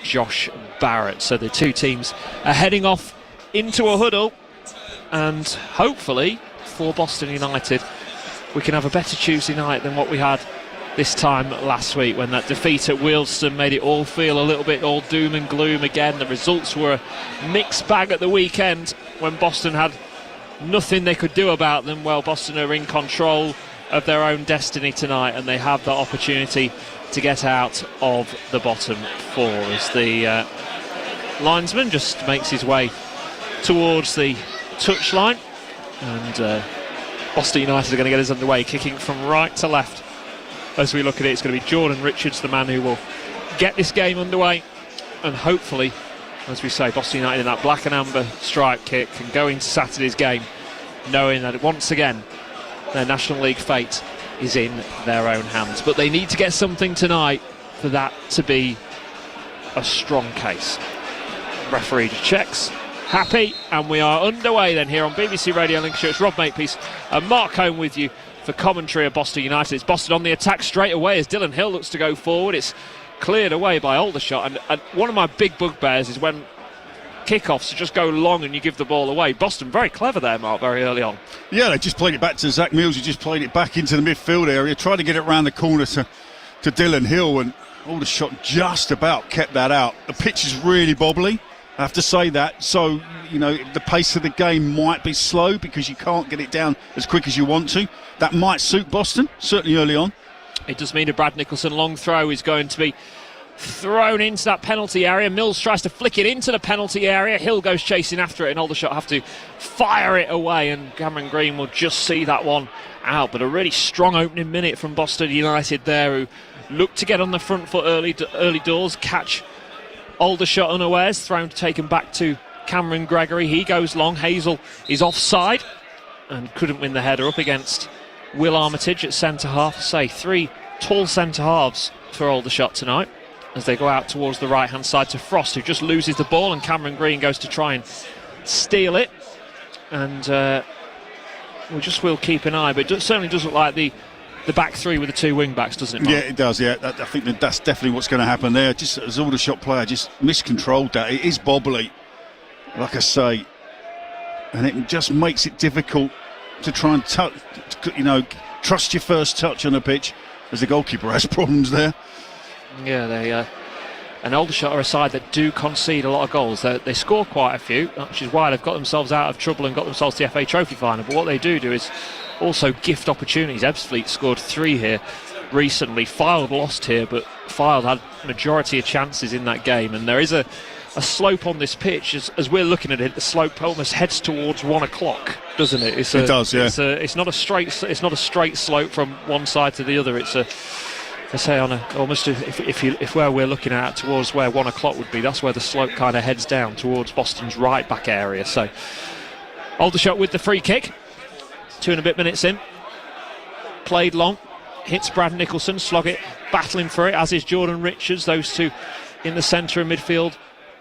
Josh Barrett. So the two teams are heading off into a huddle, and hopefully for Boston United we can have a better Tuesday night than what we had this time last week, when that defeat at Wealdstone made it all feel a little bit all doom and gloom again. The results were a mixed bag at the weekend when Boston had nothing they could do about them. Well, Boston are in control of their own destiny tonight, and they have the opportunity to get out of the bottom four as the linesman just makes his way towards the touchline, and Boston United are going to get us underway, kicking from right to left. As we look at it, it's going to be Jordan Richards, the man who will get this game underway, and hopefully, as we say, Boston United in that black and amber stripe kit can go into Saturday's game knowing that once again their National League fate is in their own hands. But they need to get something tonight for that to be a strong case. Referee just checks. Happy, and we are underway then here on BBC Radio Lincolnshire. It's Rob Makepeace and Mark Home with you for commentary of Boston United. It's Boston on the attack straight away as Dylan Hill looks to go forward. It's cleared away by Aldershot, and one of my big bugbears is when kickoffs just go long and you give the ball away. Boston very clever there, Mark, very early on. Yeah, they just played it back to Zach Mills, who just played it back into the midfield area, tried to get it around the corner to Dylan Hill, and Aldershot just about kept that out. The pitch is really bobbly, I have to say that, so the pace of the game might be slow because you can't get it down as quick as you want to. That might suit Boston, certainly early on. It does mean a Brad Nicholson long throw is going to be thrown into that penalty area. Mills tries to flick it into the penalty area. Hill goes chasing after it, and Aldershot have to fire it away, and Cameron Green will just see that one out. But a really strong opening minute from Boston United there, who look to get on the front foot early doors, catch Aldershot unawares, thrown taken back to Cameron Gregory. He goes long. Hazel is offside and couldn't win the header up against Will Armitage at centre half. Say three tall centre halves for Aldershot tonight as they go out towards the right hand side to Frost, who just loses the ball, and Cameron Green goes to try and steal it, and we just will keep an eye, but it certainly does look like the back three with the two wing backs, doesn't it, Mark? Yeah, it does. Yeah, I think that's definitely what's going to happen there. Just as Aldershot player just miscontrolled that. It is bobbly, like I say, and it just makes it difficult to try and trust your first touch on the pitch, as the goalkeeper has problems there. Yeah, and Aldershot are a side that do concede a lot of goals. They score quite a few, which is why they've got themselves out of trouble and got themselves to the FA Trophy final. But what they do is also gift opportunities. Ebbsfleet scored 3 here recently. Fylde lost here, but Fylde had majority of chances in that game, and there is a slope on this pitch. As we're looking at it, the slope almost heads towards 1 o'clock, doesn't it? It does, yeah. It's not a straight slope from one side to the other. It's if where we're looking at towards where 1 o'clock would be, that's where the slope kind of heads down towards Boston's right back area. So Aldershot with the free kick, 2 and a bit minutes in, played long, hits Brad Nicholson, slog it, battling for it, as is Jordan Richards. Those two in the centre of midfield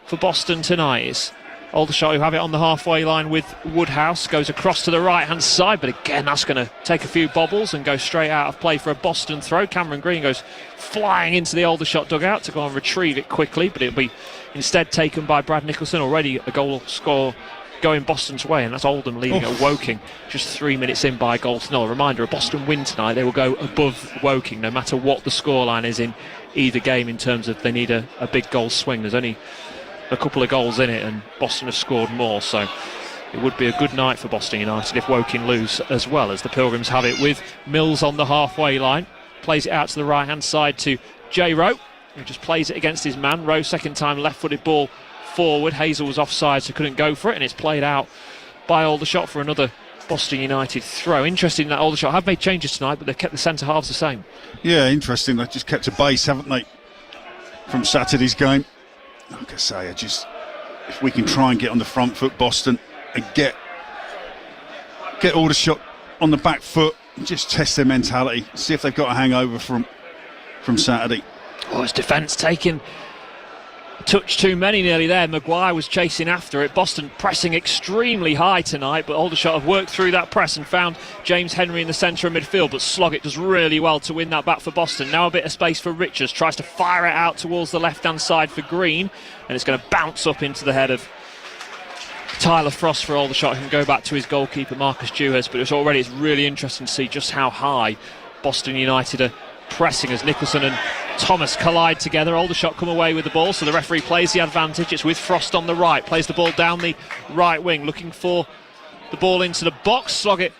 for Boston tonight. It's Aldershot who have it on the halfway line with Woodhouse, goes across to the right hand side, but again that's going to take a few bobbles and go straight out of play for a Boston throw. Cameron Green goes flying into the Aldershot dugout to go and retrieve it quickly, but it'll be instead taken by Brad Nicholson. Already a goal score going Boston's way, and that's Oldham leading at Woking just 3 minutes in by goal to nil. A reminder, a Boston win tonight, they will go above Woking no matter what the scoreline is in either game, in terms of they need a big goal swing. There's only a couple of goals in it, and Boston have scored more, so it would be a good night for Boston United if Woking lose as well. As the Pilgrims have it with Mills on the halfway line, plays it out to the right hand side to J. Rowe, who just plays it against his man. Rowe, second time left footed ball forward. Hazel was offside, so couldn't go for it, and it's played out by Aldershot for another Boston United throw. Interesting that Aldershot have made changes tonight, but they've kept the centre halves the same. Yeah, interesting. They've just kept a base, haven't they, from Saturday's game. Like I say, if we can try and get on the front foot, Boston, and get Aldershot on the back foot, just test their mentality, see if they've got a hangover from Saturday. His defence taking touch too many nearly there. Maguire was chasing after it. Boston pressing extremely high tonight, but Aldershot have worked through that press and found James Henry in the centre of midfield, but Sloggett does really well to win that back for Boston. Now a bit of space for Richards, tries to fire it out towards the left-hand side for Green, and it's going to bounce up into the head of Tyler Frost for Aldershot, who can go back to his goalkeeper Marcus Dewhurst. But it's really interesting to see just how high Boston United are pressing as Nicholson and Thomas collide together. Aldershot come away with the ball, so the referee plays the advantage. It's with Frost on the right, plays the ball down the right wing, looking for the ball into the box. Sloggett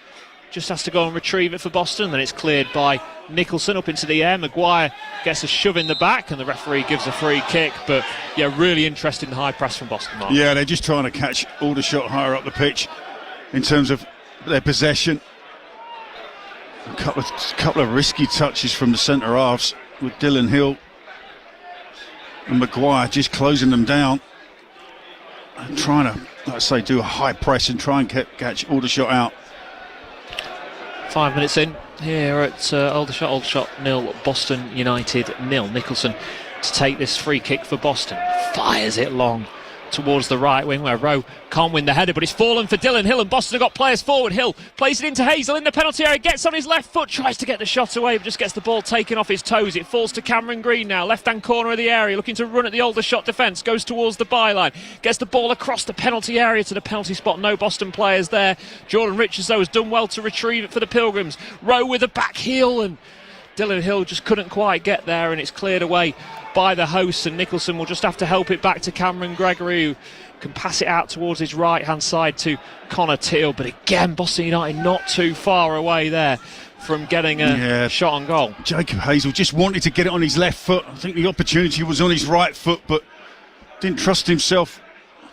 just has to go and retrieve it for Boston, then it's cleared by Nicholson up into the air. Maguire gets a shove in the back and the referee gives a free kick. But yeah, really interesting high press from Boston, Mark. Yeah, they're just trying to catch Aldershot higher up the pitch in terms of their possession. A couple of risky touches from the centre halves with Dylan Hill and Maguire just closing them down and trying to, like I say, do a high press and try and catch Aldershot out. 5 minutes in here at Aldershot 0, Boston United 0. Nicholson to take this free kick for Boston, fires it long towards the right wing where Rowe can't win the header, but it's fallen for Dylan Hill and Boston have got players forward. Hill plays it into Hazel in the penalty area, gets on his left foot, tries to get the shot away, but just gets the ball taken off his toes. It falls to Cameron Green now, left hand corner of the area, looking to run at the Aldershot defence, goes towards the byline, gets the ball across the penalty area to the penalty spot. No Boston players there. Jordan Richards though has done well to retrieve it for the Pilgrims. Rowe with a back heel and Dylan Hill just couldn't quite get there, and it's cleared away by the hosts, and Nicholson will just have to help it back to Cameron Gregory, who can pass it out towards his right hand side to Connor Teal. But again, Boston United not too far away there from getting a shot on goal. Jacob Hazel just wanted to get it on his left foot. I think the opportunity was on his right foot, but didn't trust himself.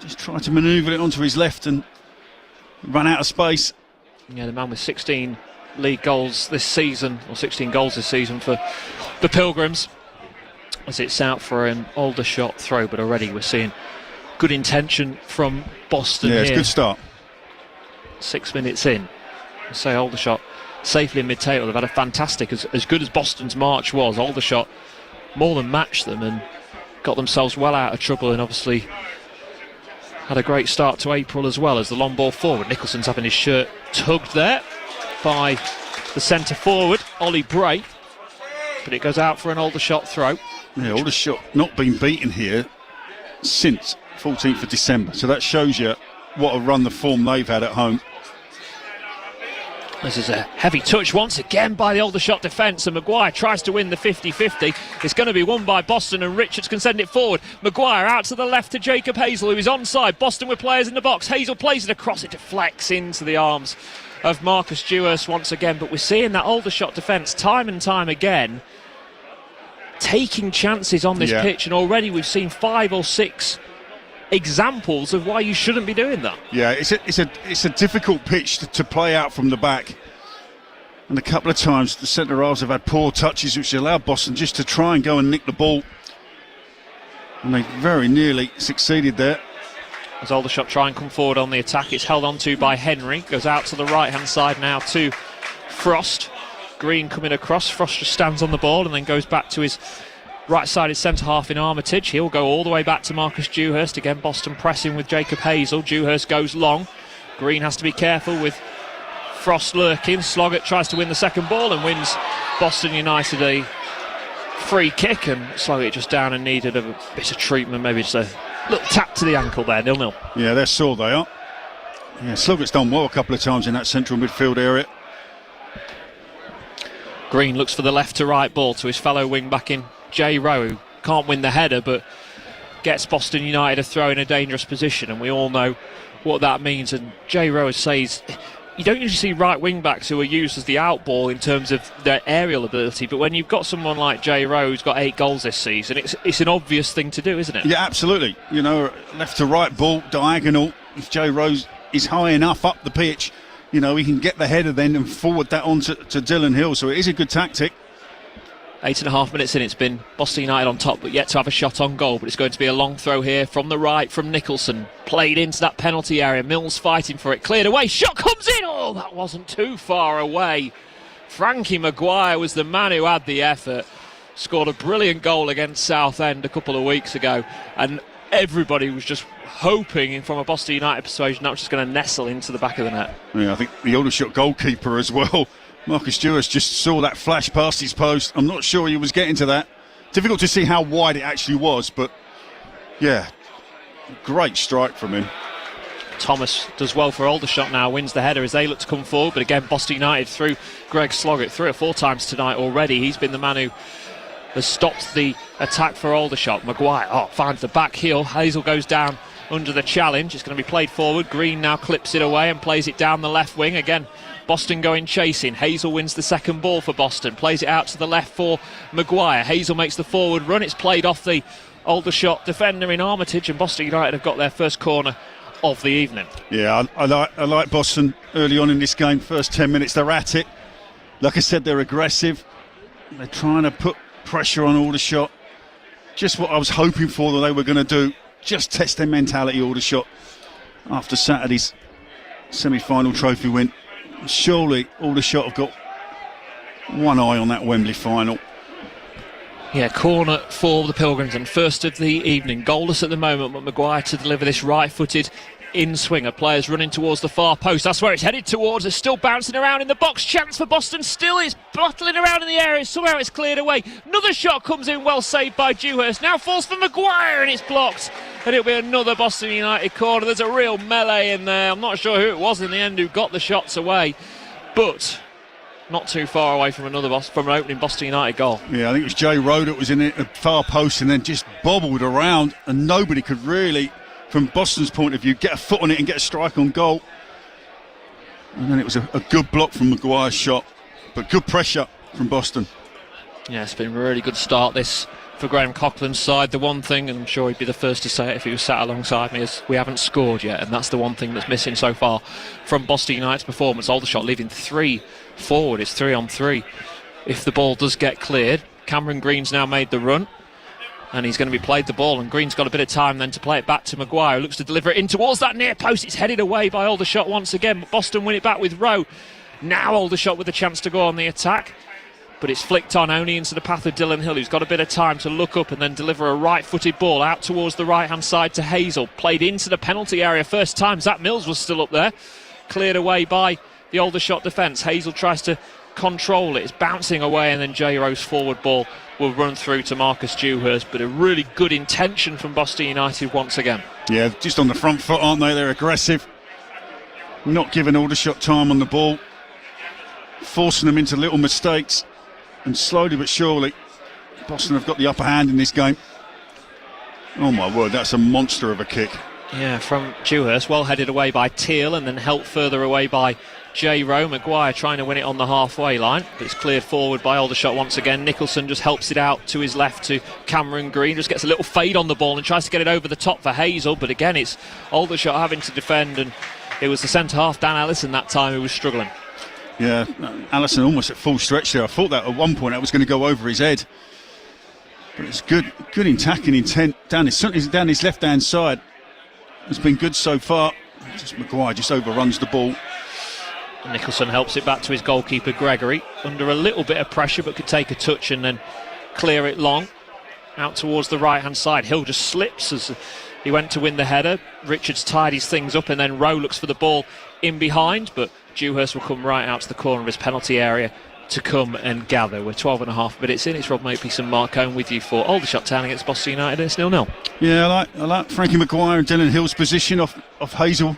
Just tried to manoeuvre it onto his left and run out of space. Yeah, the man with 16 league goals this season, or 16 goals this season for the Pilgrims, as it's out for an Aldershot throw. But already we're seeing good intention from Boston. Yeah, here. It's a good start. 6 minutes in, I say Aldershot safely in mid-table. They've had a fantastic, as good as Boston's march was, Aldershot more than matched them and got themselves well out of trouble, and obviously had a great start to April as well. As the long ball forward, Nicholson's having his shirt tugged there by the centre forward Ollie Bray, but it goes out for an Aldershot throw. Yeah, Aldershot not been beaten here since 14th of December, so that shows you what a run the form they've had at home. This is a heavy touch once again by the Aldershot defence, and Maguire tries to win the 50-50. It's going to be won by Boston, and Richards can send it forward. Maguire out to the left to Jacob Hazel, who is onside. Boston with players in the box. Hazel plays it across, it deflects into the arms of Marcus Dewhurst once again. But we're seeing that Aldershot defence time and time again taking chances on this pitch, and already we've seen 5 or 6 examples of why you shouldn't be doing that. Yeah, it's a difficult pitch to play out from the back, and a couple of times the centre halves have had poor touches which allowed Boston just to try and go and nick the ball, and they very nearly succeeded there. As Aldershot try and come forward on the attack, it's held on to by Henry, goes out to the right hand side now to Frost. Green coming across, Frost just stands on the ball and then goes back to his right-sided centre-half in Armitage. He'll go all the way back to Marcus Dewhurst. Again, Boston pressing with Jacob Hazel. Dewhurst goes long. Green has to be careful with Frost lurking. Sloggett tries to win the second ball and wins Boston United a free kick, and Sloggett just down and needed a bit of treatment, maybe just a little tap to the ankle there. 0-0. Yeah, they're sore, they are. Yeah, Sloggett's done well a couple of times in that central midfield area. Green looks for the left to right ball to his fellow wing back in Jay Rowe, who can't win the header but gets Boston United a throw in a dangerous position, and we all know what that means. And Jay Rowe says you don't usually see right wing backs who are used as the out ball in terms of their aerial ability, but when you've got someone like Jay Rowe who's got 8 goals this season, it's an obvious thing to do, isn't it? Yeah, absolutely. You know, left to right ball, diagonal. If Jay Rowe is high enough up the pitch, you know, he can get the header then and forward that on to Dylan Hill, so it is a good tactic. 8.5 minutes in, it's been Boston United on top, but yet to have a shot on goal. But it's going to be a long throw here from the right from Nicholson. Played into that penalty area. Mills fighting for it. Cleared away. Shot comes in. Oh, that wasn't too far away. Frankie Maguire was the man who had the effort. scored a brilliant goal against Southend a couple of weeks ago, and everybody was just hoping from a Boston United persuasion that was just going to nestle into the back of the net. Yeah, I think the Aldershot goalkeeper as well, Marcus Jewers, just saw that flash past his post. I'm not sure he was getting to that. Difficult to see how wide it actually was, but yeah, great strike from him. Thomas does well for Aldershot now, wins the header as they look to come forward, but again Boston United through Greg Sloggett 3 or 4 times tonight already. He's been the man who has stopped the attack for Aldershot. Maguire finds the back heel. Hazel goes down under the challenge. It's going to be played forward. Green now clips it away and plays it down the left wing. Again, Boston going chasing. Hazel wins the second ball for Boston. Plays it out to the left for Maguire. Hazel makes the forward run. It's played off the Aldershot defender in Armitage, and Boston United have got their first corner of the evening. Yeah, I like Boston early on in this game. First 10 minutes, they're at it. Like I said, they're aggressive. They're trying to put pressure on Aldershot. Just what I was hoping for that they were going to do. Just test their mentality, Aldershot, after Saturday's semi-final trophy win. Surely Aldershot have got one eye on that Wembley final. Yeah, corner for the Pilgrims, and first of the evening. Goalless at the moment, but Maguire to deliver this right-footed in-swinger. Players running towards the far post. That's where it's headed towards. It's still bouncing around in the box. Chance for Boston. Still is battling around in the area. Somehow it's cleared away. Another shot comes in, well saved by Dewhurst. Now falls for Maguire, and it's blocked. And it'll be another Boston United corner. There's a real melee in there. I'm not sure who it was in the end who got the shots away, but not too far away from an opening Boston United goal. Yeah, I think it was Jay Rowe that was in it at far post and then just bobbled around, and nobody could really, from Boston's point of view, get a foot on it and get a strike on goal. And then it was a good block from Maguire's shot, but good pressure from Boston. Yeah, it's been a really good start this for Graham Coughlin's side. The one thing, and I'm sure he'd be the first to say it if he was sat alongside me, is we haven't scored yet, and that's the one thing that's missing so far from Boston United's performance. Aldershot leaving 3 forward. It's 3 on 3. If the ball does get cleared, Cameron Green's now made the run, and he's going to be played the ball, and Green's got a bit of time then to play it back to Maguire, who looks to deliver it in towards that near post. It's headed away by Aldershot once again, but Boston win it back with Rowe. Now Aldershot with a chance to go on the attack, but it's flicked on only into the path of Dylan Hill, who's got a bit of time to look up and then deliver a right-footed ball out towards the right-hand side to Hazel. Played into the penalty area first time. Zach Mills was still up there. Cleared away by the Aldershot defence. Hazel tries to control it. It's bouncing away, and then Jay Rowe's forward ball will run through to Marcus Dewhurst. But a really good intention from Boston United once again. Yeah, just on the front foot, aren't they? They're aggressive. Not giving Aldershot time on the ball. Forcing them into little mistakes. And slowly but surely, Boston have got the upper hand in this game. Oh my word, that's a monster of a kick. Yeah, from Dewhurst, well headed away by Teal, and then helped further away by Jay Rowe. Maguire trying to win it on the halfway line, but it's cleared forward by Aldershot once again. Nicholson just helps it out to his left to Cameron Green, just gets a little fade on the ball and tries to get it over the top for Hazel, but again it's Aldershot having to defend, and it was the centre half Dan Allison that time who was struggling. Yeah, Allison almost at full stretch there. I thought that at one point that was going to go over his head. But it's good in attacking intent down his left-hand side. It's been good so far. Just Maguire just overruns the ball. Nicholson helps it back to his goalkeeper Gregory, under a little bit of pressure, but could take a touch and then clear it long out towards the right-hand side. Hill just slips as he went to win the header. Richards tidies things up, and then Rowe looks for the ball in behind, but Dewhurst will come right out to the corner of his penalty area to come and gather. We're 12 and a half minutes in. It's Rob Mapeace and Mark Cohn with you for Aldershot Town against Boston United, and it's 0-0. Yeah, I like Frankie Maguire and Dylan Hill's position off Hazel.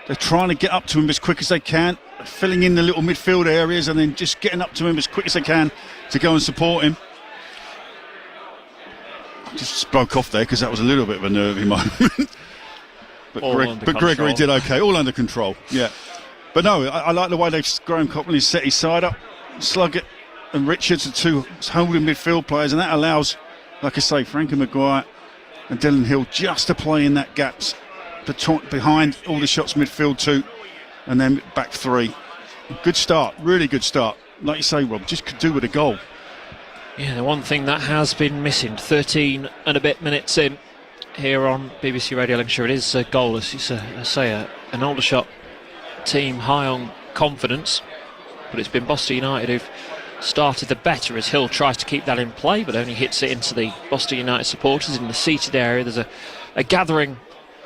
They're trying to get up to him as quick as they can, filling in the little midfield areas and then just getting up to him as quick as they can to go and support him. Just spoke off there because that was a little bit of a nervy moment. but Gregory did okay, all under control. Yeah. But no, I like the way Graham Coughlin has set his side up. Sloggett and Richards are two holding midfield players, and that allows, like I say, Frankie Maguire and Dylan Hill just to play in that gaps behind Aldershot's midfield 2 and then back 3. Good start, really good start. Like you say, Rob, just could do with a goal. Yeah, the one thing that has been missing, 13 and a bit minutes in here on BBC Radio Lincolnshire, it is goalless. It's an Aldershot team high on confidence, but it's been Boston United who've started the better as Hill tries to keep that in play, but only hits it into the Boston United supporters in the seated area. There's a gathering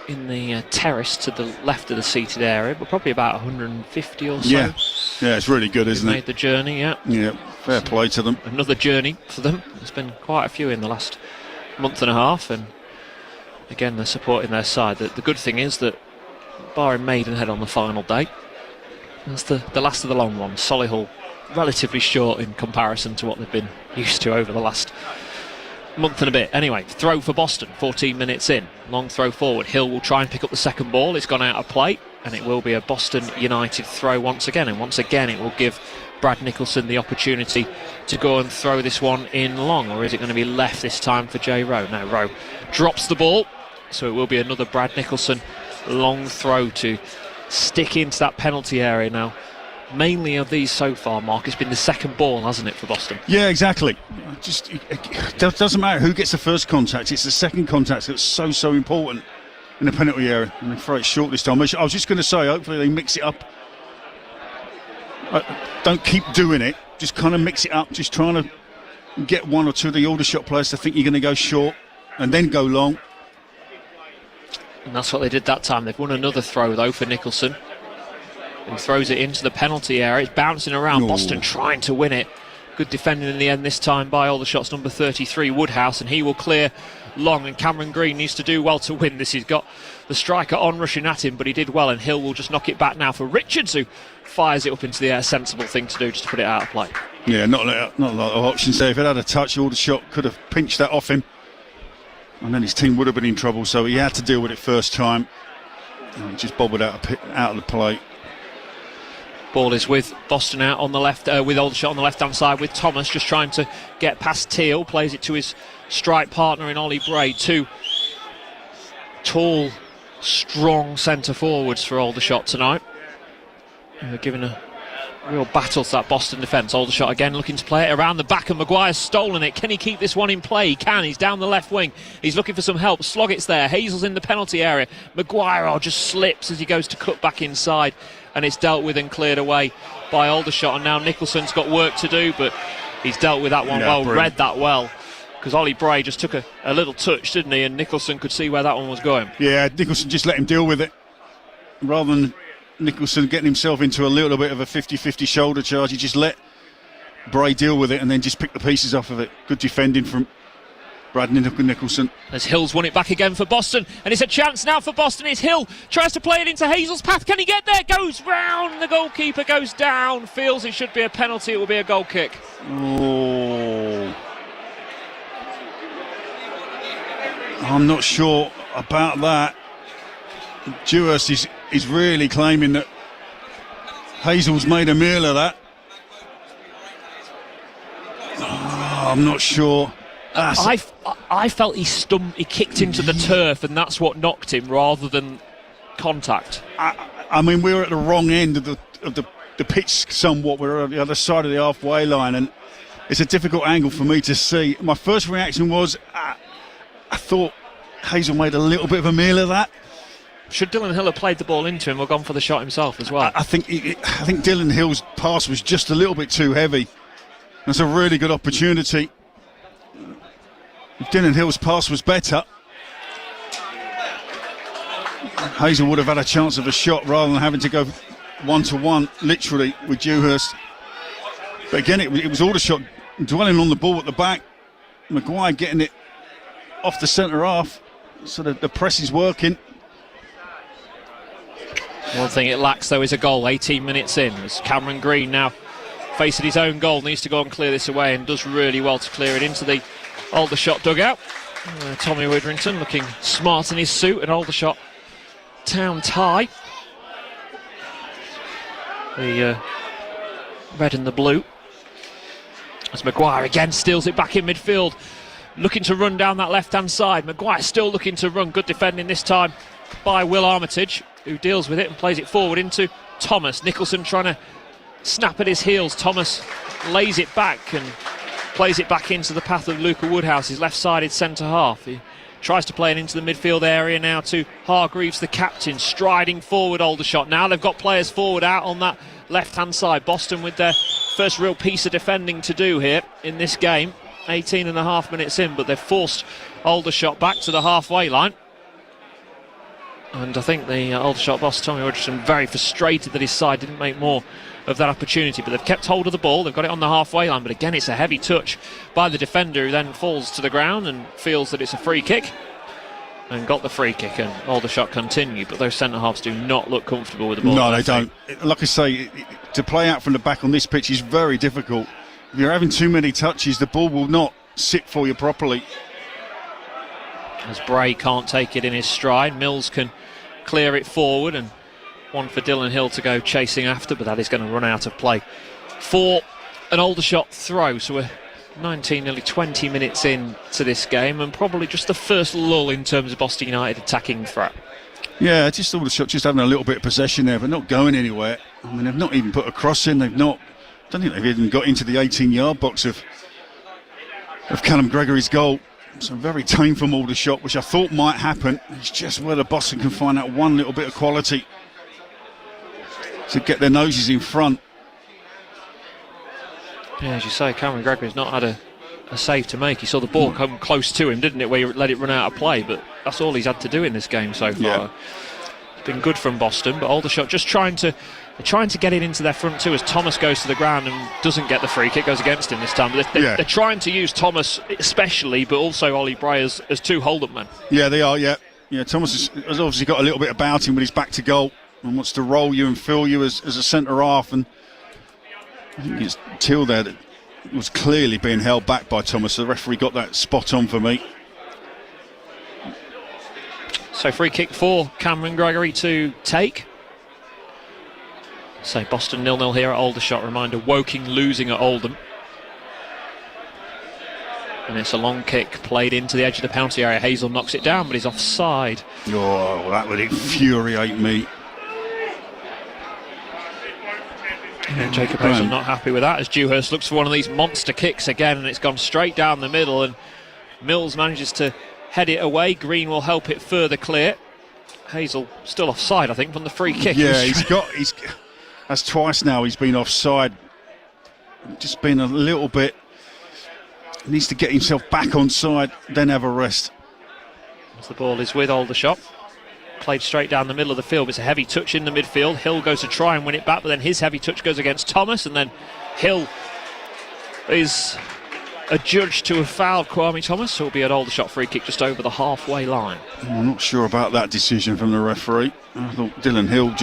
in the terrace to the left of the seated area, but probably about 150 or so. Yeah, it's really good, isn't it? Made the journey, yeah. Yeah, fair play to them. Another journey for them. There's been quite a few in the last month and a half, and again, they're supporting their side. The good thing is that, barring Maidenhead on the final day, that's the last of the long ones. Solihull relatively short in comparison to what they've been used to over the last month and a bit. Anyway, throw for Boston, 14 minutes in. Long throw forward. Hill will try and pick up the second ball. It's gone out of play, and it will be a Boston United throw once again. And once again, it will give Brad Nicholson the opportunity to go and throw this one in long. Or is it going to be left this time for Jay Rowe? No, Rowe drops the ball. So it will be another Brad Nicholson long throw to stick into that penalty area now. Mainly of these so far, Mark, it's been the second ball, hasn't it, for Boston? Yeah, exactly. It doesn't matter who gets the first contact, it's the second contact that's so important in the penalty area. And they throw it short this time. I was just going to say, hopefully they mix it up. Don't keep doing it, just kind of mix it up, just trying to get one or two of the Aldershot players to think you're going to go short and then go long. And that's what they did that time. They've won another throw, though, for Nicholson, who throws it into the penalty area. It's bouncing around. Ooh. Boston trying to win it. Good defending in the end this time by Aldershot's number 33, Woodhouse, and he will clear long, and Cameron Green needs to do well to win this. He's got the striker on rushing at him, but he did well, and Hill will just knock it back now for Richards, who fires it up into the air. Sensible thing to do, just to put it out of play. Yeah, not a lot of options there. If it had a touch, Aldershot could have pinched that off him, and then his team would have been in trouble, so he had to deal with it first time. And he just bobbled out of the play. Ball is with Boston out on the left, with Aldershot on the left-hand side, with Thomas just trying to get past Teal. Plays it to his strike partner in Ollie Bray. Two tall, strong centre forwards for Aldershot tonight. They're giving a real battle to that Boston defence. Aldershot again looking to play it around the back, and Maguire's stolen it. Can he keep this one in play? He can. He's down the left wing. He's looking for some help. Sloggett's there. Hazel's in the penalty area. Maguire just slips as he goes to cut back inside, and it's dealt with and cleared away by Aldershot. And now Nicholson's got work to do, but he's dealt with that one well, brilliant. Read that well, because Ollie Bray just took a little touch, didn't he? And Nicholson could see where that one was going. Yeah, Nicholson just let him deal with it. Rather than Nicholson getting himself into a little bit of a 50-50 shoulder charge, he just let Bray deal with it and then just pick the pieces off of it. Good defending from Brad Nicholson. As Hill's won it back again for Boston, and it's a chance now for Boston. It's Hill, tries to play it into Hazel's path. Can he get there? Goes round, the goalkeeper goes down, feels it should be a penalty. It will be a goal kick. Oh, I'm not sure about that. Dewhurst is really claiming that Hazel's made a meal of that. Oh, I'm not sure. I felt he kicked into the turf, and that's what knocked him rather than contact. I mean, we were at the wrong end of the pitch somewhat. We were on the other side of the halfway line, and it's a difficult angle for me to see. My first reaction was I thought Hazel made a little bit of a meal of that. Should Dylan Hill have played the ball into him or gone for the shot himself as well? I think Dylan Hill's pass was just a little bit too heavy. That's a really good opportunity. If Dylan Hill's pass was better, Hazel would have had a chance of a shot rather than having to go one-to-one, literally, with Dewhurst. But again, it was Aldershot dwelling on the ball at the back. Maguire getting it off the centre half, so the press is working. One thing it lacks, though, is a goal. 18 minutes in, as Cameron Green now facing his own goal, needs to go and clear this away, and does really well to clear it into the Aldershot dugout. Tommy Witherington looking smart in his suit, and Aldershot town tie. The red and the blue. As Maguire again steals it back in midfield, looking to run down that left-hand side. Maguire still looking to run. Good defending this time by Will Armitage, who deals with it and plays it forward into Thomas. Nicholson trying to snap at his heels. Thomas lays it back and plays it back into the path of Luca Woodhouse, his left-sided centre half. He tries to play it into the midfield area now to Hargreaves, the captain, striding forward. Aldershot now they've got players forward out on that left-hand side. Boston with their first real piece of defending to do here in this game. 18 and a half minutes in, but they've forced Aldershot back to the halfway line. And I think the Aldershot boss, Tommy Hutchinson, very frustrated that his side didn't make more of that opportunity, but they've kept hold of the ball, they've got it on the halfway line, but again it's a heavy touch by the defender, who then falls to the ground and feels that it's a free kick, and got the free kick, and Aldershot continue, but those centre-halves do not look comfortable with the ball. No, they don't. Like I say, to play out from the back on this pitch is very difficult. If you're having too many touches, the ball will not sit for you properly. As Bray can't take it in his stride, Mills can clear it forward, and one for Dylan Hill to go chasing after, but that is going to run out of play for an Aldershot throw. So we're 19, nearly 20 minutes into this game, and probably just the first lull in terms of Boston United attacking threat. Yeah, just Aldershot just having a little bit of possession there, but not going anywhere. I mean, they've not even put a cross in. They've not. I don't think they've even got into the 18-yard box of Callum Gregory's goal. So very tame from Aldershot, which I thought might happen. It's just whether Boston can find that one little bit of quality to get their noses in front. Yeah, as you say, Cameron Gregory's not had a save to make. He saw the ball come close to him, didn't it, where he let it run out of play, but that's all he's had to do in this game so far. Yeah. It's been good from Boston, but Aldershot just trying to get it into their front too, as Thomas goes to the ground and doesn't get the free kick, goes against him this time. But they're trying to use Thomas especially, but also Ollie Bray as two hold-up men. Yeah, they are, yeah. Thomas has obviously got a little bit about him, but he's back to goal and wants to roll you and fill you as a centre-half. And I think it's Till there that was clearly being held back by Thomas. The referee got that spot on for me. So free kick for Cameron Gregory to take. So Boston 0-0 here at Aldershot. Reminder, Woking losing at Oldham. And it's a long kick played into the edge of the penalty area. Hazel knocks it down, but he's offside. Oh, that would infuriate me. Yeah, Jacob Hazel not happy with that, as Dewhurst looks for one of these monster kicks again, and it's gone straight down the middle, and Mills manages to head it away. Green will help it further clear. Hazel still offside, I think, from the free kick. Yeah, that's twice now he's been offside. Just been a little bit. He needs to get himself back onside, then have a rest. As the ball is with Aldershot. Played straight down the middle of the field. It's a heavy touch in the midfield. Hill goes to try and win it back, but then his heavy touch goes against Thomas, and then Hill is adjudged to have fouled Kwame Thomas, so it'll be an Aldershot free kick just over the halfway line. I'm not sure about that decision from the referee. I thought Dylan Hill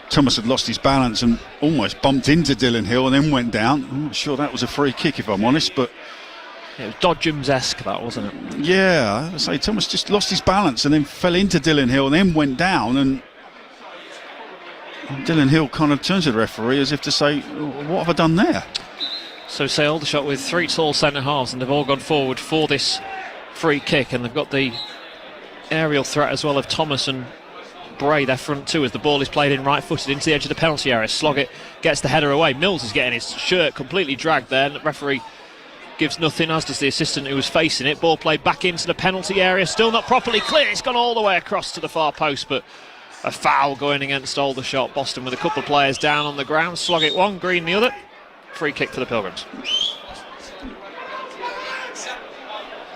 Thomas had lost his balance and almost bumped into Dylan Hill and then went down. I'm not sure that was a free kick, if I'm honest, but it was Dodgems-esque, that, wasn't it? Yeah, I would say Thomas just lost his balance and then fell into Dylan Hill and then went down, and Dylan Hill kind of turns to the referee as if to say, what have I done there? So say Aldershot with three tall centre-halves, and they've all gone forward for this free kick, and they've got the aerial threat as well of Thomas and Bray, their front two, as the ball is played in right-footed into the edge of the penalty area. Sloggett gets the header away. Mills is getting his shirt completely dragged there, and the referee gives nothing, as does the assistant who was facing it. Ball played back into the penalty area, still not properly clear. It's gone all the way across to the far post, but a foul going against Aldershot. Boston with a couple of players down on the ground. Sloggett one, Green the other. Free kick for the Pilgrims.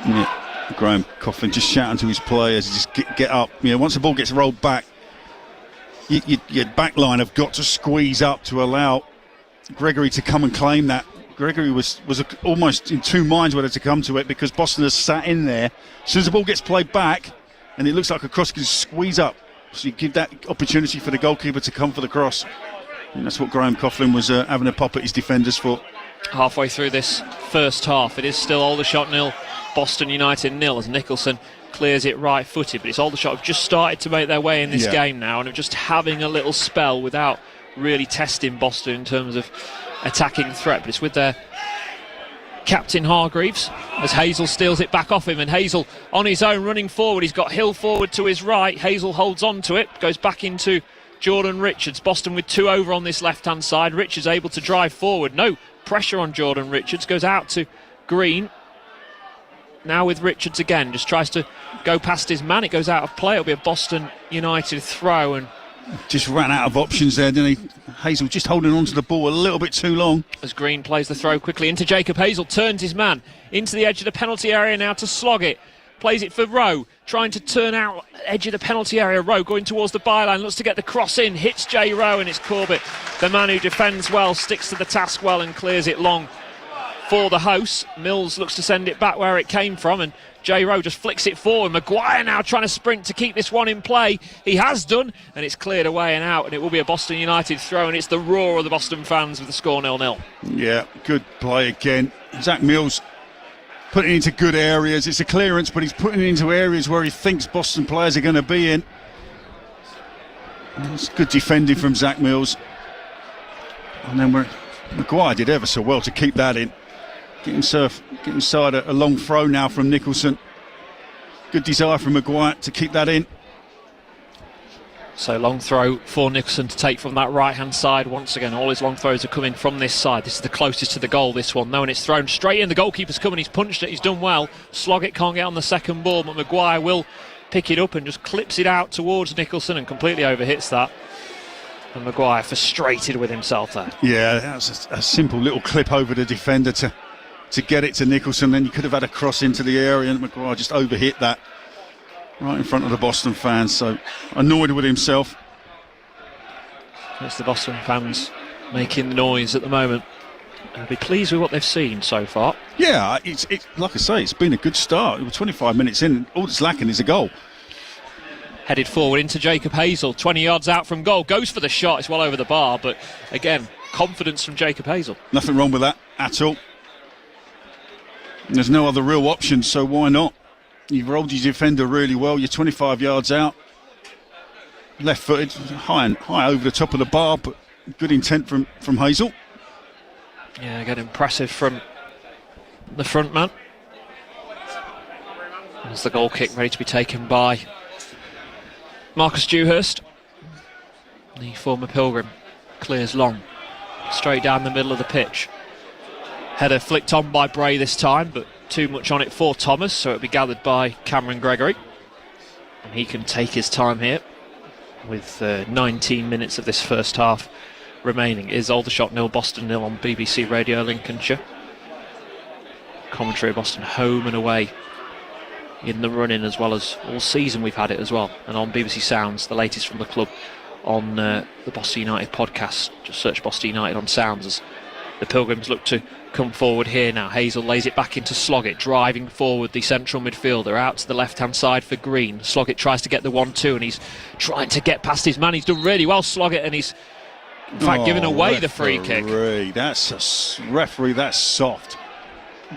Yeah, Graham Coughlin just shouting to his players, just get up. Once the ball gets rolled back, your back line have got to squeeze up to allow Gregory to come and claim that. Gregory was almost in two minds whether to come to it, because Boston has sat in there. As soon as the ball gets played back and it looks like a cross, can squeeze up. So you give that opportunity for the goalkeeper to come for the cross. And that's what Graham Coughlin was having a pop at his defenders for. Halfway through this first half, it is still Aldershot 0, Boston United 0, as Nicholson clears it right-footed. But it's Aldershot have just started to make their way in this game now, and are just having a little spell without really testing Boston in terms of attacking threat. But it's with their captain Hargreaves, as Hazel steals it back off him, and Hazel on his own running forward. He's got Hill forward to his right. Hazel holds on to it, goes back into Jordan Richards. Boston with two over on this left-hand side. Richards able to drive forward. No pressure on Jordan Richards. Goes out to Green. Now with Richards again. Just tries to go past his man. It goes out of play. It'll be a Boston United throw. And just ran out of options there, didn't he? Hazel just holding on to the ball a little bit too long. As Green plays the throw quickly into Jacob Hazel, turns his man into the edge of the penalty area now to slog it. Plays it for Rowe, trying to turn out edge of the penalty area. Rowe going towards the byline, looks to get the cross in, hits Jay Rowe, and it's Corbett, the man who defends well, sticks to the task well and clears it long for the hosts. Mills looks to send it back where it came from, and Jay Rowe just flicks it forward. Maguire now trying to sprint to keep this one in play. He has done, and it's cleared away and out, and it will be a Boston United throw, and it's the roar of the Boston fans with the score 0-0. Yeah, good play again. Zach Mills putting it into good areas. It's a clearance, but he's putting it into areas where he thinks Boston players are going to be in. It's good defending from Zach Mills. And then Maguire did ever so well to keep that in. Get inside a long throw now from Nicholson. Good desire from Maguire to keep that in. So long throw for Nicholson to take from that right-hand side. Once again, all his long throws are coming from this side. This is the closest to the goal, this one. Knowing it's thrown straight in, the goalkeeper's coming, he's punched it, he's done well. Sloggett can't get on the second ball, but Maguire will pick it up and just clips it out towards Nicholson and completely overhits that. And Maguire frustrated with himself there. Yeah, that was a simple little clip over the defender to get it to Nicholson. Then you could have had a cross into the area, and Maguire just overhit that right in front of the Boston fans, so annoyed with himself. It's the Boston fans making the noise at the moment. They'll be pleased with what they've seen so far. Yeah, it's like I say, it's been a good start. We're 25 minutes in, all that's lacking is a goal. Headed forward into Jacob Hazel, 20 yards out from goal, goes for the shot, it's well over the bar, but again, confidence from Jacob Hazel. Nothing wrong with that at all. There's no other real option, so why not? You've rolled your defender really well. You're 25 yards out. Left-footed, high over the top of the bar, but good intent from Hazel. Yeah, again, impressive from the front man. There's the goal kick ready to be taken by Marcus Dewhurst. The former Pilgrim clears long, straight down the middle of the pitch. Header flicked on by Bray this time, but too much on it for Thomas, so it'll be gathered by Cameron Gregory. And he can take his time here with 19 minutes of this first half remaining. It is Aldershot 0, Boston 0 on BBC Radio Lincolnshire. Commentary of Boston home and away in the run-in, as well as all season we've had it as well. And on BBC Sounds, the latest from the club on the Boston United podcast. Just search Boston United on Sounds as the Pilgrims look to come forward here now. Hazel lays it back into Sloggett, driving forward the central midfielder out to the left-hand side for Green. Sloggett tries to get the 1-2 and he's trying to get past his man. He's done really well, Sloggett, and he's in fact giving away the free kick. That's a referee, that's soft.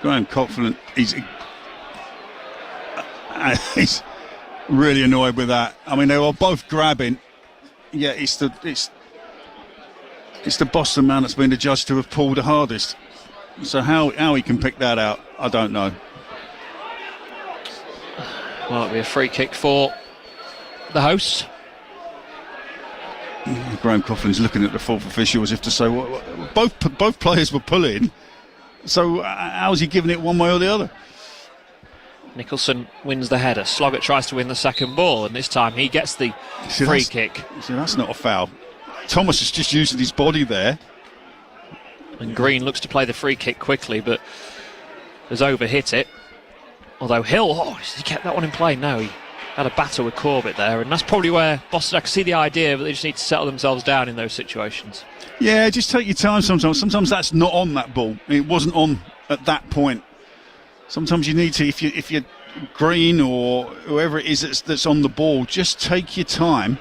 Graham Coughlin, he's really annoyed with that. I mean, they were both grabbing. Yeah, it's the Boston man that's been adjudged to have pulled the hardest. So how he can pick that out, I don't know. Well, it'll be a free kick for the hosts. Graham Coughlin's looking at the fourth official as if to say, what, both players were pulling. So how's he giving it one way or the other? Nicholson wins the header. Sloggett tries to win the second ball, and this time he gets the free kick. See, that's not a foul. Thomas is just using his body there. And Green looks to play the free kick quickly, but has overhit it. Although Hill, he kept that one in play. No, he had a battle with Corbett there, and that's probably where Boston, I can see the idea, but they just need to settle themselves down in those situations. Yeah, just take your time sometimes. Sometimes that's not on that ball. It wasn't on at that point. Sometimes you need to, if you're Green or whoever it is that's on the ball, just take your time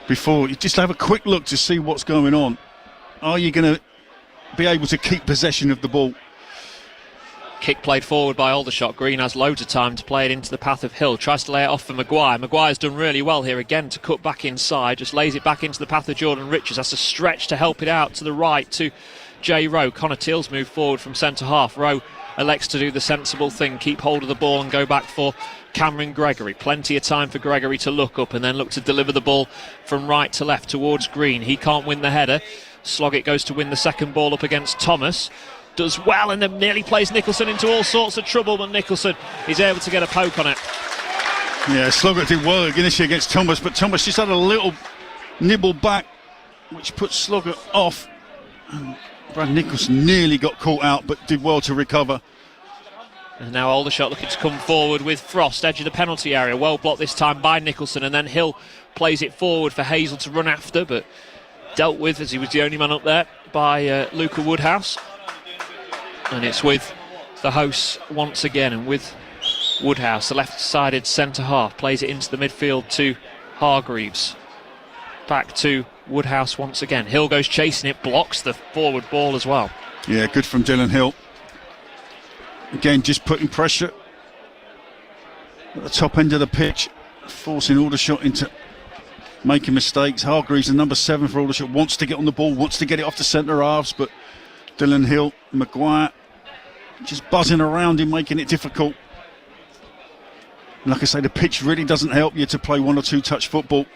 before you just have a quick look to see what's going on. Are you going to be able to keep possession of the ball? Kick played forward by Aldershot. Green has loads of time to play it into the path of Hill. Tries to lay it off for Maguire. Maguire's done really well here again to cut back inside. Just lays it back into the path of Jordan Richards. Has to stretch to help it out to the right to Jay Rowe. Connor Teals moved forward from centre half. Rowe elects to do the sensible thing, keep hold of the ball and go back for Cameron Gregory. Plenty of time for Gregory to look up and then look to deliver the ball from right to left towards Green. He can't win the header. Sloggett goes to win the second ball up against Thomas. Does well and then nearly plays Nicholson into all sorts of trouble, but Nicholson is able to get a poke on it. Yeah, Sloggett did well initially against Thomas, but Thomas just had a little nibble back which put Sloggett off. And Brad Nicholson nearly got caught out, but did well to recover. And now Aldershot looking to come forward with Frost, edge of the penalty area. Well blocked this time by Nicholson, and then Hill plays it forward for Hazel to run after, but dealt with, as he was the only man up there, by Luca Woodhouse. And it's with the hosts once again, and with Woodhouse, the left-sided centre half, plays it into the midfield to Hargreaves. Back to Woodhouse once again. Hill goes chasing it, blocks the forward ball as well. Yeah, good from Dylan Hill. Again, just putting pressure at the top end of the pitch, forcing Aldershot into making mistakes. Hargreaves, the number 7 for Aldershot, wants to get on the ball, wants to get it off the centre halves, but Dylan Hill, Maguire, just buzzing around him, making it difficult. And like I say, the pitch really doesn't help you to play 1 or 2 touch football.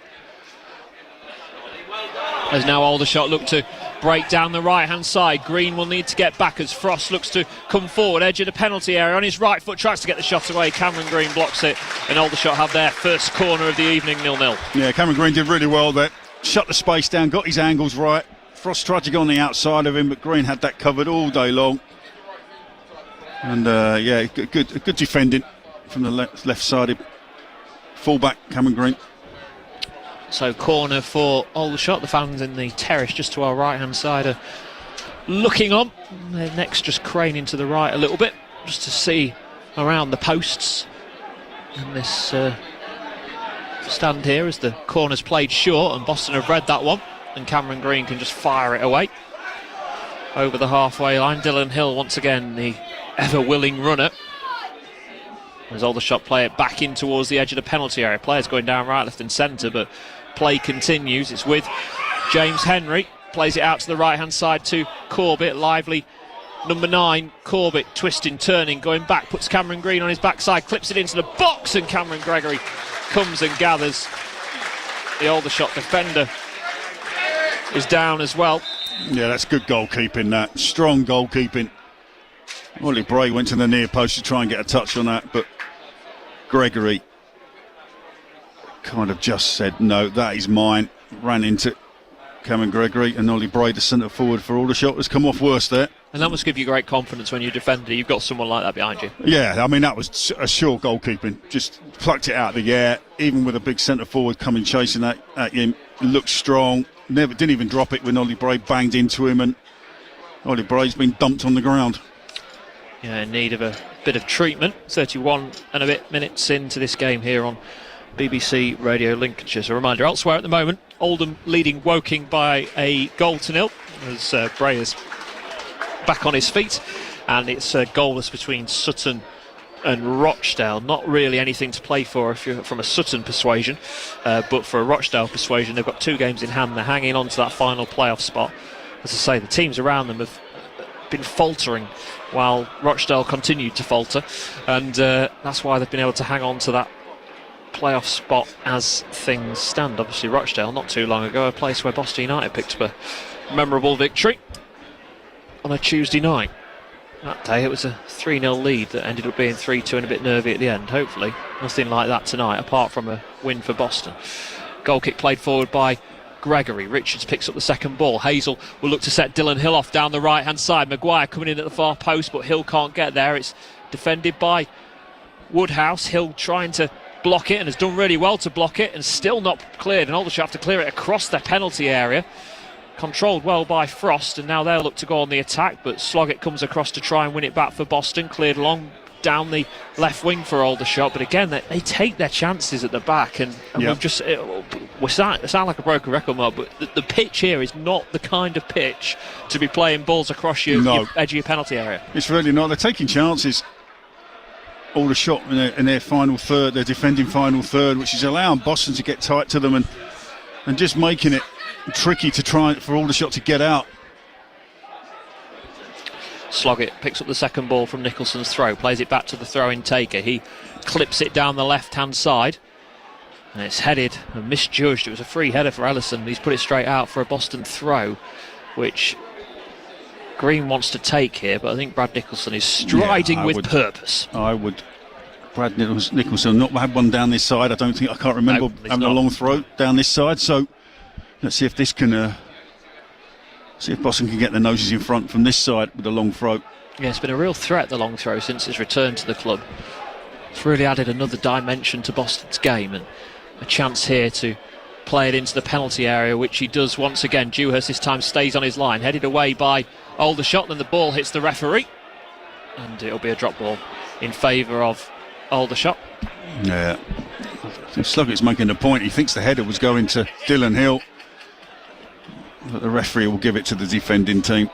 As now Aldershot look to break down the right-hand side. Green will need to get back as Frost looks to come forward, edge of the penalty area. On his right foot, tries to get the shot away. Cameron Green blocks it, and Aldershot have their first corner of the evening, 0-0. Yeah, Cameron Green did really well there. Shut the space down, got his angles right. Frost tried to go on the outside of him, but Green had that covered all day long. And yeah, good defending from the left-sided fullback, Cameron Green. So corner for Aldershot. The fans in the terrace just to our right-hand side are looking on. Their necks just craning to the right a little bit, just to see around the posts. And this stand here as the corner's played short, and Boston have read that one, and Cameron Green can just fire it away over the halfway line. Dylan Hill once again, the ever-willing runner, as Aldershot play it back in towards the edge of the penalty area. Players going down right, left and centre, but play continues. It's with James Henry, plays it out to the right-hand side to Corbett. Lively number 9, Corbett, twisting, turning, going back, puts Cameron Green on his backside, clips it into the box, and Cameron Gregory comes and gathers. The Aldershot defender is down as well. Yeah, that's good goalkeeping, that. Strong goalkeeping. Ollie Bray went to the near post to try and get a touch on that, but Gregory kind of just said, no, that is mine. Ran into Cameron Gregory, and Ollie Bray, the centre forward for Aldershot, has come off worse there. And that must give you great confidence when you're a defender. You've got someone like that behind you. Yeah, I mean, that was a sure goalkeeping. Just plucked it out of the air, even with a big centre forward coming chasing at him. Looked strong. Didn't even drop it when Ollie Bray banged into him, and Ollie Bray's been dumped on the ground. Yeah, in need of a bit of treatment. 31 and a bit minutes into this game here on BBC Radio Lincolnshire. So a reminder, elsewhere at the moment, Oldham leading Woking by a goal to 0 as Bray is back on his feet, and it's goalless between Sutton and Rochdale. Not really anything to play for if you're from a Sutton persuasion, but for a Rochdale persuasion, they've got 2 games in hand. They're hanging on to that final playoff spot. As I say, the teams around them have been faltering while Rochdale continued to falter, and that's why they've been able to hang on to that playoff spot as things stand. Obviously Rochdale, not too long ago, a place where Boston United picked up a memorable victory on a Tuesday night. That day it was a 3-0 lead that ended up being 3-2 and a bit nervy at the end. Hopefully nothing like that tonight, apart from a win for Boston. Goal kick played forward by Gregory. Richards picks up the second ball. Hazel will look to set Dylan Hill off down the right hand side. Maguire coming in at the far post, but Hill can't get there. It's defended by Woodhouse. Hill trying to block it, and has done really well to block it, and still not cleared, and Aldershot have to clear it across their penalty area. Controlled well by Frost, and now they'll look to go on the attack, but Sloggett comes across to try and win it back for Boston. Cleared along down the left wing for Aldershot, but again they take their chances at the back, and yep. we've just we sound like a broken record, Mark, but the pitch here is not the kind of pitch to be playing balls across your edge of your penalty area. It's really not. They're taking chances. Aldershot in their final third, their defending final third, which is allowing Boston to get tight to them and just making it tricky to try for Aldershot to get out. Sloggett picks up the second ball from Nicholson's throw, plays it back to the throw-in taker. He clips it down the left-hand side, and it's headed and misjudged. It was a free header for Ellison. He's put it straight out for a Boston throw, which Green wants to take here, but I think Brad Nicholson is striding with purpose. Brad Nicholson not had one down this side. I can't remember having a long throw down this side. So let's see if this can See if Boston can get their noses in front from this side with a long throw. Yeah, it's been a real threat, the long throw, since his return to the club. It's really added another dimension to Boston's game, and a chance here to play it into the penalty area, which he does once again. Dewhurst this time stays on his line, headed away by Aldershot, then the ball hits the referee, and it'll be a drop ball in favour of Aldershot. Yeah, Sluggett's making a point. He thinks the header was going to Dylan Hill, but the referee will give it to the defending team.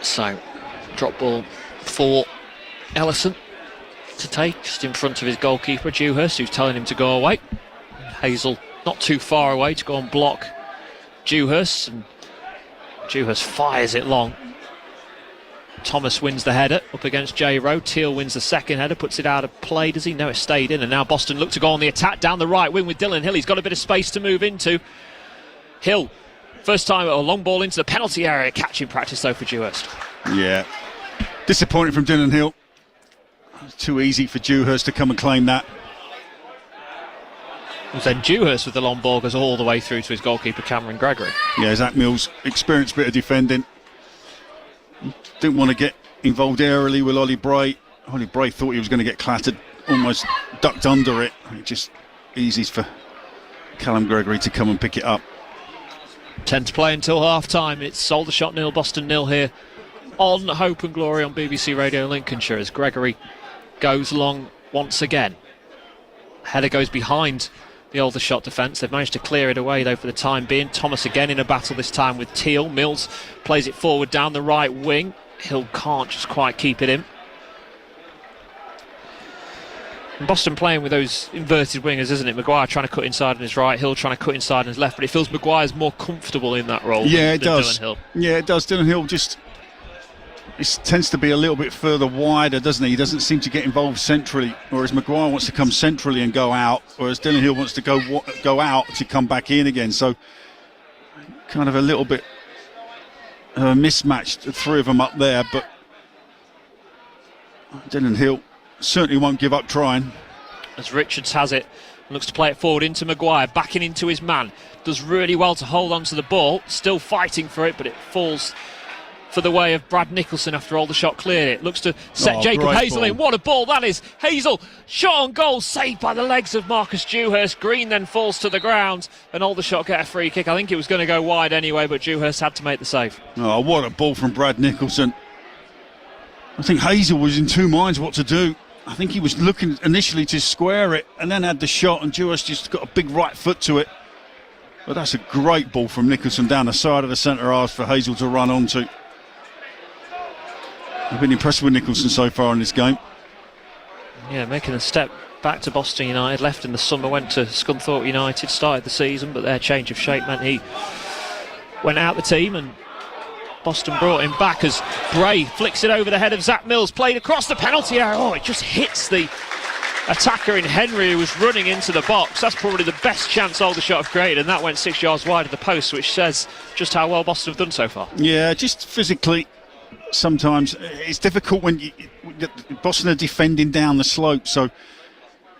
So, drop ball for Ellison to take, just in front of his goalkeeper Dewhurst, who's telling him to go away. Hazel not too far away to go and block Dewhurst, and Dewhurst fires it long. Thomas wins the header up against J. Rowe. Teal wins the second header, puts it out of play. Does he? No, it stayed in, and now Boston look to go on the attack down the right wing with Dylan Hill. He's got a bit of space to move into. Hill, first time a long ball into the penalty area. Catching practice though for Dewhurst. Yeah, disappointing from Dylan Hill. Too easy for Dewhurst to come and claim that. Then Dewhurst with the long ball goes all the way through to his goalkeeper Cameron Gregory. Yeah, Zach Mills, experienced bit of defending. Didn't want to get involved early with Ollie Bray. Ollie Bray thought he was going to get clattered, almost ducked under it. It just easy for Callum Gregory to come and pick it up. 10 to play until half time. It's Aldershot 0, Boston 0 here on Hope and Glory on BBC Radio Lincolnshire as Gregory goes long once again. Header goes behind the Aldershot defence. They've managed to clear it away though for the time being. Thomas again in a battle, this time with Teal. Mills plays it forward down the right wing. Hill can't just quite keep it in. And Boston playing with those inverted wingers, isn't it? Maguire trying to cut inside on his right, Hill trying to cut inside on his left, but it feels Maguire's more comfortable in that role than Dylan Hill. Yeah, it does. Dylan Hill just tends to be a little bit further wider, doesn't he? He doesn't seem to get involved centrally, whereas Maguire wants to come centrally and go out, whereas Dylan Hill wants to go out to come back in again. So kind of a little bit mismatched, the three of them up there, but Dylan Hill certainly won't give up trying. As Richards has it, looks to play it forward into Maguire, backing into his man, does really well to hold on to the ball, still fighting for it, but it falls for the way of Brad Nicholson after Aldershot cleared it. Looks to set Jacob Hazel in. What a ball that is. Hazel, shot on goal, saved by the legs of Marcus Dewhurst. Green then falls to the ground and Aldershot get a free kick. I think it was going to go wide anyway, but Dewhurst had to make the save. Oh, what a ball from Brad Nicholson. I think Hazel was in two minds what to do. I think he was looking initially to square it and then had the shot, and Dewhurst just got a big right foot to it. But that's a great ball from Nicholson down the side of the centre half for Hazel to run onto. I've been impressed with Nicholson so far in this game. Yeah, making a step back to Boston United. Left in the summer, went to Scunthorpe United, started the season, but their change of shape meant he went out the team, and Boston brought him back as Bray flicks it over the head of Zach Mills, played across the penalty area. Oh, it just hits the attacker in Henry, who was running into the box. That's probably the best chance Aldershot have created, and that went 6 yards wide of the post, which says just how well Boston have done so far. Yeah, just physically, sometimes it's difficult when Boston are defending down the slope. So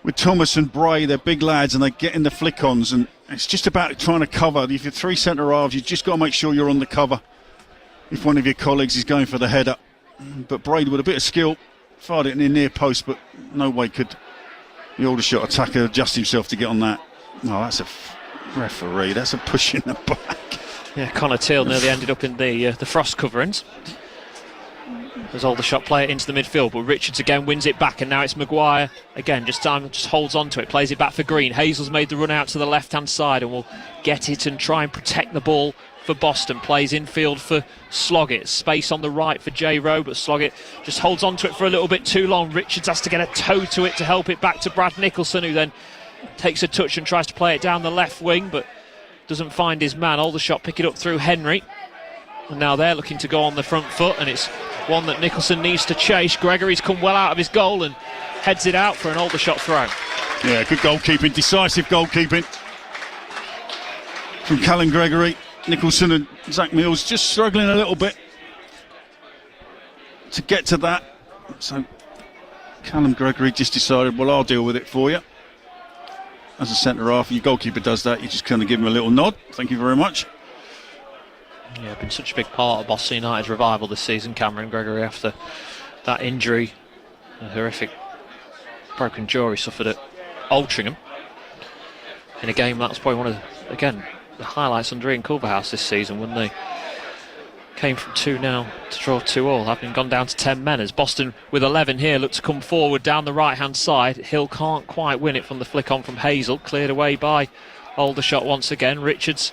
with Thomas and Bray, they're big lads and they get in the flick-ons, and it's just about trying to cover. If you're three centre halves, you've just got to make sure you're on the cover if one of your colleagues is going for the header. But Braid, with a bit of skill, fired it in the near post, but no way could the Aldershot attacker adjust himself to get on that. Oh, that's a referee. That's a push in the back. Yeah, Connor Teal nearly ended up in the frost coverings as Aldershot play it into the midfield, but Richards again wins it back, and now it's Maguire again, just holds on to it, plays it back for Green. Hazel's made the run out to the left hand side and will get it and try and protect the ball for Boston. Plays infield for Sloggett, space on the right for J. Rowe, but Sloggett just holds on to it for a little bit too long. Richards has to get a toe to it to help it back to Brad Nicholson, who then takes a touch and tries to play it down the left wing, but doesn't find his man. Aldershot pick it up through Henry, and now they're looking to go on the front foot, and it's one that Nicholson needs to chase. Gregory's come well out of his goal and heads it out for an Aldershot throw. Yeah, good goalkeeping, decisive goalkeeping from Callum Gregory. Nicholson and Zach Mills just struggling a little bit to get to that. So Callum Gregory just decided, well, I'll deal with it for you. as a centre half, your goalkeeper does that, you just kind of give him a little nod. Thank you very much. Yeah, been such a big part of Boston United's revival this season, Cameron Gregory, after that injury, a horrific broken jaw he suffered at Altrincham in a game that was probably one of, again, the highlights under Ian Culverhouse this season when they came from 2-0 to draw 2-2, having gone down to 10 men, as Boston with 11 here look to come forward down the right hand side. Hill can't quite win it from the flick on from Hazel, cleared away by Aldershot once again. Richards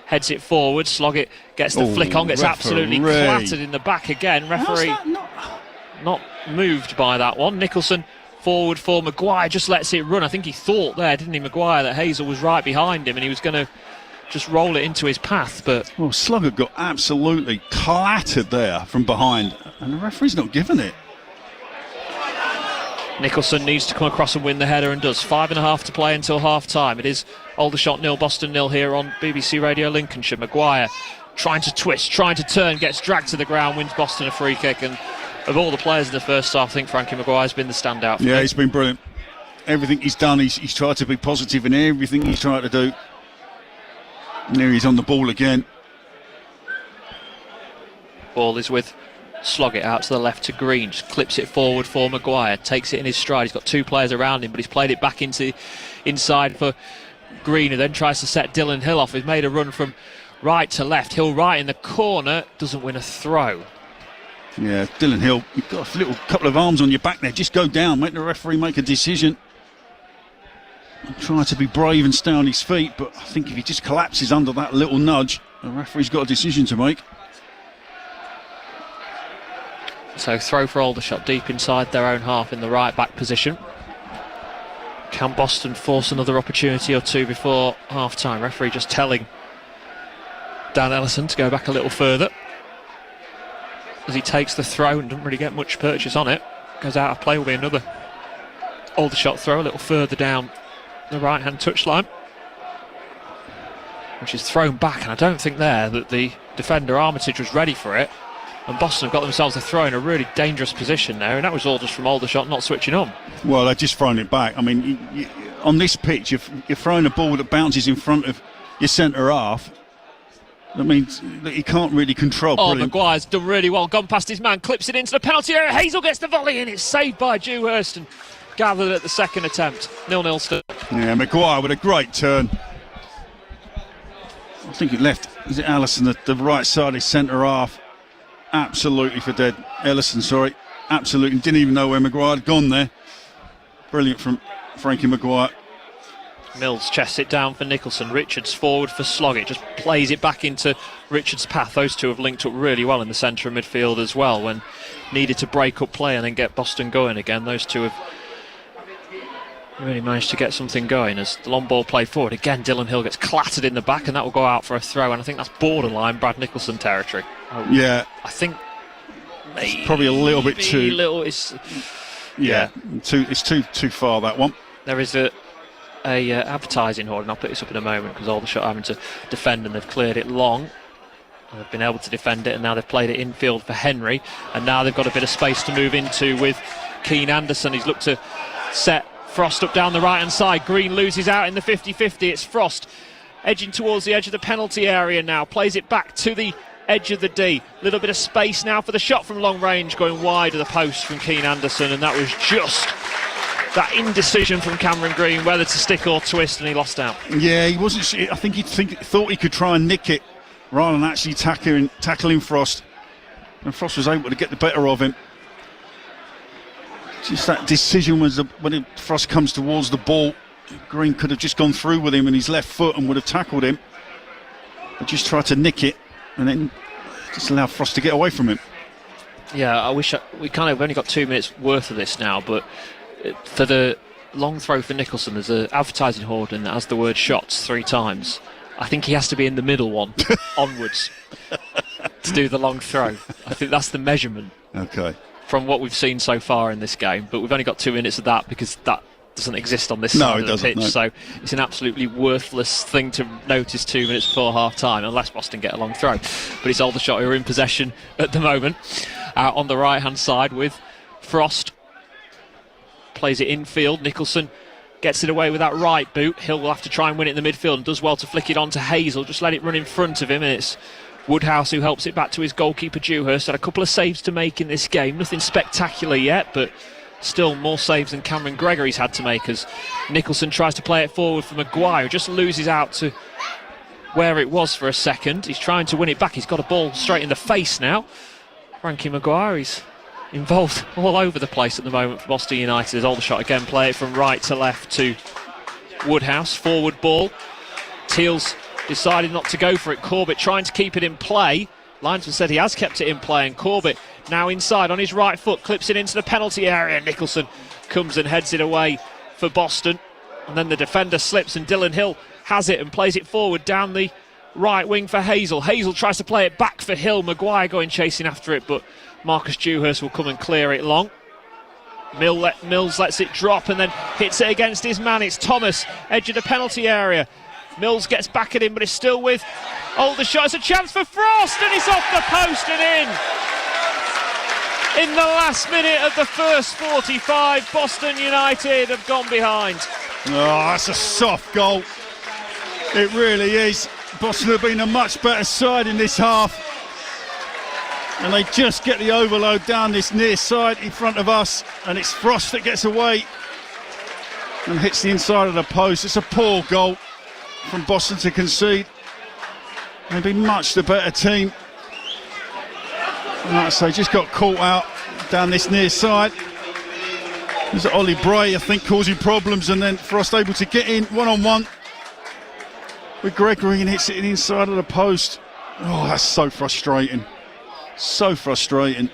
heads it forward, Sloggett gets the flick on, gets absolutely clattered in the back again. Referee not moved by that one. Nicholson forward for Maguire, just lets it run. I think he thought there, didn't he, Maguire, that Hazel was right behind him and he was going to just roll it into his path, but... Well, Sloggett got absolutely clattered there from behind, and the referee's not giving it. Nicholson needs to come across and win the header, and does. 5.5 to play until half-time. It is Aldershot 0, Boston 0 here on BBC Radio Lincolnshire. Maguire trying to twist, trying to turn, gets dragged to the ground, wins Boston a free kick, and of all the players in the first half, I think Frankie Maguire's been the standout for me. He's been brilliant. Everything he's done, he's tried to be positive in everything he's tried to do. Now he's on the ball again. Ball is with Sloggett out to the left to Green, just clips it forward for Maguire, takes it in his stride. He's got two players around him, but he's played it back into inside for Green, who then tries to set Dylan Hill off. He's made a run from right to left. Hill right in the corner, doesn't win a throw. Yeah, Dylan Hill, you've got a little couple of arms on your back there. Just go down, make the referee make a decision. Try to be brave and stay on his feet, but I think if he just collapses under that little nudge, the referee's got a decision to make. So throw for Aldershot deep inside their own half in the right back position. Can Boston force another opportunity or two before half time? Referee just telling Dan Ellison to go back a little further as he takes the throw and doesn't really get much purchase on it. Goes out of play, will be another Aldershot throw a little further down the right hand touchline, which is thrown back, and I don't think there that the defender Armitage was ready for it, and Boston have got themselves a throw in a really dangerous position there, and that was all just from Aldershot not switching on. Well, they've just thrown it back. I mean, on this pitch, you're throwing a ball that bounces in front of your centre half. That means that he can't really control. Brilliant. Maguire's done really well, gone past his man, clips it into the penalty area. Hazel gets the volley in, it's saved by Dewhurst and gathered at the second attempt. 0-0 still. Yeah, Maguire with a great turn. I think it left, is it Allison, the right side of his centre half. Absolutely for dead. Ellison, sorry. Absolutely. Didn't even know where Maguire had gone there. Brilliant from Frankie Maguire. Mills chests it down for Nicholson. Richards forward for Sloggett. Just plays it back into Richards' path. Those two have linked up really well in the centre of midfield as well when needed to break up play and then get Boston going again. Those two have really managed to get something going as the long ball played forward. Again, Dylan Hill gets clattered in the back and that will go out for a throw, and I think that's borderline Brad Nicholson territory. Yeah. I think it's probably a little bit too... It's too far, that one. There is a advertising hoard, and I'll put this up in a moment because Aldershot having to defend and they've cleared it long. They've been able to defend it, and now they've played it infield for Henry, and now they've got a bit of space to move into with Keane Anderson. He's looked to set Frost up down the right hand side. Green loses out in the 50-50. It's Frost edging towards the edge of the penalty area now, plays it back to the edge of the D. Little bit of space now for the shot from long range, going wide of the post from Keane Anderson, and that was just that indecision from Cameron Green whether to stick or twist, and he lost out. Yeah, he wasn't. I think he thought he could try and nick it rather than actually tackling Frost, and Frost was able to get the better of him. Just that decision was when Frost comes towards the ball, Green could have just gone through with him in his left foot and would have tackled him, but just tried to nick it and then just allow Frost to get away from him. Yeah, I wish we kind of only got 2 minutes worth of this now, but for the long throw for Nicholson, there's an advertising hoarding that has the word shots 3 times. I think he has to be in the middle one onwards to do the long throw. I think that's the measurement. Okay. From what we've seen so far in this game, but we've only got 2 minutes of that because that doesn't exist on this side of the pitch. No. So it's an absolutely worthless thing to notice 2 minutes before half time, unless Boston get a long throw. But it's Aldershot who are in possession at the moment. On the right hand side with Frost. Plays it infield. Nicholson Gets it away with that right boot. Hill will have to try and win it in the midfield and does well to flick it on to Hazel. Just let it run in front of him, and it's Woodhouse who helps it back to his goalkeeper Dewhurst. Had a couple of saves to make in this game. Nothing spectacular yet, but still more saves than Cameron Gregory's had to make as Nicholson tries to play it forward for Maguire, who just loses out to where it was for a second. He's trying to win it back. He's got a ball straight in the face now. Frankie Maguire, he's involved all over the place at the moment for Boston United as Aldershot again play it from right to left to Woodhouse. Forward ball. Teals decided not to go for it. Corbett trying to keep it in play. Linesman said he has kept it in play, and Corbett now inside on his right foot, clips it into the penalty area. Nicholson comes and heads it away for Boston, and then the defender slips and Dylan Hill has it and plays it forward down the right wing for Hazel. Hazel tries to play it back for Hill. Maguire going chasing after it, but Marcus Dewhurst will come and clear it long. Mills lets it drop and then hits it against his man. It's Thomas, edge of the penalty area. Mills gets back at him, but it's still with Aldershot. It's a chance for Frost, and it's off the post and in the last minute of the first 45, Boston United have gone behind. Oh, that's a soft goal. It really is. Boston have been a much better side in this half. And they just get the overload down this near side in front of us. And it's Frost that gets away and hits the inside of the post. It's a poor goal from Boston to concede. They've been much the better team. And like I say, just got caught out down this near side. There's Ollie Bray, I think, causing problems, and then Frost able to get in one-on-one with Gregory and hits it inside of the post. Oh, that's so frustrating. So frustrating.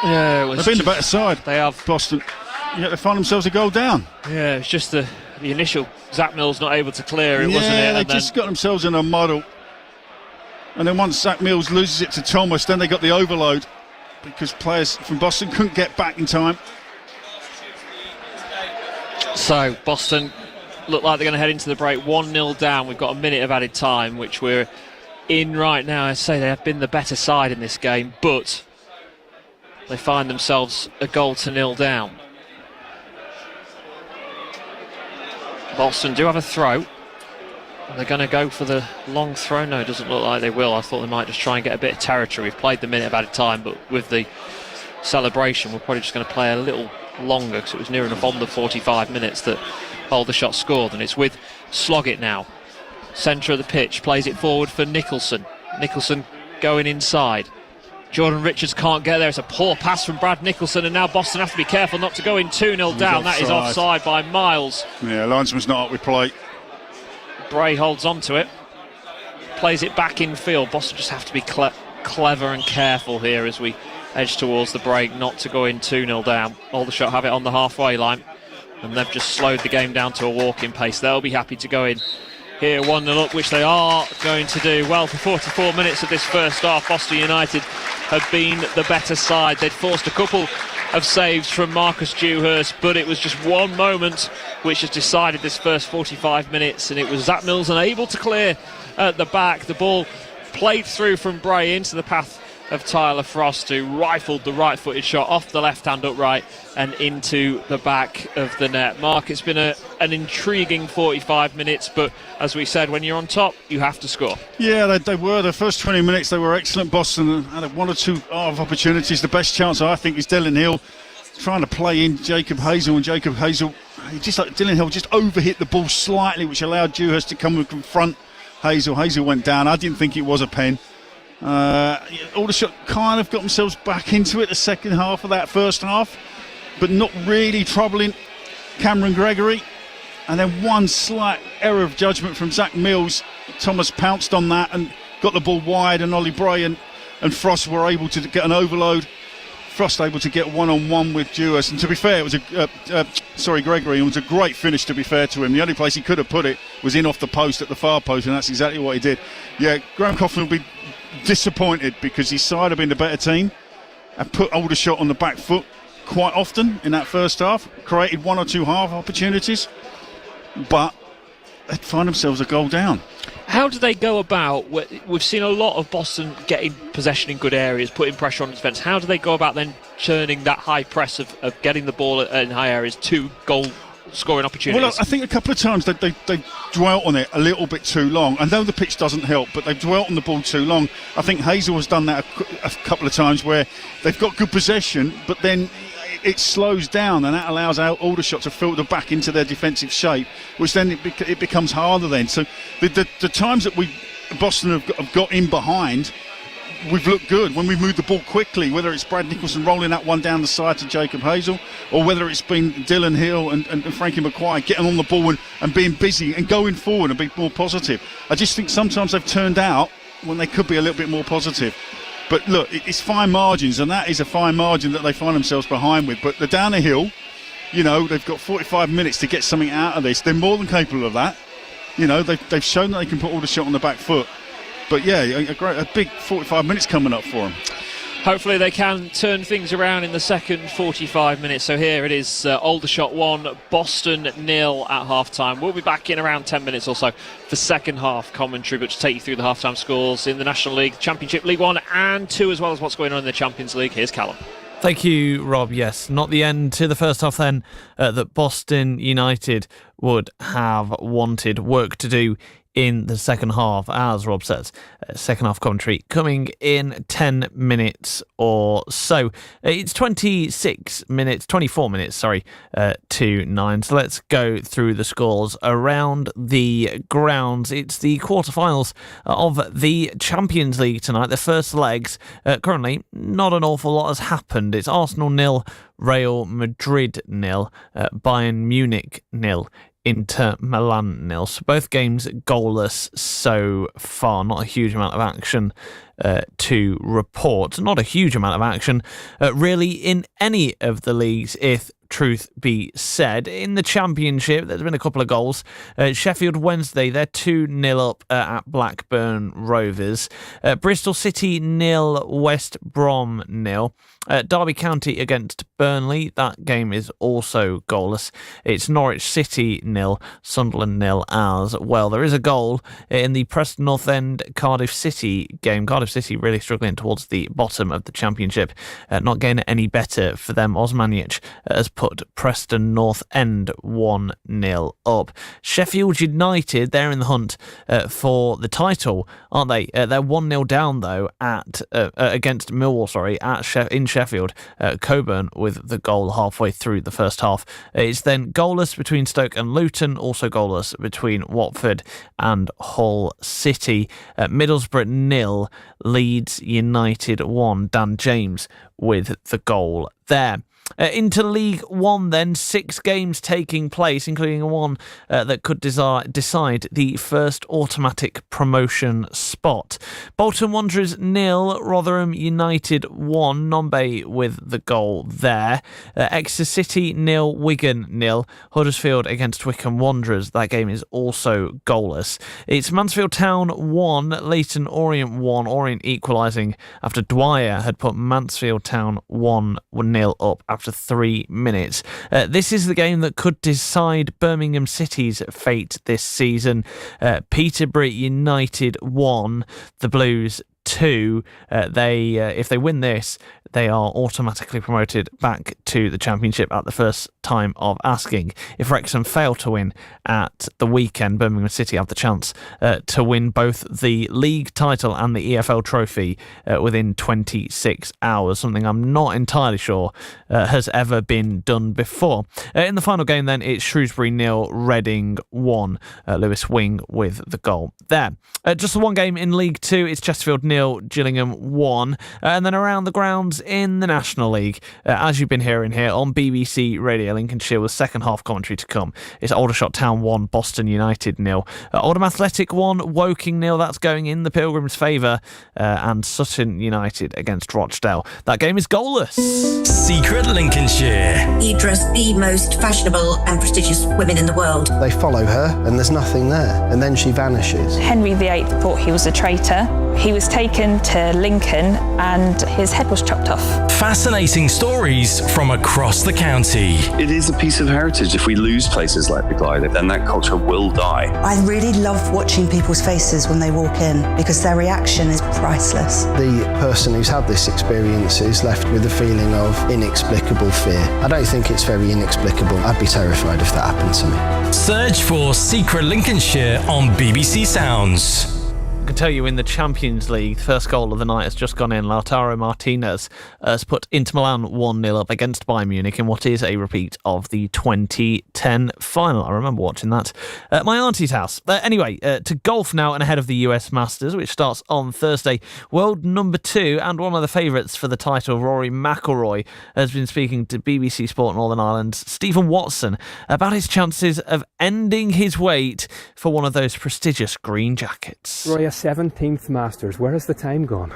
Yeah, they've been the better side. They have. Boston. Yet they find themselves a goal down. Yeah, it's just the initial Zach Mills not able to clear it, wasn't it? Yeah, they and just got themselves in a muddle. And then once Zach Mills loses it to Thomas, then they got the overload because players from Boston couldn't get back in time. So Boston look like they're going to head into the break 1-0 down. We've got a minute of added time, which we're in right now. I say they have been the better side in this game, but they find themselves a goal to nil down. Boston do have a throw. They're going to go for the long throw. No, it doesn't look like they will. I thought they might just try and get a bit of territory. We've played the minute of added time, but with the celebration, we're probably just going to play a little longer because it was near enough on the 45 minutes that Aldershot scored. And it's with Sloggett now. Centre of the pitch, plays it forward for Nicholson. Nicholson going inside. Jordan Richards can't get there. It's a poor pass from Brad Nicholson, and now Boston have to be careful not to go in 2-0 down. That is offside by miles. Yeah, linesman's not up with play. Bray holds on to it, plays it back in field. Boston just have to be clever and careful here as we edge towards the break, not to go in 2-0 down. Aldershot have it on the halfway line, and they've just slowed the game down to a walking pace. They'll be happy to go in here 1-0 up, which they are going to do. Well, for 44 minutes of this first half, Boston United have been the better side. They'd forced a couple of saves from Marcus Dewhurst, but it was just one moment which has decided this first 45 minutes, and it was Zach Mills unable to clear at the back. The ball played through from Bray into the path of Tyler Frost, who rifled the right-footed shot off the left-hand upright and into the back of the net. Mark, it's been an intriguing 45 minutes, but as we said, when you're on top, you have to score. Yeah, they were. The first 20 minutes, they were excellent. Boston had one or two opportunities. The best chance, I think, is Dylan Hill trying to play in Jacob Hazel, and Jacob Hazel, just like Dylan Hill, just overhit the ball slightly, which allowed Dewhurst to come and confront Hazel. Hazel went down. I didn't think it was a pen. Aldershot kind of got themselves back into it the second half of that first half, but not really troubling Cameron Gregory. And then one slight error of judgment from Zach Mills. Thomas pounced on that and got the ball wide, and Ollie Bray and Frost were able to get an overload. Frost able to get one-on-one with Dewhurst, and to be fair, it was Gregory. It was a great finish, to be fair to him. The only place he could have put it was in off the post at the far post, and that's exactly what he did. Yeah, Graham Coughlin will be disappointed because his side have been the better team and put Aldershot on the back foot quite often in that first half, created one or two half opportunities, but they'd find themselves a goal down. How do they go about? We've seen a lot of Boston getting possession in good areas, putting pressure on the defence. How do they go about then turning that high press of getting the ball in high areas to goal scoring opportunities. Well, I think a couple of times they dwelt on it a little bit too long. I know the pitch doesn't help, but they've dwelt on the ball too long. I think Hazel has done that a couple of times where they've got good possession, but then it slows down, and that allows Aldershot to filter back into their defensive shape, which then it becomes harder then. So the times that Boston have got in behind, we've looked good when we've moved the ball quickly, whether it's Brad Nicholson rolling that one down the side to Jacob Hazel, or whether it's been Dylan Hill and Frankie Maguire getting on the ball and being busy and going forward and being more positive. I just think sometimes they've turned out when they could be a little bit more positive. But look, it's fine margins, and that is a fine margin that they find themselves behind with. But they're down a hill, they've got 45 minutes to get something out of this. They're more than capable of that. They've shown that they can put Aldershot on the back foot. But yeah, a big 45 minutes coming up for them. Hopefully they can turn things around in the second 45 minutes. So here it is, Aldershot 1, Boston 0 at half-time. We'll be back in around 10 minutes or so for second half commentary, but to take you through the half-time scores in the National League, Championship, League 1 and 2, as well as what's going on in the Champions League. Here's Callum. Thank you, Rob. Yes, not the end to the first half then, that Boston United would have wanted work to do in the second half, as Rob says. Second half commentary coming in 10 minutes or so. It's 24 minutes, to 9. So let's go through the scores around the grounds. It's the quarterfinals of the Champions League tonight, the first legs. Currently, not an awful lot has happened. It's Arsenal 0, Real Madrid 0, Bayern Munich 0, Inter Milan 0. So both games goalless so far. Not a huge amount of action to report. Not a huge amount of action really in any of the leagues, if truth be said. In the Championship, there's been a couple of goals. Sheffield Wednesday, they're 2-0 up at Blackburn Rovers. Bristol City 0, West Brom 0. Derby County against Burnley, that game is also goalless. It's Norwich City 0, Sunderland 0 as well. There is a goal in the Preston North End Cardiff City game. Cardiff City really struggling towards the bottom of the Championship. Not getting any better for them. Osmanic has put Preston North End 1-0 up. Sheffield United, they're in the hunt for the title, aren't they? They're 1-0 down though at against Millwall, in Sheffield. Coburn with the goal halfway through the first half. It's then goalless between Stoke and Luton, also goalless between Watford and Hull City. Middlesbrough 0, Leeds United 1. Dan James with the goal there. Into League 1 then, 6 games taking place, including one that could decide the first automatic promotion spot. Bolton Wanderers 0, Rotherham United 1, Nombe with the goal there. Exeter City 0, Wigan 0, Huddersfield against Wycombe Wanderers, that game is also goalless. It's Mansfield Town 1, Leyton Orient 1, Orient equalising after Dwyer had put Mansfield Town 1-0 up after 3 minutes. This is the game that could decide Birmingham City's fate this season. Peterborough United 1, the Blues 2. If they win this, they are automatically promoted back to the Championship at the first time of asking. If Wrexham fail to win at the weekend, Birmingham City have the chance to win both the league title and the EFL trophy within 26 hours, something I'm not entirely sure has ever been done before. In the final game then, it's Shrewsbury 0, Reading 1. Lewis Wing with the goal there. Just the one game in League 2, it's Chesterfield 0, Gillingham 1. And then around the grounds in the National League, as you've been hearing here on BBC Radio Lincolnshire, with second half commentary to come. It's Aldershot Town 1, Boston United 0. Oldham Athletic 1, Woking 0. That's going in the Pilgrims' favour. And Sutton United against Rochdale. That game is goalless. Secret Lincolnshire. You dress the most fashionable and prestigious women in the world. They follow her and there's nothing there, and then she vanishes. Henry VIII thought he was a traitor. He was taken to Lincoln and his head was chopped off. Fascinating stories from across the county. It is a piece of heritage. If we lose places like the Glyde, then that culture will die. I really love watching people's faces when they walk in because their reaction is priceless. The person who's had this experience is left with a feeling of inexplicable fear. I don't think it's very inexplicable. I'd be terrified if that happened to me. Search for Secret Lincolnshire on BBC Sounds. I can tell you in the Champions League, the first goal of the night has just gone in. Lautaro Martinez has put Inter Milan 1-0 up against Bayern Munich in what is a repeat of the 2010 final. I remember watching that at my auntie's house. Anyway, to golf now and ahead of the US Masters, which starts on Thursday. World number 2 and one of the favourites for the title, Rory McIlroy, has been speaking to BBC Sport Northern Ireland's Stephen Watson about his chances of ending his wait for one of those prestigious green jackets. Rory, 17th Masters. Where has the time gone?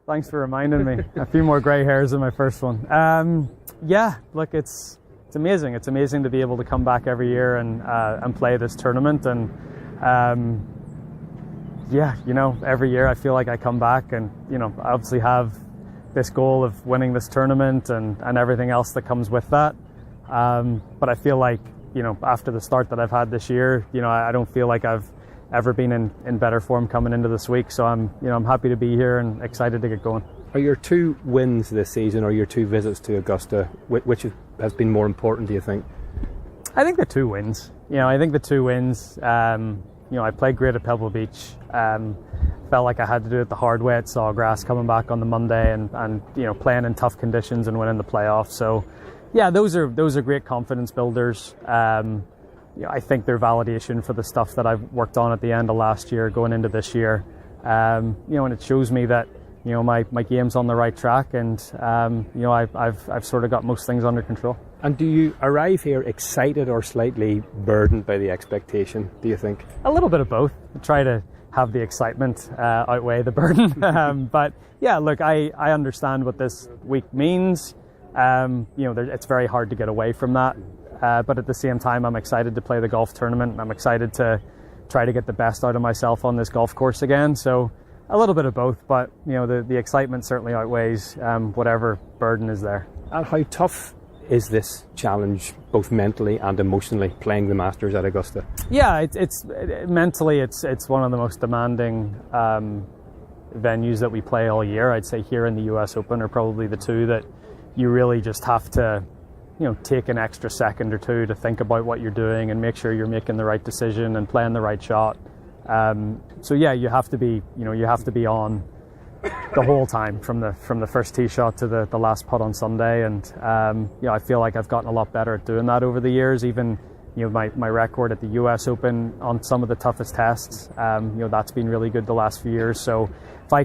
Thanks for reminding me. A few more grey hairs than my first one. Yeah, look, it's amazing. It's amazing to be able to come back every year and play this tournament. And yeah, you know, every year I feel like I come back and, you know, I obviously have this goal of winning this tournament and everything else that comes with that. But I feel like, you know, after the start that I've had this year, you know, I don't feel like I've ever been in better form coming into this week. So I'm happy to be here and excited to get going. Are your 2 wins this season or your 2 visits to Augusta, which has been more important, do you think? I think the 2 wins. You know, I think the 2 wins. You know, I played great at Pebble Beach. Felt like I had to do it the hard way at Sawgrass, coming back on the Monday and you know, playing in tough conditions and winning the playoffs. So yeah, those are great confidence builders. You know, I think they're validation for the stuff that I've worked on at the end of last year, going into this year. You know, and it shows me that, you know, my game's on the right track, and you know, I've sort of got most things under control. And do you arrive here excited or slightly burdened by the expectation, do you think? A little bit of both. I try to have the excitement outweigh the burden. But yeah, look, I understand what this week means. You know, it's very hard to get away from that. But at the same time, I'm excited to play the golf tournament. I'm excited to try to get the best out of myself on this golf course again. So a little bit of both, but you know, the excitement certainly outweighs whatever burden is there. And how tough is this challenge, both mentally and emotionally, playing the Masters at Augusta? Yeah, it's mentally, it's one of the most demanding venues that we play all year. I'd say here in the US Open are probably the 2 that you really just have to, you know, take an extra second or 2 to think about what you're doing and make sure you're making the right decision and playing the right shot. So yeah, you have to be on the whole time from the first tee shot to the last putt on Sunday. And you know, I feel like I've gotten a lot better at doing that over the years. Even, you know, my record at the US Open on some of the toughest tests, you know, that's been really good the last few years. So if I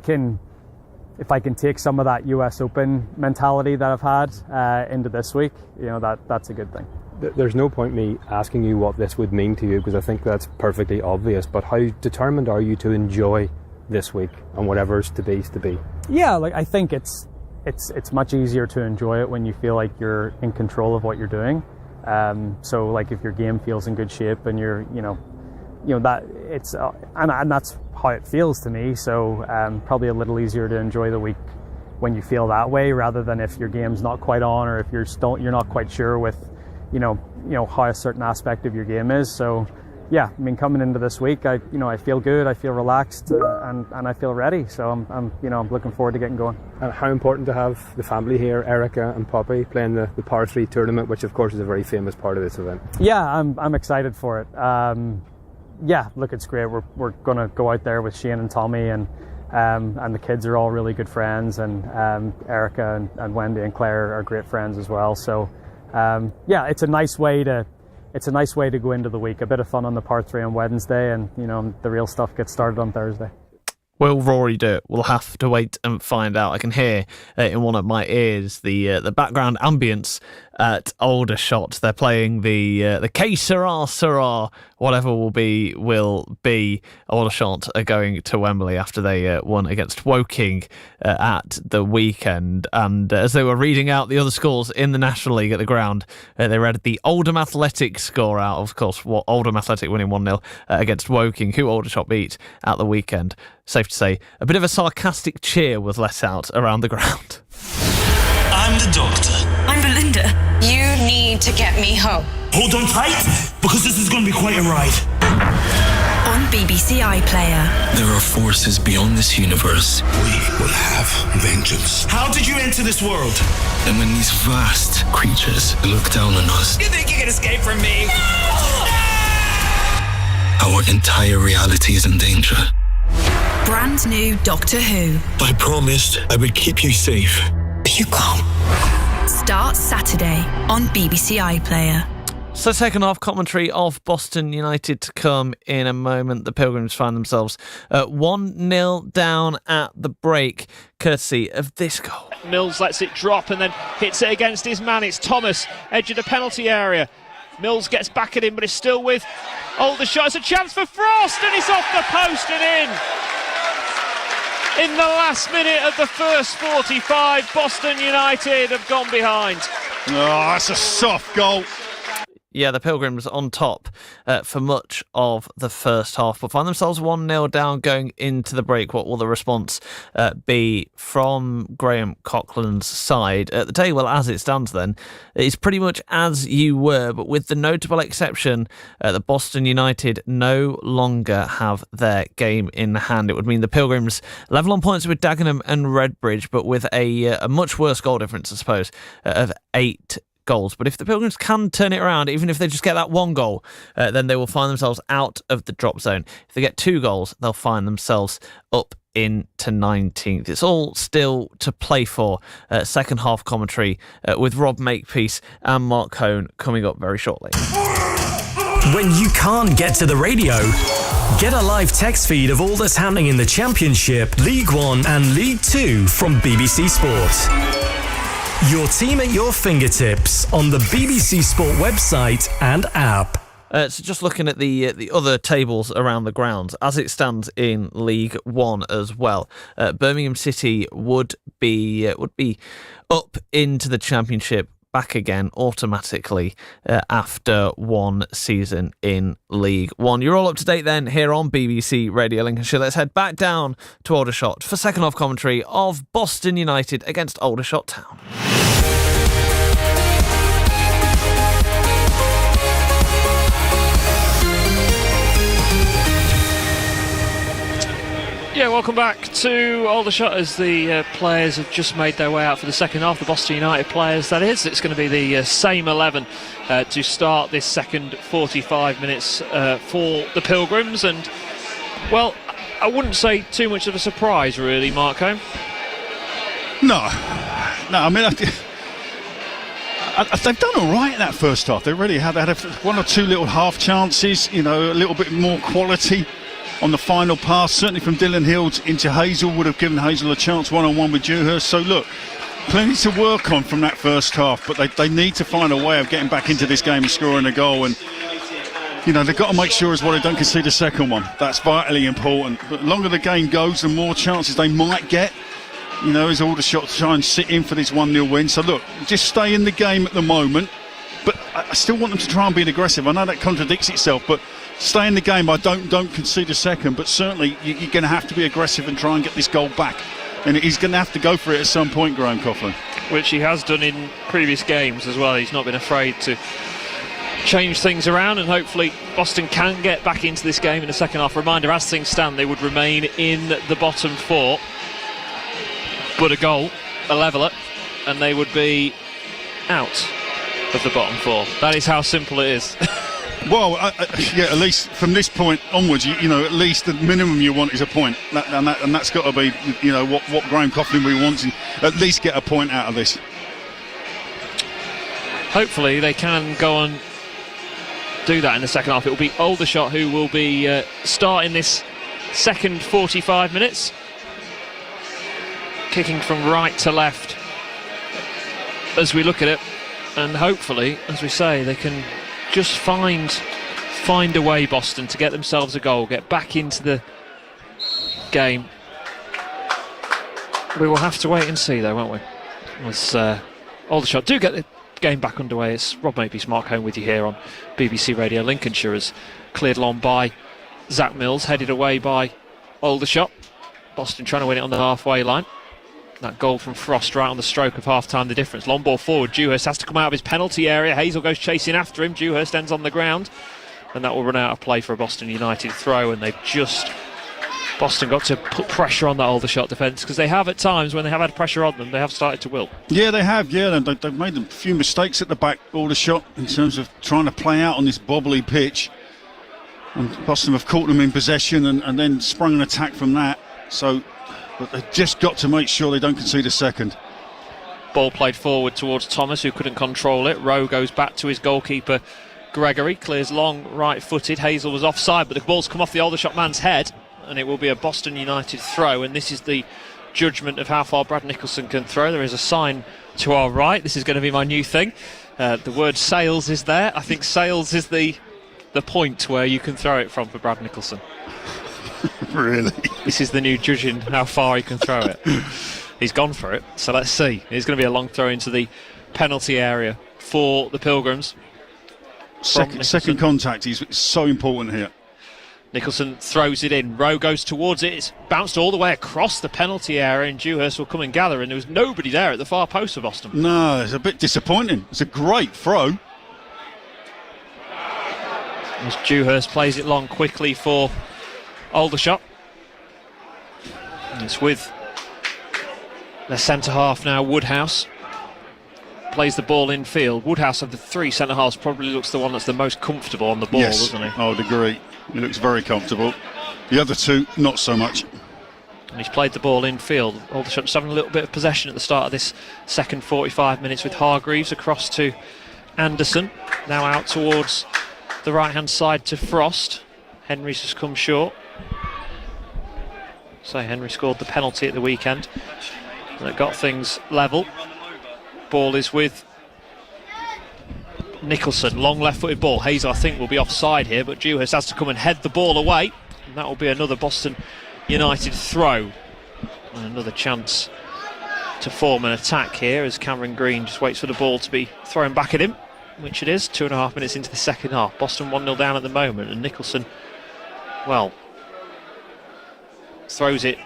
can take some of that US Open mentality that I've had into this week, you know, that's a good thing. There's no point me asking you what this would mean to you, because I think that's perfectly obvious, but how determined are you to enjoy this week and whatever's to be is to be? Yeah, like I think it's much easier to enjoy it when you feel like you're in control of what you're doing. So like if your game feels in good shape and you're, you know that it's and that's how it feels to me. So probably a little easier to enjoy the week when you feel that way, rather than if your game's not quite on, or if you're not quite sure with you know how a certain aspect of your game is. So yeah, I mean, coming into this week, I feel good, I feel relaxed, and I feel ready. So I'm looking forward to getting going. And how important to have the family here, Erica and Poppy, playing the par 3 tournament, which of course is a very famous part of this event. Yeah, I'm excited for it. Yeah, look, it's great. We're going to go out there with Shane and Tommy, and the kids are all really good friends, and Erica and Wendy and Claire are great friends as well. So yeah, it's a nice way to go into the week. A bit of fun on the par 3 on Wednesday, and you know, the real stuff gets started on Thursday. Will Rory do it? We'll have to wait and find out. I can hear in one of my ears the background ambience at Aldershot. They're playing the K Sarah, whatever will be. Aldershot are going to Wembley after they won against Woking at the weekend. And as they were reading out the other scores in the National League at the ground, they read the Oldham Athletic score out. Of course, Oldham Athletic winning 1-0 against Woking, who Aldershot beat at the weekend. Safe to say, a bit of a sarcastic cheer was let out around the ground. I'm the Doctor. I'm Belinda. You need to get me home. Hold on tight, because this is going to be quite a ride. On BBC iPlayer. There are forces beyond this universe. We will have vengeance. How did you enter this world? And when these vast creatures look down on us... You think you can escape from me? No! Our entire reality is in danger. Brand new Doctor Who. I promised I would keep you safe. You can't. Starts Saturday on BBC iPlayer. So second half commentary of Boston United to come in a moment. The Pilgrims find themselves 1-0 down at the break, courtesy of this goal. Mills lets it drop and then hits it against his man. It's Thomas, edge of the penalty area. Mills gets back at him, but it's still with Aldershot. It's a chance for Frost, and it's off the post and in the last minute of the first 45, Boston United have gone behind. Oh, that's a soft goal. Yeah, the Pilgrims on top for much of the first half, but find themselves 1-0 down going into the break. What will the response be from Graham Coughlan's side at the day? Well, as it stands then, it's pretty much as you were, but with the notable exception that Boston United no longer have their game in hand. It would mean the Pilgrims level on points with Dagenham and Redbridge, but with a much worse goal difference, I suppose, of 8 goals. But if the Pilgrims can turn it around, even if they just get that one goal, then they will find themselves out of the drop zone. If they get 2 goals, they'll find themselves up into 19th. It's all still to play for. Second half commentary with Rob Makepeace and Mark Cohn coming up very shortly. When you can't get to the radio, get a live text feed of all that's happening in the Championship, League One and League Two from BBC Sport. Your team at your fingertips on the BBC Sport website and app. So just looking at the other tables around the grounds, as it stands in League One as well, Birmingham City would be up into the Championship back again automatically after one season in League One. You're all up to date then here on BBC Radio Lincolnshire. Let's head back down to Aldershot for second half commentary of Boston United against Aldershot Town. Yeah, welcome back to Aldershot as the players have just made their way out for the second half. The Boston United players, that is. It's going to be the same 11 to start this second 45 minutes for the Pilgrims. And, well, I wouldn't say too much of a surprise, really, Marco. No, I mean, they've done all right in that first half. They really have. They had 1 or 2 little half chances, a little bit more quality on the final pass, certainly from Dylan Hill into Hazel, would have given Hazel a chance one-on-one with Dewhurst. So look, plenty to work on from that first half, but they need to find a way of getting back into this game and scoring a goal. And they've got to make sure as well they don't concede a second one. That's vitally important. But the longer the game goes, the more chances they might get, as Aldershot try and sit in for this 1-0 win. So look, just stay in the game at the moment, but I still want them to try and be aggressive. I know that contradicts itself, but stay in the game. I don't concede a second, but certainly you're going to have to be aggressive and try and get this goal back. And he's going to have to go for it at some point, Graham Coughlin. Which he has done in previous games as well. He's not been afraid to change things around, and hopefully Boston can get back into this game in the second half. Reminder, as things stand, they would remain in the bottom 4, but a goal, a leveller, and they would be out of the bottom 4. That is how simple it is. Well, at least from this point onwards, at least the minimum you want is a point, and that's got to be, what Graham Coughlin really wants, and at least get a point out of this. Hopefully they can go and do that in the second half. It will be Aldershot who will be starting this second 45 minutes, kicking from right to left as we look at it. And hopefully, as we say, they can just find a way, Boston, to get themselves a goal, get back into the game. We will have to wait and see, though, won't we? As Aldershot do get the game back underway. It's Rob Mapeace, Mark Home with you here on BBC Radio. Lincolnshire is cleared along by Zach Mills, headed away by Aldershot. Boston trying to win it on the halfway line. That goal from Frost right on the stroke of half-time, the difference. Long ball forward, Dewhurst has to come out of his penalty area. Hazel goes chasing after him. Dewhurst ends on the ground, and that will run out of play for a Boston United throw. And Boston got to put pressure on that Aldershot defence, because they have at times, when they have had pressure on them, they have started to wilt. Yeah, they have, yeah. They've made a few mistakes at the back, Aldershot, in terms of trying to play out on this bobbly pitch. And Boston have caught them in possession and then sprung an attack from that. But they've just got to make sure they don't concede a second. Ball played forward towards Thomas, who couldn't control it. Rowe goes back to his goalkeeper, Gregory. Clears long, right-footed. Hazel was offside, but the ball's come off the Aldershot man's head, and it will be a Boston United throw. And this is the judgment of how far Brad Nicholson can throw. There is a sign to our right. This is going to be my new thing. The word sails is there. I think sails is the point where you can throw it from for Brad Nicholson. Really? This is the new judging how far he can throw it. He's gone for it, so let's see. It's going to be a long throw into the penalty area for the Pilgrims. Second contact is so important here. Nicholson throws it in. Rowe goes towards it. It's bounced all the way across the penalty area, and Dewhurst will come and gather, and there was nobody there at the far post for Boston. No, it's a bit disappointing. It's a great throw. As Dewhurst plays it long quickly for Aldershot. It's with their centre-half now, Woodhouse. Plays the ball in field. Woodhouse of the three centre-halves probably looks the one that's the most comfortable on the ball, yes, doesn't he? I would agree. He looks very comfortable. The other two, not so much. And he's played the ball in field. Aldershot just having a little bit of possession at the start of this second 45 minutes with Hargreaves across to Anderson. Now out towards the right-hand side to Frost. Henry's just come short. So Henry scored the penalty at the weekend. That got things level. Ball is with Nicholson. Long left-footed ball. Hazel, I think, will be offside here, but Dewhurst has to come and head the ball away. And that will be another Boston United throw. And another chance to form an attack here as Cameron Green just waits for the ball to be thrown back at him, which it is. 2.5 minutes into the second half. Boston 1-0 down at the moment, and Nicholson, well, throws it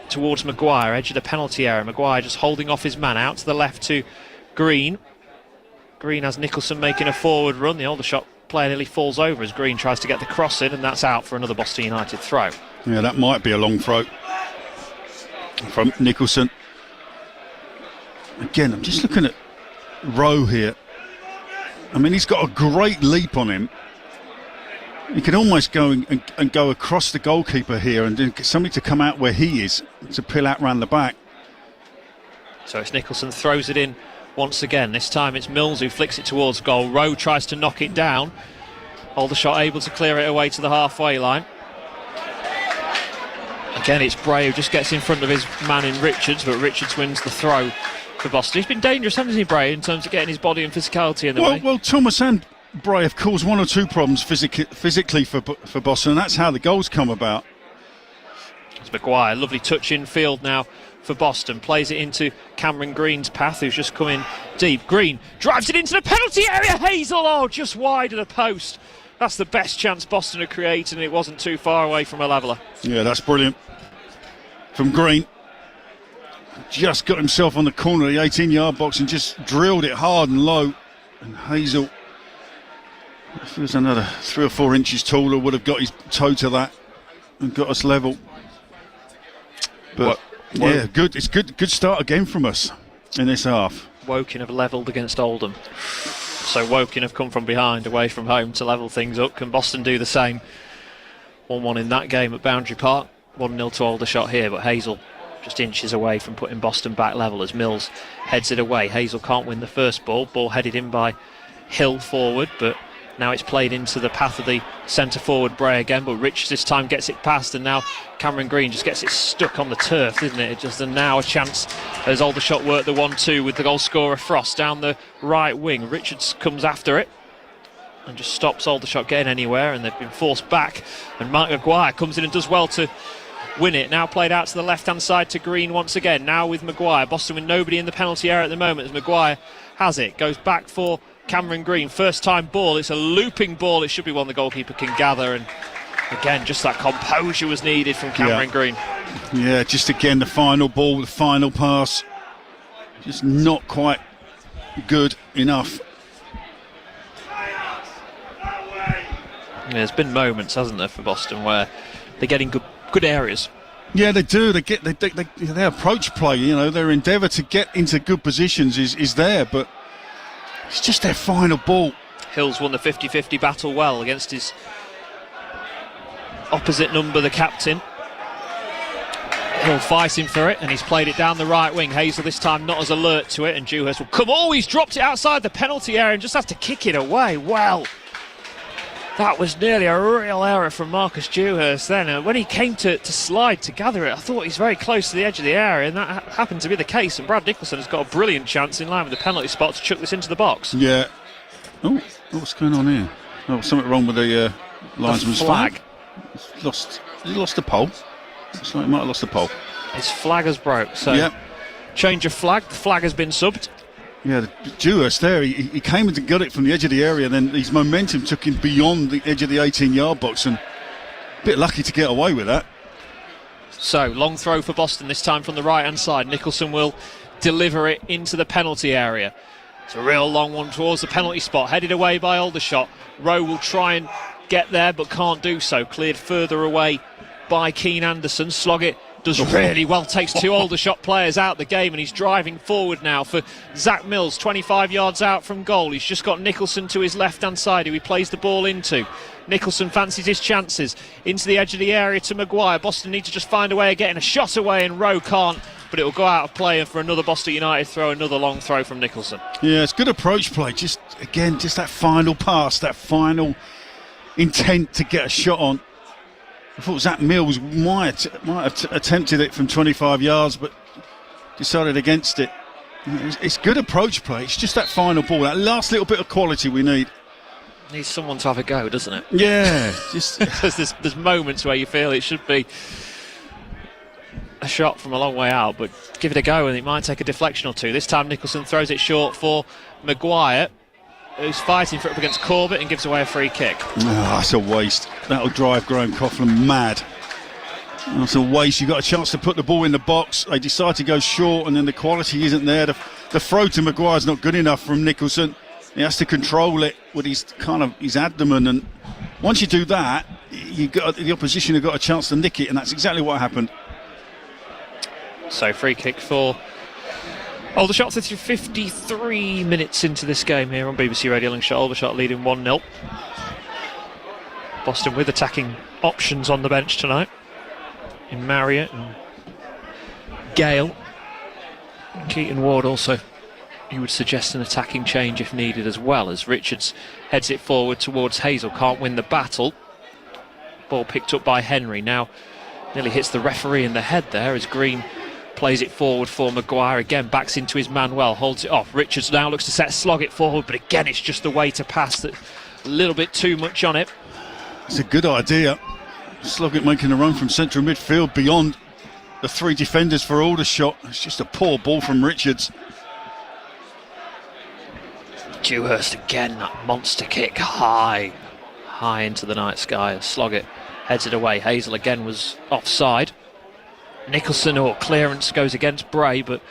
towards Maguire, edge of the penalty area. Maguire just holding off his man, out to the left to Green. Green has Nicholson making a forward run. The Aldershot player nearly falls over as Green tries to get the cross in, and that's out for another Boston United throw. Yeah, that might be a long throw from Nicholson. Again, I'm just looking at Rowe here. I mean, he's got a great leap on him. He can almost go and go across the goalkeeper here and get somebody to come out where he is to peel out round the back. So it's Nicholson throws it in once again. This time it's Mills who flicks it towards goal. Rowe tries to knock it down. Aldershot able to clear it away to the halfway line. Again, it's Bray who just gets in front of his man in Richards, but Richards wins the throw for Boston. He's been dangerous, hasn't he, Bray, in terms of getting his body and physicality in the way? Well, Thomas and Bray have caused one or two problems physically for Boston, and that's how the goals come about. It's Maguire, lovely touch in field now for Boston. Plays it into Cameron Green's path, who's just come in deep. Green drives it into the penalty area. Hazel, just wide of the post. That's the best chance Boston had created, and it wasn't too far away from a leveller. Yeah, that's brilliant. From Green. Just got himself on the corner of the 18-yard box and just drilled it hard and low. And Hazel, if he was another 3 or 4 inches taller, would have got his toe to that and got us level. But yeah, good. It's good start again from us in this half. Woking have levelled against Oldham. So Woking have come from behind, away from home, to level things up. Can Boston do the same? 1-1 in that game at Boundary Park. 1-0 to Aldershot here, but Hazel just inches away from putting Boston back level as Mills heads it away. Hazel can't win the first ball. Ball headed in by Hill forward, but Now it's played into the path of the centre forward Bray again, but Richards this time gets it past, and now Cameron Green just gets it stuck on the turf, isn't it? And now a chance as Aldershot work the 1-2 with the goal scorer Frost down the right wing. Richards comes after it and just stops Aldershot getting anywhere, and they've been forced back, and Mark Maguire comes in and does well to win it. Now played out to the left hand side to Green once again, now with Maguire. Boston with nobody in the penalty area at the moment as Maguire has it, goes back for Cameron Green, first time ball, it's a looping ball, it should be one the goalkeeper can gather, and again just that composure was needed from Cameron Green. Yeah, just again the final ball, the final pass, just not quite good enough. Yeah, there's been moments, hasn't there, for Boston where they're getting good areas. Yeah, they do. Their approach play, you know, their endeavour to get into good positions is there, but it's just their final ball. Hills won the 50-50 battle well against his opposite number, the captain. Hill fighting for it, and he's played it down the right wing. Hazel this time not as alert to it, and Dewhurst will come. Oh, he's dropped it outside the penalty area and just has to kick it away. Well, that was nearly a real error from Marcus Dewhurst then. When he came to slide to gather it, I thought he's very close to the edge of the area, and that happened to be the case. And Brad Nicholson has got a brilliant chance in line with the penalty spot to chuck this into the box. Yeah. Oh, what's going on here? Oh, something wrong with the linesman's flag. He lost the pole. Looks like he might have lost the pole. His flag has broke, so change of flag. The flag has been subbed. Yeah, Dewhurst there, he came and got it from the edge of the area, then his momentum took him beyond the edge of the 18-yard box, and a bit lucky to get away with that. So, long throw for Boston, this time from the right-hand side. Nicholson will deliver it into the penalty area. It's a real long one towards the penalty spot, headed away by Aldershot. Rowe will try and get there, but can't do so. Cleared further away by Keane Anderson. Sloggett does really well, takes two Aldershot players out the game, and he's driving forward now for Zach Mills, 25 yards out from goal. He's just got Nicholson to his left-hand side, who he plays the ball into. Nicholson fancies his chances into the edge of the area to Maguire. Boston need to just find a way of getting a shot away, and Rowe can't, but it will go out of play, and for another Boston United throw, another long throw from Nicholson. Yeah, it's good approach play, just that final pass, that final intent to get a shot on. I thought Zach Mills might have attempted it from 25 yards, but decided against it. It's good approach play. It's just that final ball, that last little bit of quality we need. Needs someone to have a go, doesn't it? Yeah. there's moments where you feel it should be a shot from a long way out, but give it a go and it might take a deflection or two. This time Nicholson throws it short for Maguire, who's fighting for it up against Corbett, and gives away a free kick. Oh, that's a waste. That'll drive Graham Coughlin mad. That's a waste. You got a chance to put the ball in the box. They decide to go short, and then the quality isn't there. The throw to Maguire's not good enough from Nicholson. He has to control it with his abdomen, and once you do that, the opposition have got a chance to nick it, and that's exactly what happened. So free kick for Aldershot. 53 minutes into this game here on BBC Radio Lincolnshire. Aldershot leading 1-0. Boston with attacking options on the bench tonight in Marriott and Gale. Keaton Ward also, you would suggest an attacking change if needed, as well as Richards heads it forward towards Hazel. Can't win the battle. Ball picked up by Henry. Now nearly hits the referee in the head there as Green plays it forward for Maguire. Again backs into his man well, holds it off. Richards now looks to slog it forward, but again it's just the way to pass that a little bit too much on it. It's a good idea. Sloggett making a run from central midfield beyond the three defenders for Aldershot. It's just a poor ball from Richards. Dewhurst again, that monster kick high into the night sky as Sloggett heads it away. Hazel again was offside. Nicholson, clearance goes against Bray, but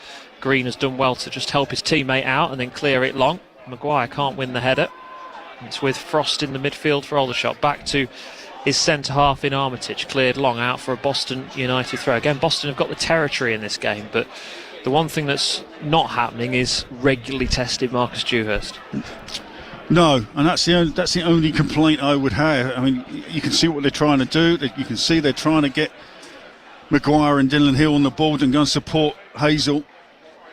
Green has done well to just help his teammate out and then clear it long. Maguire can't win the header. It's with Frost in the midfield for Aldershot. Back to his centre half in Armitage, cleared long out for a Boston United throw. Again, Boston have got the territory in this game, but the one thing that's not happening is regularly tested Marcus Dewhurst. No, and that's the only complaint I would have. I mean, you can see what they're trying to do. You can see they're trying to get Maguire and Dylan Hill on the board and go and support Hazel,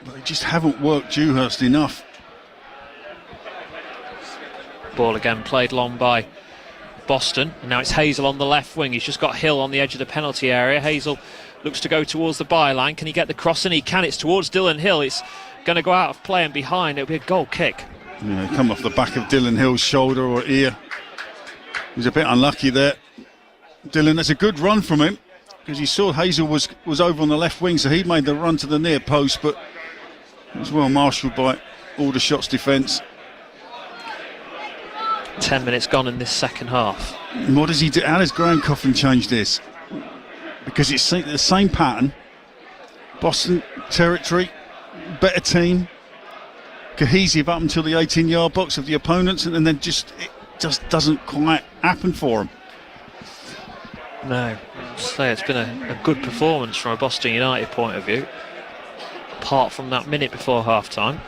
but they just haven't worked Dewhurst enough. Ball again played long by Boston, and now it's Hazel on the left wing. He's just got Hill on the edge of the penalty area. Hazel looks to go towards the byline. Can he get the cross in? He can. It's towards Dylan Hill. It's going to go out of play and behind. It'll be a goal kick. Yeah, come off the back of Dylan Hill's shoulder or ear. He's a bit unlucky there. Dylan, that's a good run from him, because he saw Hazel was over on the left wing, so he made the run to the near post, but it was well marshalled by Aldershot's defence. 10 minutes gone in this second half. What does he do? How does Graham Coughlin change this? Because it's the same pattern. Boston territory, better team, cohesive up until the 18-yard box of the opponents, and then it just doesn't quite happen for them. No, I'd say it's been a good performance from a Boston United point of view, apart from that minute before half-time.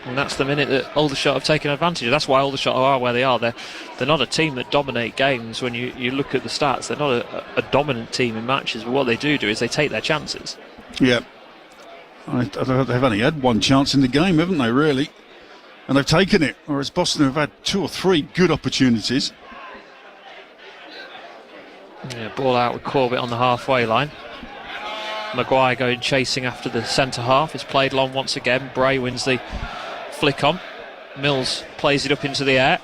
And that's the minute that Aldershot have taken advantage of. That's why Aldershot are where they are. They're not a team that dominate games. When you look at the stats, they're not a dominant team in matches, but what they do is they take their chances. Yeah. They've only had one chance in the game, haven't they, really? And they've taken it, whereas Boston have had 2 or 3 good opportunities. Yeah, ball out with Corbett on the halfway line. Maguire going chasing after the centre half. It's played long once again. Bray wins the flick on. Mills plays it up into the air.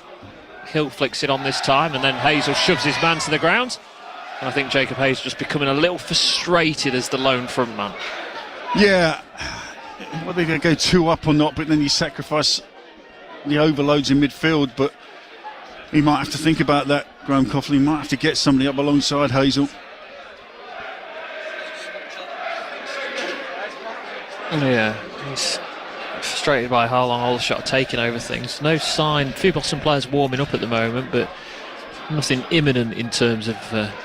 Hill flicks it on this time, and then Hazel shoves his man to the ground. And I think Jacob Hayes just becoming a little frustrated as the lone front man. Yeah, whether they're going to go 2 up or not, but then you sacrifice the overloads in midfield. But he might have to think about that. Graham Coughlin might have to get somebody up alongside Hazel. Yeah, he's frustrated by how long Aldershot are taking over things. No sign, a few Boston players warming up at the moment, but nothing imminent in terms of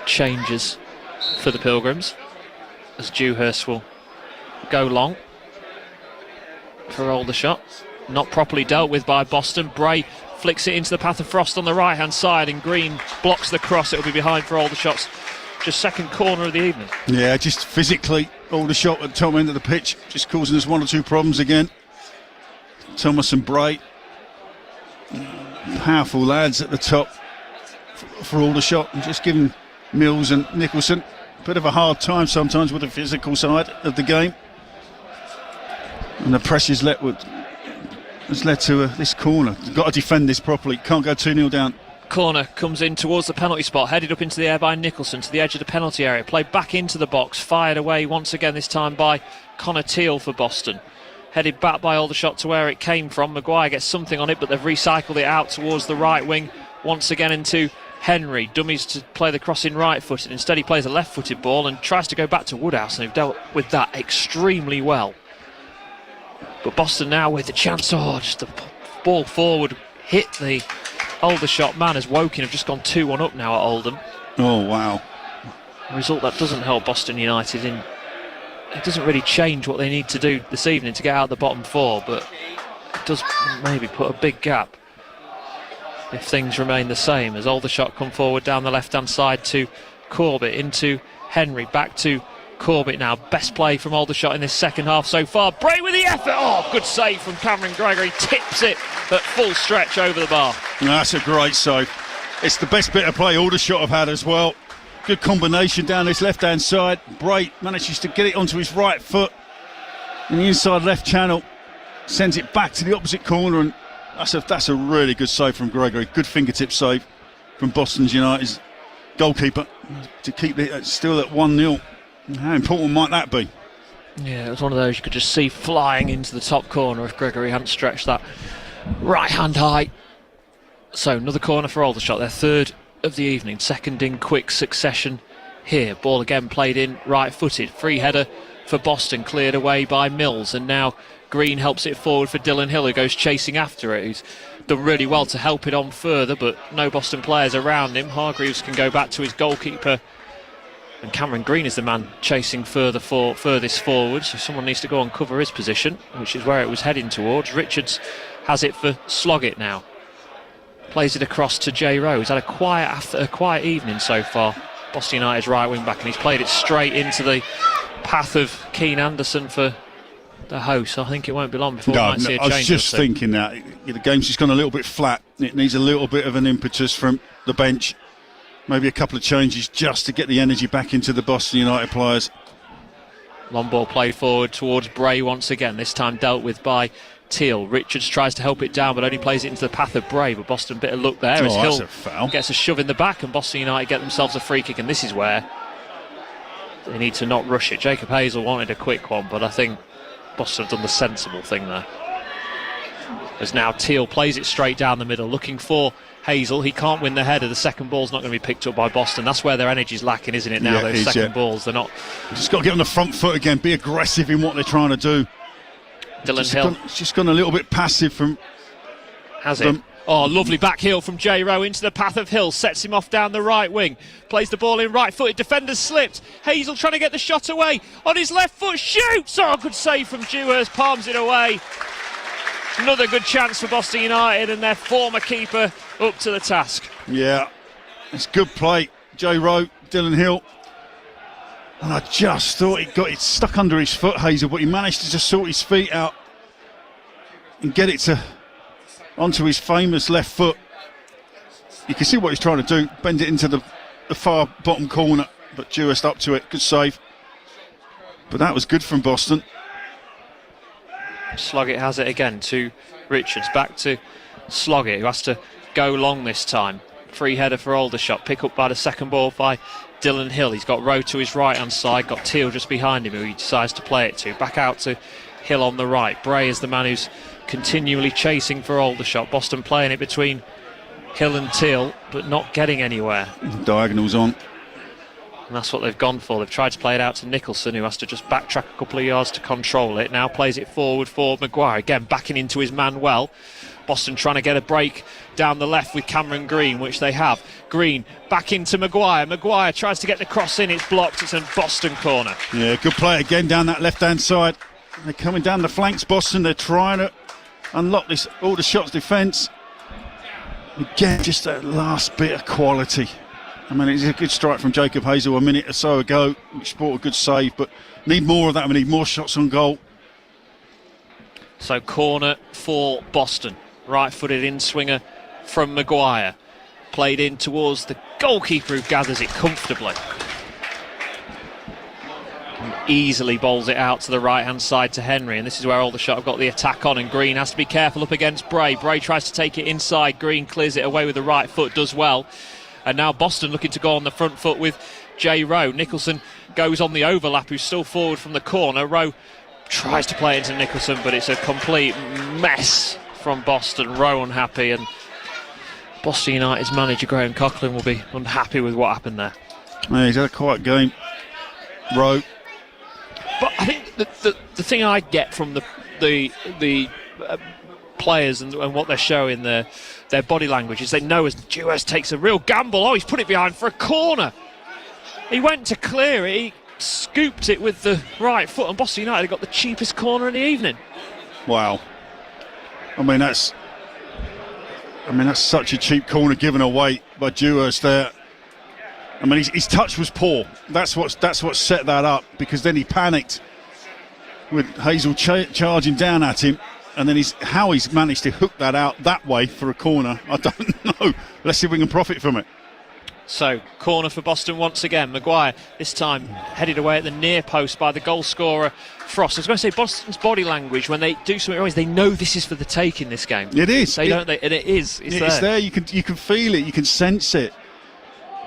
changes for the Pilgrims, as Dewhurst will go long for Aldershot. Not properly dealt with by Boston. Bray flicks it into the path of Frost on the right hand side, and Green blocks the cross. It'll be behind for Aldershot's just second corner of the evening. Yeah, just physically Aldershot at the top end of the pitch, just causing us 1 or 2 problems again. Thomas and Bray, powerful lads at the top for Aldershot, and just giving Mills and Nicholson a bit of a hard time sometimes with the physical side of the game. And the pressure's has led to this corner. You've got to defend this properly. Can't go 2-0 down. Corner comes in towards the penalty spot, headed up into the air by Nicholson to the edge of the penalty area, played back into the box, fired away once again, this time by Connor Teal for Boston. Headed back by Aldershot to where it came from. Maguire gets something on it, but they've recycled it out towards the right wing once again into Henry. Dummies to play the cross in right-footed. Instead he plays a left-footed ball and tries to go back to Woodhouse, and they've dealt with that extremely well. But Boston now with the chance. Just the ball forward hit the Aldershot man, as Woking have just gone 2-1 up now at Oldham. Oh, wow. A result that doesn't help Boston United in. It doesn't really change what they need to do this evening to get out of the bottom 4, but it does maybe put a big gap if things remain the same, as Aldershot come forward down the left-hand side to Corbett, into Henry, back to Corbett now. Best play from Aldershot in this second half so far. Bray with the effort. Oh, good save from Cameron Gregory. Tips it at full stretch over the bar. That's a great save. It's the best bit of play Aldershot have had as well. Good combination down this left-hand side. Bray manages to get it onto his right foot in the inside left channel. Sends it back to the opposite corner, and that's a really good save from Gregory. Good fingertip save from Boston United's goalkeeper to keep it still at 1-0. How important might that be? Yeah, it was one of those you could just see flying into the top corner if Gregory hadn't stretched that right hand high. So another corner for Aldershot, their third of the evening, second in quick succession here. Ball again played in right footed. Free header for Boston, cleared away by Mills, and now Green helps it forward for Dylan Hill, who goes chasing after it. He's done really well to help it on further, but no Boston players around him. Hargreaves can go back to his goalkeeper, and Cameron Green is the man chasing furthest forward, so someone needs to go and cover his position, which is where it was heading towards. Richards has it for Sloggett now. Plays it across to Jay Rowe. He's had a quiet evening so far. Boston United's right wing back, and he's played it straight into the path of Keane Anderson for the host. I think it won't be long before we might see a change. I was just thinking that the game's just gone a little bit flat. It needs a little bit of an impetus from the bench. Maybe a couple of changes just to get the energy back into the Boston United players. Long ball played forward towards Bray once again, this time dealt with by Teal. Richards tries to help it down but only plays it into the path of Bray, but Boston bit of luck there as Hill gets a shove in the back and Boston United get themselves a free kick, and this is where they need to not rush it. Jacob Hazel wanted a quick one, but I think Boston have done the sensible thing there. As now Teal plays it straight down the middle, looking for Hazel. He can't win the header. The second ball's not going to be picked up by Boston. That's where their energy's lacking, isn't it, now, those second balls? They're not... Just got to get on the front foot again, be aggressive in what they're trying to do. Dylan Hill. It's just gone a little bit passive from... Has it? Oh, lovely back heel from J. Rowe into the path of Hill. Sets him off down the right wing. Plays the ball in right-footed. Defenders slipped. Hazel trying to get the shot away. On his left foot, shoots! Oh, good save from Dewhurst. Palms it away. Another good chance for Boston United and their former keeper up to the task. Yeah, it's good play. J. Rowe, Dylan Hill. And I just thought he got it stuck under his foot, Hazel, but he managed to just sort his feet out and get it onto his famous left foot. You can see what he's trying to do, bend it into the far bottom corner, but Dewhurst up to it. Good save. But that was good from Boston. Sloggett has it again to Richards. Back to Sloggett, who has to go long this time. Free header for Aldershot. Pick up by the second ball by Dylan Hill. He's got Rowe to his right-hand side. Got Teal just behind him, who he decides to play it to. Back out to Hill on the right. Bray is the man who's continually chasing for Aldershot. Boston playing it between Hill and Teal, but not getting anywhere. Diagonals on. And that's what they've gone for. They've tried to play it out to Nicholson, who has to just backtrack a couple of yards to control it. Now plays it forward for Maguire. Again, backing into his man well. Boston trying to get a break down the left with Cameron Green, which they have. Green back into Maguire. Maguire tries to get the cross in. It's blocked. It's a Boston corner. Yeah, good play again down that left-hand side. They're coming down the flanks, Boston. They're trying to unlock this Aldershot's defence. Again, just that last bit of quality. I mean, it's a good strike from Jacob Hazel a minute or so ago, which brought a good save, but need more of that. We need more shots on goal. So corner for Boston. Right-footed in-swinger from Maguire. Played in towards the goalkeeper, who gathers it comfortably. And easily bowls it out to the right-hand side to Henry, and this is where Aldershot have got the attack on, and Green has to be careful up against Bray. Bray tries to take it inside. Green clears it away with the right foot, does well. And now Boston looking to go on the front foot with J. Rowe. Nicholson goes on the overlap, who's still forward from the corner. Rowe tries to play it into Nicholson, but it's a complete mess from Boston. Rowe unhappy, and Boston United's manager Graham Coughlin will be unhappy with what happened there. Yeah, he's had a quiet game, Rowe. But I think the thing I get from the players and what they're showing their body language is they know as Dewhurst takes a real gamble. Oh, he's put it behind for a corner. He went to clear it. He scooped it with the right foot, and Boston United got the cheapest corner in the evening. Wow. I mean, that's such a cheap corner given away by Dewhurst there. I mean, his touch was poor. That's what set that up, because then he panicked with Hazel charging down at him, and then how he's managed to hook that out that way for a corner, I don't know. Let's see if we can profit from it. So, corner for Boston once again. Maguire, this time headed away at the near post by the goal scorer, Frost. I was going to say, Boston's body language, when they do something wrong, they know this is for the take in this game. It is. And it is. It's there. You can feel it. You can sense it.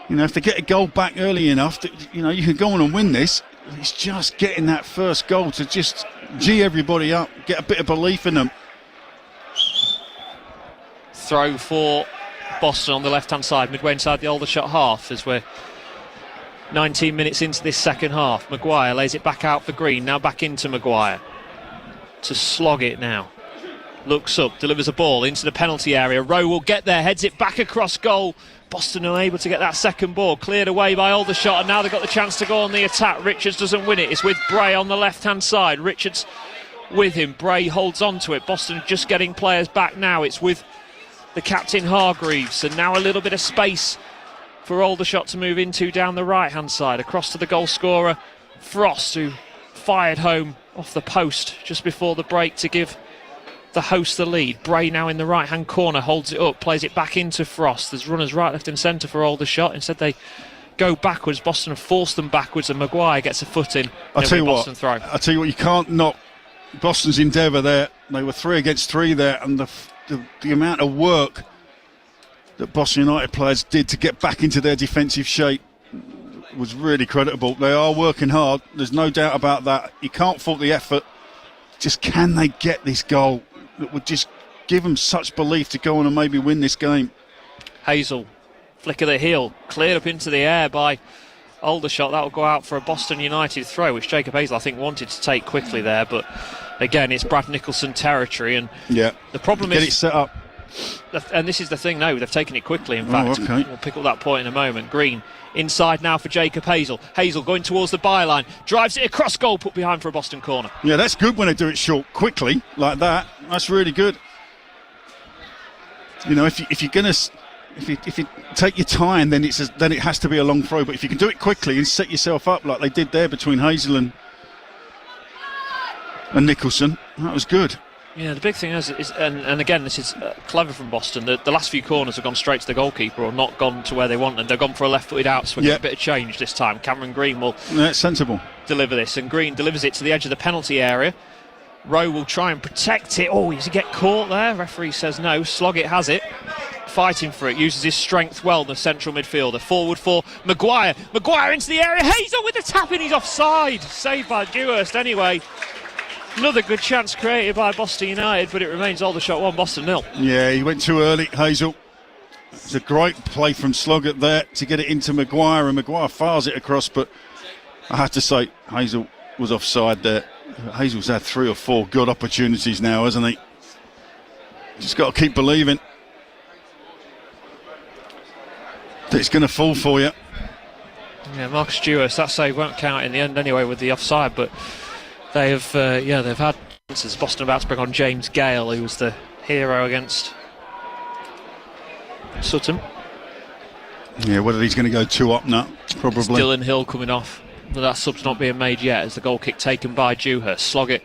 You know, if they get a goal back early enough, you can go on and win this. It's just getting that first goal to just gee everybody up, get a bit of belief in them. Throw for Boston on the left-hand side, midway inside the Aldershot half, as we're 19 minutes into this second half. Maguire lays it back out for Green, now back into Maguire to slog it now. Looks up, delivers a ball into the penalty area. Rowe will get there, heads it back across goal. Boston unable to get that second ball, cleared away by Aldershot, and now they've got the chance to go on the attack. Richards doesn't win it. It's with Bray on the left-hand side. Richards with him. Bray holds on to it. Boston just getting players back now. It's with the captain Hargreaves, and now a little bit of space for Aldershot to move into down the right-hand side, across to the goal scorer Frost, who fired home off the post just before the break to give the host the lead. Bray now in the right hand corner, holds it up, plays it back into Frost. There's runners right, left and centre for Aldershot. Instead they go backwards. Boston have forced them backwards, and Maguire gets a foot in. I'll tell you what, you can't knock Boston's endeavour there. They were 3 against 3 there, and the amount of work that Boston United players did to get back into their defensive shape was really creditable. They are working hard, there's no doubt about that. You can't fault the effort. Just can they get this goal that would just give them such belief to go on and maybe win this game? Hazel, flick of the heel, cleared up into the air by Aldershot. That will go out for a Boston United throw, which Jacob Hazel I think wanted to take quickly there, but again it's Brad Nicholson territory, and yeah, the problem is it set up. And this is the thing now, they've taken it quickly, in fact. Okay. We'll pick up that point in a moment. Green inside now for Jacob Hazel. Hazel going towards the byline, drives it across goal, put behind for a Boston corner. Yeah, that's good when they do it short quickly like that. That's really good. You know, if you take your time, then it has to be a long throw. But if you can do it quickly and set yourself up like they did there between Hazel and Nicholson, that was good. Yeah, the big thing is and again, this is clever from Boston. The last few corners have gone straight to the goalkeeper or not gone to where they want, and they've gone for a left-footed outswing. A bit of change this time. Cameron Green will sensible deliver this, and Green delivers it to the edge of the penalty area. Rowe will try and protect it. Oh, does he get caught there? Referee says no. Sloggett has it. Fighting for it, uses his strength well, the central midfielder. Forward for Maguire. Maguire into the area. Hazel with the tap in, he's offside. Saved by Dewhurst anyway. Another good chance created by Boston United, but it remains Aldershot 1, Boston 0. Yeah, he went too early, Hazel. It's a great play from Sloggett there to get it into Maguire, and Maguire fires it across, but I have to say Hazel was offside there. Hazel's had 3 or 4 good opportunities now, hasn't he? Just got to keep believing that it's going to fall for you. Yeah, Marcus Dewhurst, that save won't count in the end anyway with the offside, but they have, they've had chances. Boston about to bring on James Gale, who was the hero against Sutton. Yeah, whether he's going to go 2 up now, probably. It's Dylan Hill coming off, but that sub's not being made yet as the goal kick taken by Dewhurst. Sloggett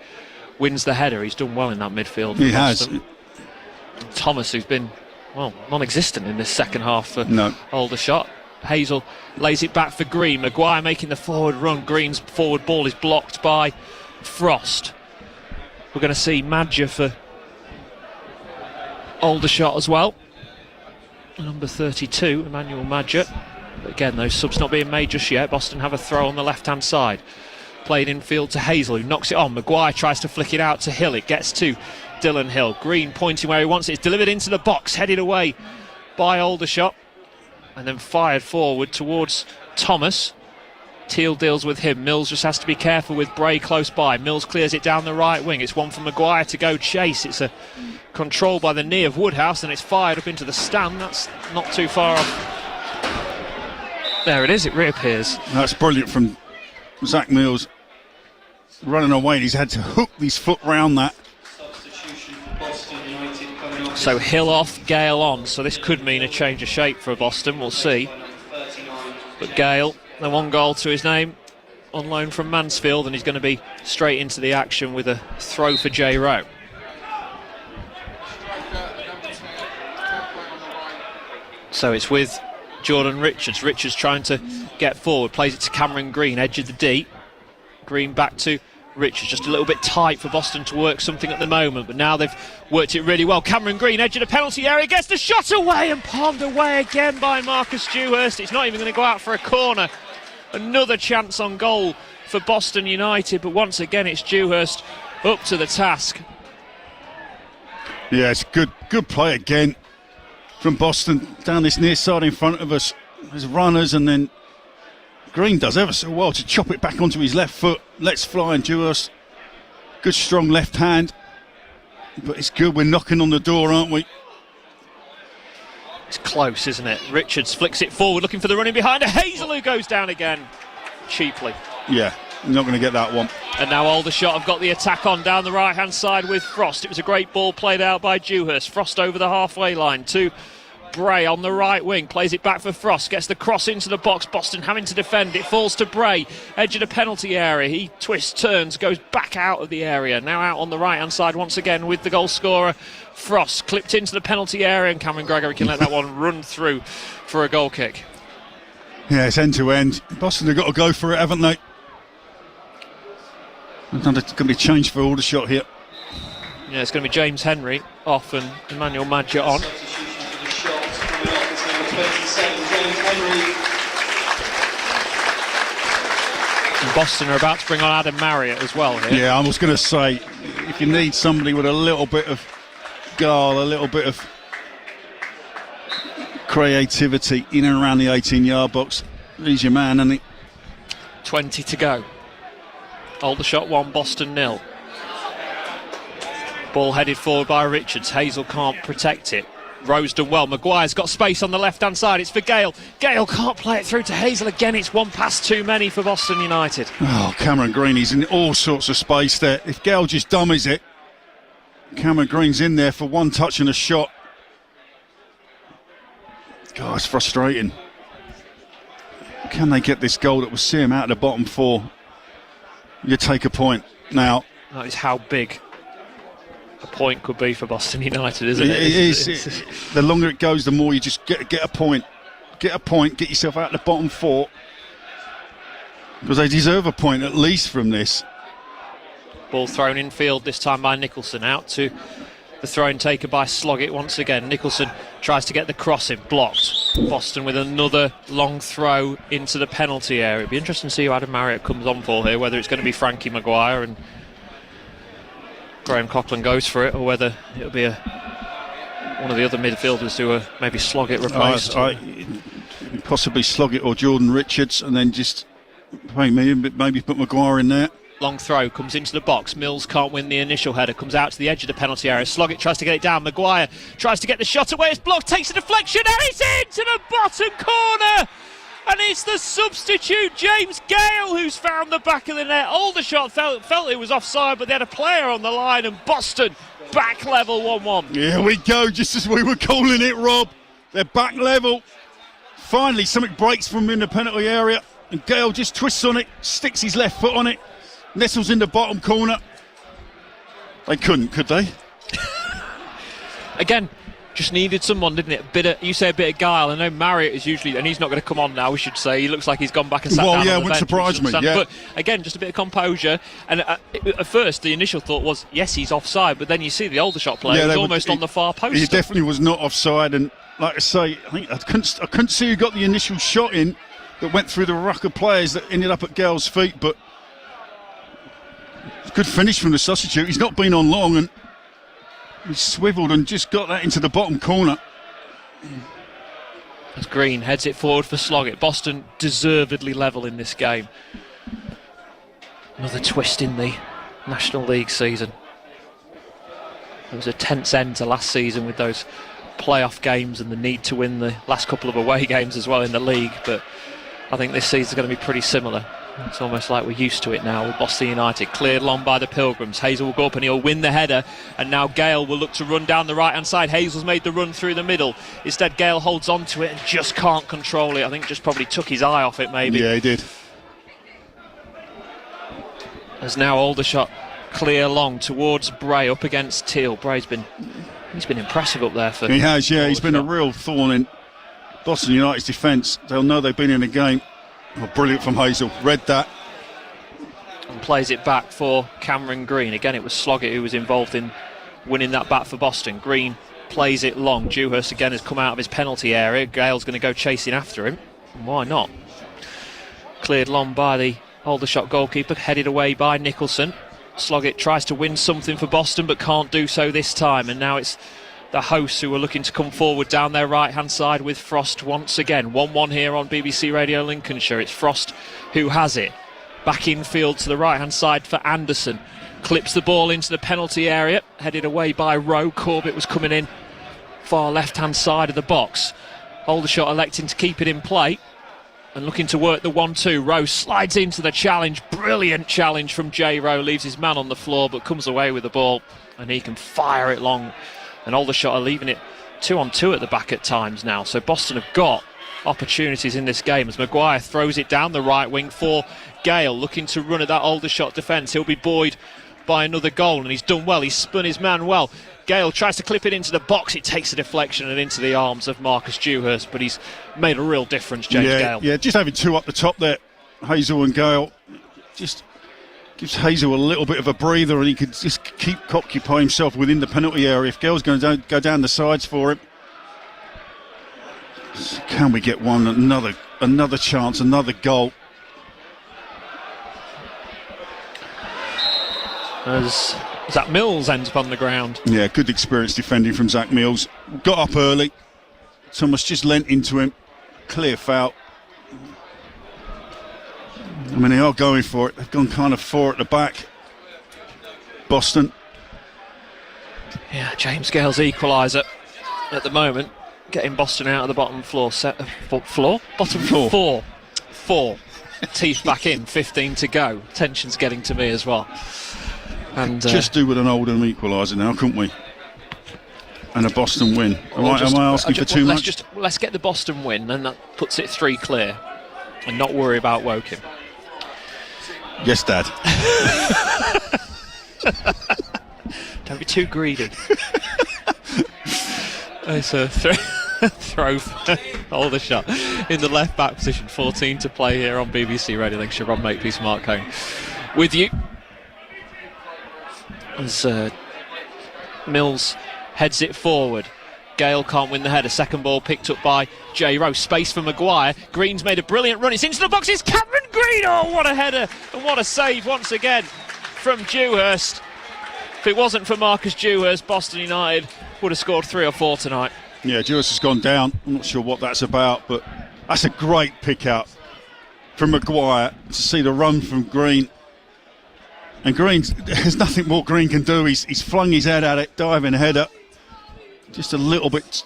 wins the header. He's done well in that midfield. He has. Thomas, who's been, well, non-existent in this second half for Aldershot. Hazel lays it back for Green. Maguire making the forward run. Green's forward ball is blocked by Frost. We're going to see Madger for Aldershot as well. Number 32, Emmanuel Madger. But again, those subs not being made just yet. Boston have a throw on the left-hand side. Played infield to Hazel, who knocks it on. Maguire tries to flick it out to Hill. It gets to Dylan Hill. Green pointing where he wants it. It's delivered into the box, headed away by Aldershot, and then fired forward towards Thomas. Teal deals with him. Mills just has to be careful with Bray close by. Mills clears it down the right wing. It's one for Maguire to go chase. It's a control by the knee of Woodhouse, and it's fired up into the stand. That's not too far off. There it is, it reappears. That's brilliant from Zach Mills. Running away, he's had to hook his foot round that. So Hill off, Gale on. So this could mean a change of shape for Boston. We'll see. But Gale, the 1 goal to his name, on loan from Mansfield, and he's going to be straight into the action with a throw for J. Rowe. So it's with Jordan Richards. Richards trying to get forward, plays it to Cameron Green, edge of the D. Green back to Richards, just a little bit tight for Boston to work something at the moment, but now they've worked it really well. Cameron Green, edge of the penalty area, gets the shot away and palmed away again by Marcus Dewhurst. It's not even going to go out for a corner. Another chance on goal for Boston United, but once again it's Dewhurst up to the task. Yeah, it's good play again from Boston down this near side in front of us. There's runners, and then Green does ever so well to chop it back onto his left foot. Lets fly, and Dewhurst, good strong left hand. But it's good, we're knocking on the door, aren't we? It's close, isn't it? Richards flicks it forward, looking for the running behind. Hazel, who goes down again cheaply. Yeah, not going to get that one. And now Aldershot have got the attack on down the right hand side with Frost. It was a great ball played out by Dewhurst. Frost over the halfway line to Bray on the right wing, plays it back for Frost, gets the cross into the box, Boston having to defend, it falls to Bray, edge of the penalty area, he twists, turns, goes back out of the area, now out on the right hand side once again with the goal scorer Frost, clipped into the penalty area, and Cameron Gregory can let that one run through for a goal kick. Yeah, it's end to end. Boston have got to go for it, haven't they? It's going to be a change for Aldershot here. Yeah, it's going to be James Henry off and Emmanuel Madja on. And Boston are about to bring on Adam Marriott as well here. Yeah, I was going to say, if you need somebody with a little bit of guile, a little bit of creativity in and around the 18-yard box, he's your man, isn't he? 20 to go. Aldershot 1, Boston 0. Ball headed forward by Richards. Hazel can't protect it. Rose done well. Maguire's got space on the left-hand side. It's for Gale. Gale can't play it through to Hazel again. It's one pass too many for Boston United. Oh, Cameron Green, he's in all sorts of space there. If Gale just dummies it, Cameron Green's in there for one touch and a shot. God, it's frustrating. Can they get this goal that will see him out of the bottom four? You take a point now. That is how big a point could be for Boston United, isn't it? It is. The longer it goes, the more you just get a point. Get a point, get yourself out of the bottom four. Because they deserve a point at least from this. Ball thrown in field this time by Nicholson, out to the throw-in taker by Sloggett once again. Nicholson tries to get the cross in, blocked. Boston with another long throw into the penalty area. It'll be interesting to see who Adam Marriott comes on for here, whether it's going to be Frankie Maguire and Graham Coughlin goes for it, or whether it'll be one of the other midfielders who are maybe Sloggett replaced. Possibly Sloggett or Jordan Richards, and then just maybe put Maguire in there. Long throw comes into the box. Mills can't win the initial header, comes out to the edge of the penalty area. Sloggett tries to get it down. Maguire tries to get the shot away. It's blocked, takes a deflection, and it's into the bottom corner. And it's the substitute, James Gale, who's found the back of the net. Aldershot felt it was offside, but they had a player on the line, and Boston back level 1-1. Here we go, just as we were calling it, Rob. They're back level. Finally, something breaks from in the penalty area, and Gale just twists on it, sticks his left foot on it, nestles in the bottom corner. They couldn't, could they? Again, just needed someone, didn't it? You say a bit of guile. I know Marriott is usually, and he's not going to come on now, we should say. He looks like he's gone back and sat down on the bench. Wouldn't surprise me, yeah. But again, just a bit of composure. And at first, the initial thought was, yes, he's offside. But then you see the Aldershot player was almost on the far post. He definitely was not offside. And like I say, I couldn't see who got the initial shot in that went through the ruck of players that ended up at Gale's feet. But good finish from the substitute. He's not been on long, and he swiveled and just got that into the bottom corner. As Green heads it forward for Sloggett. Boston deservedly level in this game. Another twist in the National League season. It was a tense end to last season with those playoff games and the need to win the last couple of away games as well in the league, but I think this season's going to be pretty similar. It's almost like we're used to it now with Boston United. Cleared long by the Pilgrims. Hazel will go up and he'll win the header. And now Gale will look to run down the right-hand side. Hazel's made the run through the middle. Instead, Gale holds on to it and just can't control it. I think just probably took his eye off it, maybe. Yeah, he did. As now Aldershot clear long towards Bray up against Teal. Bray's been impressive up there for. He has, yeah. Aldershot. He's been a real thorn in Boston United's defence. They'll know they've been in a game. Oh, brilliant from Hazel. Read that. And plays it back for Cameron Green. Again, it was Sloggett who was involved in winning that bat for Boston. Green plays it long. Dewhurst again has come out of his penalty area. Gale's going to go chasing after him. And why not? Cleared long by the Aldershot goalkeeper. Headed away by Nicholson. Sloggett tries to win something for Boston but can't do so this time. And now it's the hosts who are looking to come forward down their right-hand side with Frost once again. 1-1 here on BBC Radio Lincolnshire. It's Frost who has it. Back infield to the right-hand side for Anderson. Clips the ball into the penalty area. Headed away by Rowe. Corbett was coming in far left-hand side of the box. Aldershot electing to keep it in play and looking to work the 1-2. Rowe slides into the challenge. Brilliant challenge from Jay Rowe. Leaves his man on the floor but comes away with the ball and he can fire it long. And Aldershot are leaving it 2-on-2 at the back at times now, so Boston have got opportunities in this game as Maguire throws it down the right wing for Gale, looking to run at that Aldershot defence. He'll be buoyed by another goal, and he's done well. He's spun his man well. Gale tries to clip it into the box. It takes a deflection and into the arms of Marcus Dewhurst, but he's made a real difference, James Gale. Yeah, just having two up the top there, Hazel and Gale, just gives Hazel a little bit of a breather, and he can just occupy himself within the penalty area. If Gale's going to go down the sides for him, can we get one? Another chance, another goal. As Zach Mills ends up on the ground. Yeah, good experience defending from Zach Mills. Got up early. Thomas just leant into him. Clear foul. I mean, they are going for it. They've gone kind of four at the back. Boston. Yeah, James Gale's equaliser at the moment, getting Boston out of the bottom floor. Bottom floor. Four. Teeth back in, 15 to go. Tension's getting to me as well. And just do with an Oldham equaliser now, couldn't we? And a Boston win. Am I asking for too much? Let's get the Boston win, and that puts it 3 clear, and not worry about Woking. Yes, Dad. Don't be too greedy. It's a throw for Aldershot in the left back position. 14 to play here on BBC Radio Lincolnshire. Rob Makepeace, Mark Cohn with you. As Mills heads it forward. Gale can't win the header. Second ball picked up by J. Rowe. Space for Maguire. Green's made a brilliant run. It's into the box. It's Cameron Green. Oh, what a header and what a save once again from Dewhurst. If it wasn't for Marcus Dewhurst, Boston United would have scored 3 or 4 tonight. Yeah, Dewhurst has gone down. I'm not sure what that's about, but that's a great pick out from Maguire to see the run from Green. And Green, there's nothing more Green can do. He's flung his head at it, diving header. Just a little bit.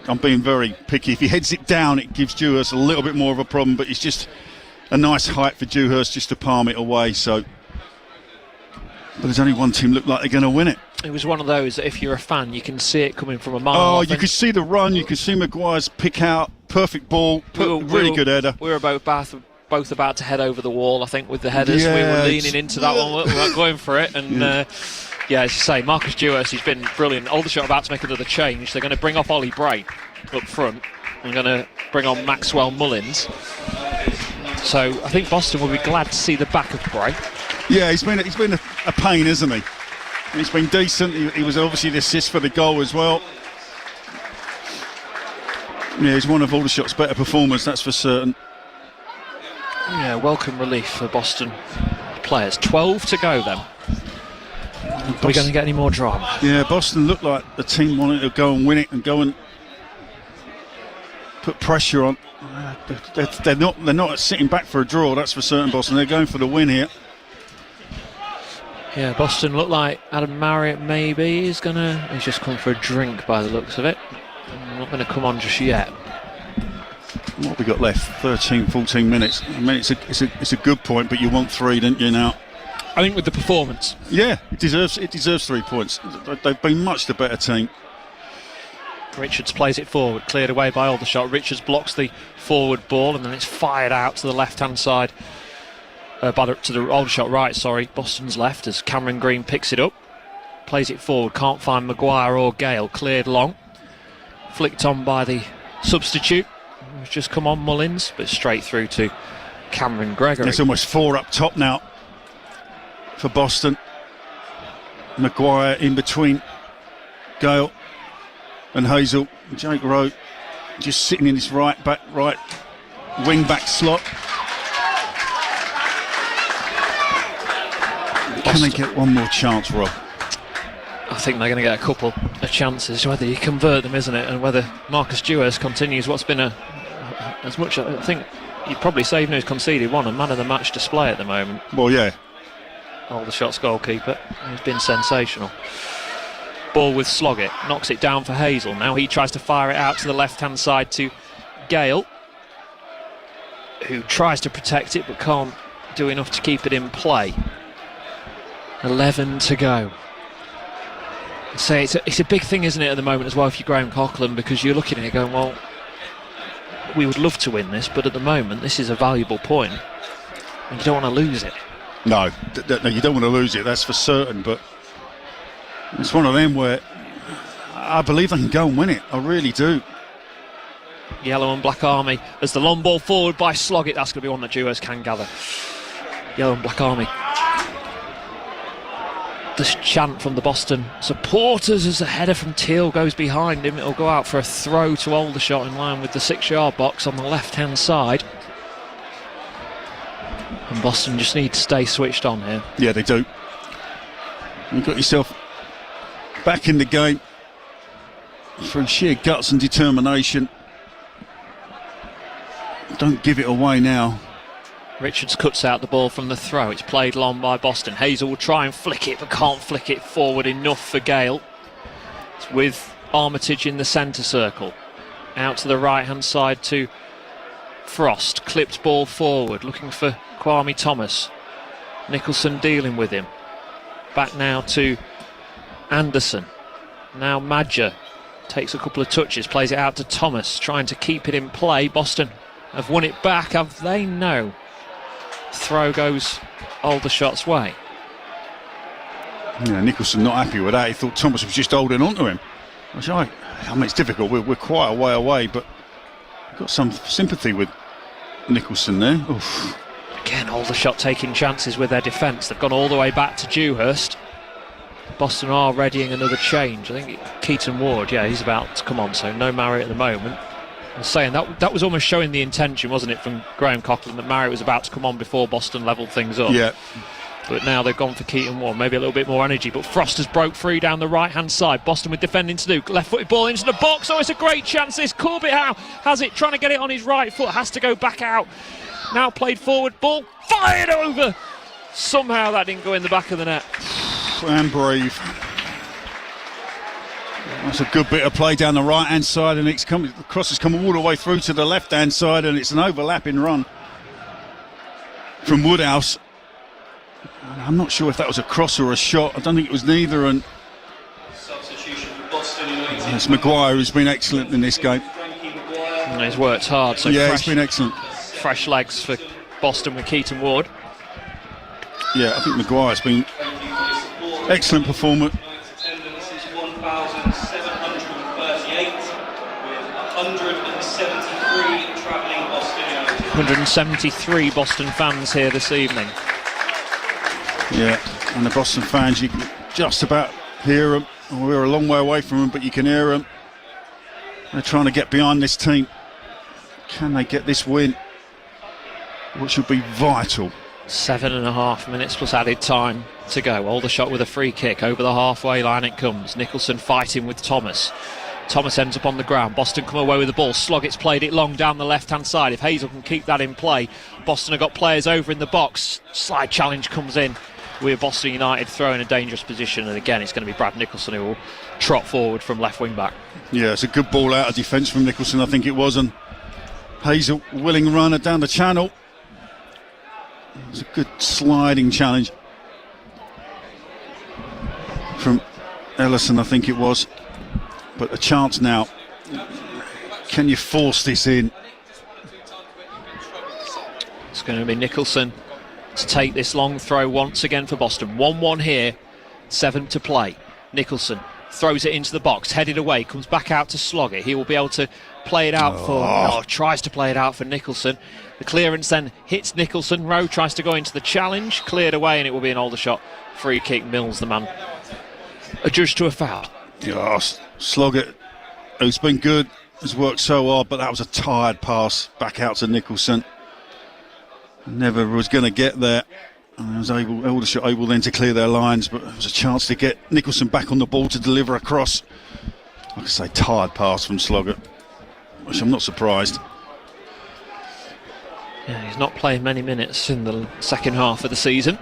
I'm being very picky. If he heads it down, it gives Dewhurst a little bit more of a problem, but it's just a nice height for Dewhurst just to palm it away. So, but there's only one team look like they're going to win it. It was one of those that if you're a fan, you can see it coming from a mile. Oh, you could see the run. You could see Maguire's pick out. Perfect ball. Really good header. We were both about to head over the wall, I think, with the headers. Yeah, we were leaning into that one. We weren't going for it. And yeah, as you say, Marcus Dewhurst, he's been brilliant. Aldershot about to make another change. They're going to bring off Ollie Bray up front. They're going to bring on Maxwell Mullins. So I think Boston will be glad to see the back of Bray. Yeah, he's been a pain, isn't he? He's been decent. He was obviously the assist for the goal as well. Yeah, he's one of Aldershot's better performers, that's for certain. Yeah, welcome relief for Boston players. 12 to go then. Are we going to get any more drama? Yeah, Boston looked like the team wanted to go and win it and go and put pressure on. They're not sitting back for a draw, that's for certain, Boston. They're going for the win here. Yeah, Boston look like Adam Marriott maybe he's just come for a drink by the looks of it. Not going to come on just yet. What have we got left? 13-14 minutes. I mean, it's a good point, but you want 3, don't you, now? I think with the performance. Yeah, it deserves 3 points. They've been much the better team. Richards plays it forward, cleared away by Aldershot. Richards blocks the forward ball, and then it's fired out to the left-hand side. To the Aldershot right, sorry. Boston's left as Cameron Green picks it up. Plays it forward, can't find Maguire or Gale. Cleared long. Flicked on by the substitute. It's just come on Mullins, but straight through to Cameron Gregory. It's almost 4 up top now for Boston. Maguire in between Gale and Hazel. Jake Rowe just sitting in this right wing back slot. Can they get one more chance, Rob? I think they're going to get a couple of chances. Whether you convert them, isn't it, and whether Marcus Dewhurst continues what's been as much. I think you'd probably say even though he's conceded one, a man of the match display at the moment. Well, yeah. Aldershot's goalkeeper, he's been sensational. Ball with Sloggett, knocks it down for Hazel. Now he tries to fire it out to the left-hand side to Gale, who tries to protect it but can't do enough to keep it in play. 11 to go. So it's a big thing, isn't it, at the moment as well, if you're Graham Coughlin, because you're looking at it going, well, we would love to win this, but at the moment this is a valuable point and you don't want to lose it. No, you don't want to lose it, that's for certain, but it's one of them where I believe they can go and win it. I really do. Yellow and Black Army as the long ball forward by Sloggett. That's going to be one that Dewhurst can gather. Yellow and Black Army. The chant from the Boston supporters as the header from Teal goes behind him. It'll go out for a throw to Aldershot in line with the 6-yard box on the left-hand side. And Boston just need to stay switched on here. Yeah, they do. You've got yourself back in the game through sheer guts and determination. Don't give it away now. Richards cuts out the ball from the throw. It's played long by Boston. Hazel will try and flick it, but can't flick it forward enough for Gale. It's with Armitage in the centre circle. Out to the right-hand side to Frost. Clipped ball forward, looking for Kwame Thomas. Nicholson dealing with him. Back now to Anderson. Now Madger takes a couple of touches, plays it out to Thomas, trying to keep it in play. Boston have won it back, have they? No. Throw goes Aldershot's way. Yeah, Nicholson not happy with that. He thought Thomas was just holding on to him. I mean, it's difficult. We're quite a way away, but I've got some sympathy with Nicholson there. Oof. Again, Aldershot taking chances with their defence. They've gone all the way back to Dewhurst. Boston are readying another change. I think Keaton Ward, yeah, he's about to come on, so no Marriott at the moment. I was saying that was almost showing the intention, wasn't it, from Graham Coughlin, that Marriott was about to come on before Boston levelled things up. Yeah. But now they've gone for Keaton Ward, maybe a little bit more energy. But Frost has broke free down the right-hand side. Boston with defending to do. Left-footed ball into the box. Oh, it's a great chance. This Corbett has it, trying to get it on his right foot. Has to go back out. Now played forward. Ball fired over. Somehow that didn't go in the back of the net. And brave. That's a good bit of play down the right-hand side, and the cross has come all the way through to the left-hand side, and it's an overlapping run from Woodhouse. I'm not sure if that was a cross or a shot. I don't think it was neither. And it's Maguire who's been excellent in this game. And he's worked hard. So yeah, he's been excellent. Fresh legs for Boston with Keaton Ward. Yeah, I think Maguire's been excellent performer. 173 Boston fans here this evening. Yeah, and the Boston fans, you can just about hear them. We're a long way away from them, but you can hear them. They're trying to get behind this team. Can they get this win? Which would be vital. 7.5 minutes plus added time to go. Aldershot with a free kick. Over the halfway line it comes. Nicholson fighting with Thomas. Thomas ends up on the ground. Boston come away with the ball. Sloggett's played it long down the left-hand side. If Hazel can keep that in play, Boston have got players over in the box. Slide challenge comes in with Boston United throwing a dangerous position. And again, it's going to be Brad Nicholson who will trot forward from left wing-back. Yeah, it's a good ball out of defence from Nicholson, I think it was. And Hazel, willing runner down the channel. It's a good sliding challenge from Ellison, I think it was. But a chance now. Can you force this in? It's going to be Nicholson to take this long throw once again for Boston. 1-1 here, 7 to play. Nicholson throws it into the box, headed away, comes back out to Sloggett. He will be able to play it out tries to play it out for Nicholson. The clearance then hits Nicholson. Rowe tries to go into the challenge, cleared away, and it will be an Aldershot free kick. Mills, the man adjudged to a foul. Yes, Sloggett, who's been good, has worked so hard, but that was a tired pass back out to Nicholson. Never was going to get there. And was Aldershot able then to clear their lines, but there was a chance to get Nicholson back on the ball to deliver across. Like I say, tired pass from Sloggett, which I'm not surprised. Yeah, he's not playing many minutes in the second half of the season.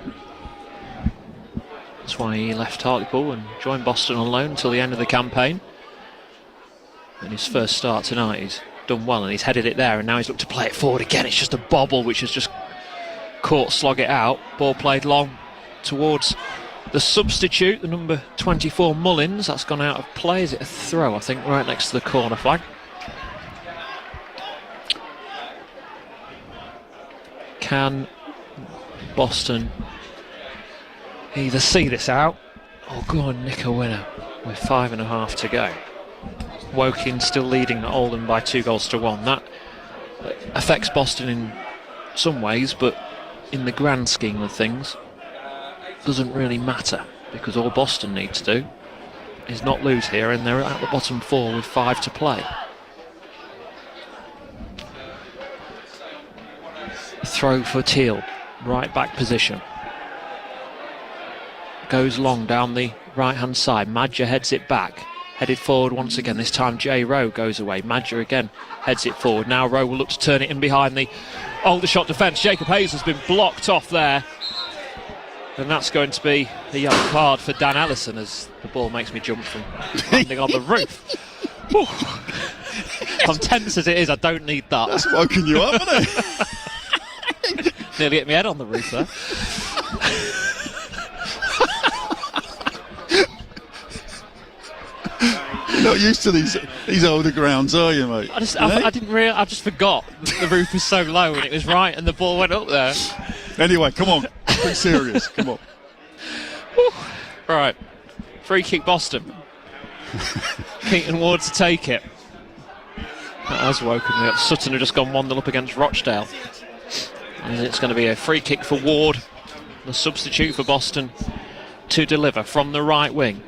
That's why he left Hartlepool and joined Boston on loan until the end of the campaign. And his first start tonight, he's done well and he's headed it there, and now he's looked to play it forward again. It's just a bobble which has just caught Sloggett out. Ball played long towards The substitute, the number 24 Mullins, that's gone out of play. Is it a throw? I think right next to the corner flag. Can Boston either see this out or go and nick a winner with 5.5 to go? Woking still leading at Oldham by 2-1. That affects Boston in some ways, but in the grand scheme of things doesn't really matter, because all Boston need to do is not lose here, and they're at the bottom 4 with 5 to play. Throw for Teal, right back position. Goes long down the right hand side. Madger heads it back, headed forward once again. This time Jay Rowe goes away. Madger again heads it forward. Now Rowe will look to turn it in behind the Aldershot defence. Jacob Hayes has been blocked off there, and that's going to be a yellow card for Dan Ellison, as the ball makes me jump from landing on the roof. I'm tense as it is, I don't need that. That's woken you up, hasn't it? Nearly hit my head on the roof there. You're not used to these older grounds, are you, mate? I didn't realise. I just forgot the roof was so low and it was right, and the ball went up there. Anyway, come on, be serious. Come on. Right, free kick Boston. Keaton Ward to take it. That has woken me up. Sutton have just gone 1-0 up against Rochdale. And it's going to be a free kick for Ward, the substitute for Boston, to deliver from the right wing.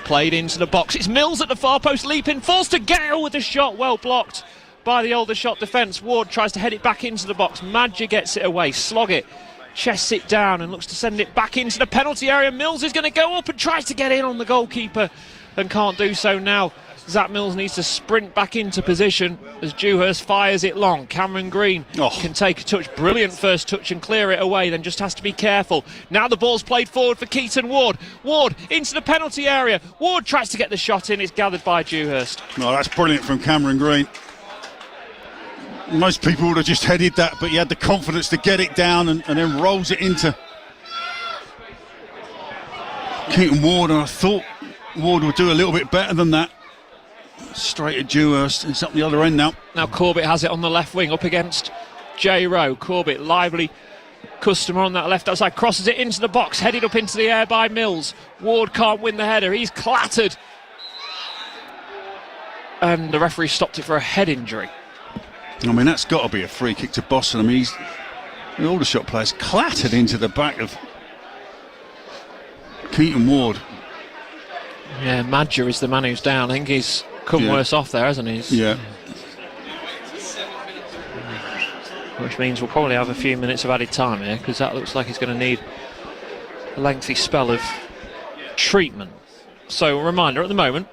Played into the box. It's Mills at the far post, leaping, falls to Gale with a shot, well blocked by the Aldershot defence. Ward tries to head it back into the box. Madger gets it away. Sloggett chests it down and looks to send it back into the penalty area. Mills is going to go up and tries to get in on the goalkeeper and can't do so now. Zach Mills needs to sprint back into position as Dewhurst fires it long. Cameron Green can take a touch. Brilliant first touch and clear it away, then just has to be careful. Now the ball's played forward for Keaton Ward. Ward into the penalty area. Ward tries to get the shot in. It's gathered by Dewhurst. No, that's brilliant from Cameron Green. Most people would have just headed that, but he had the confidence to get it down and then rolls it into Keaton Ward, and I thought Ward would do a little bit better than that. Straight at Dewhurst. It's up the other end now. Now Corbett has it on the left wing up against J Rowe. Corbett, lively customer on that left outside, crosses it into the box, headed up into the air by Mills. Ward can't win the header. He's clattered. And the referee stopped it for a head injury. I mean, that's got to be a free kick to Boston. I mean, the Aldershot player's clattered into the back of Keaton Ward. Yeah, Madger is the man who's down. I think he's come worse off there, hasn't he? Yeah. Which means we'll probably have a few minutes of added time here, because that looks like he's going to need a lengthy spell of treatment. So, a reminder, at the moment,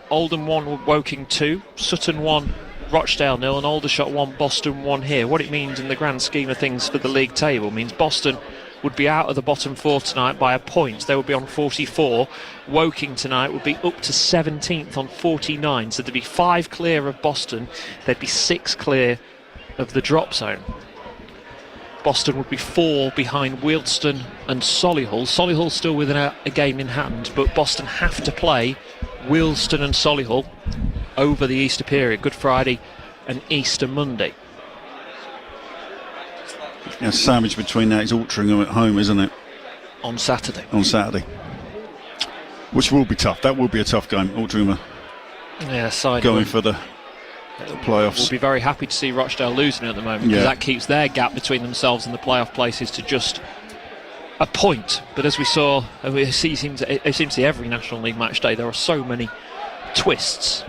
Oldham 1, Woking 2, Sutton 1, Rochdale 0, and Aldershot 1, Boston 1 here. What it means in the grand scheme of things for the league table means Boston would be out of the bottom 4 tonight by a point. They would be on 44. Woking tonight would be up to 17th on 49. So there'd be 5 clear of Boston. There'd be 6 clear of the drop zone. Boston would be 4 behind Wealdstone and Solihull. Solihull still with a game in hand, but Boston have to play Wealdstone and Solihull over the Easter period, Good Friday and Easter Monday. Yeah, sandwich between that is Altrincham at home, isn't it? On Saturday. On Saturday. Which will be tough. That will be a tough game. Altrincham going for the playoffs. We'll be very happy to see Rochdale losing at the moment, because that keeps their gap between themselves and the playoff places to just a point. But as we saw, it seems to see every National League match day, there are so many twists.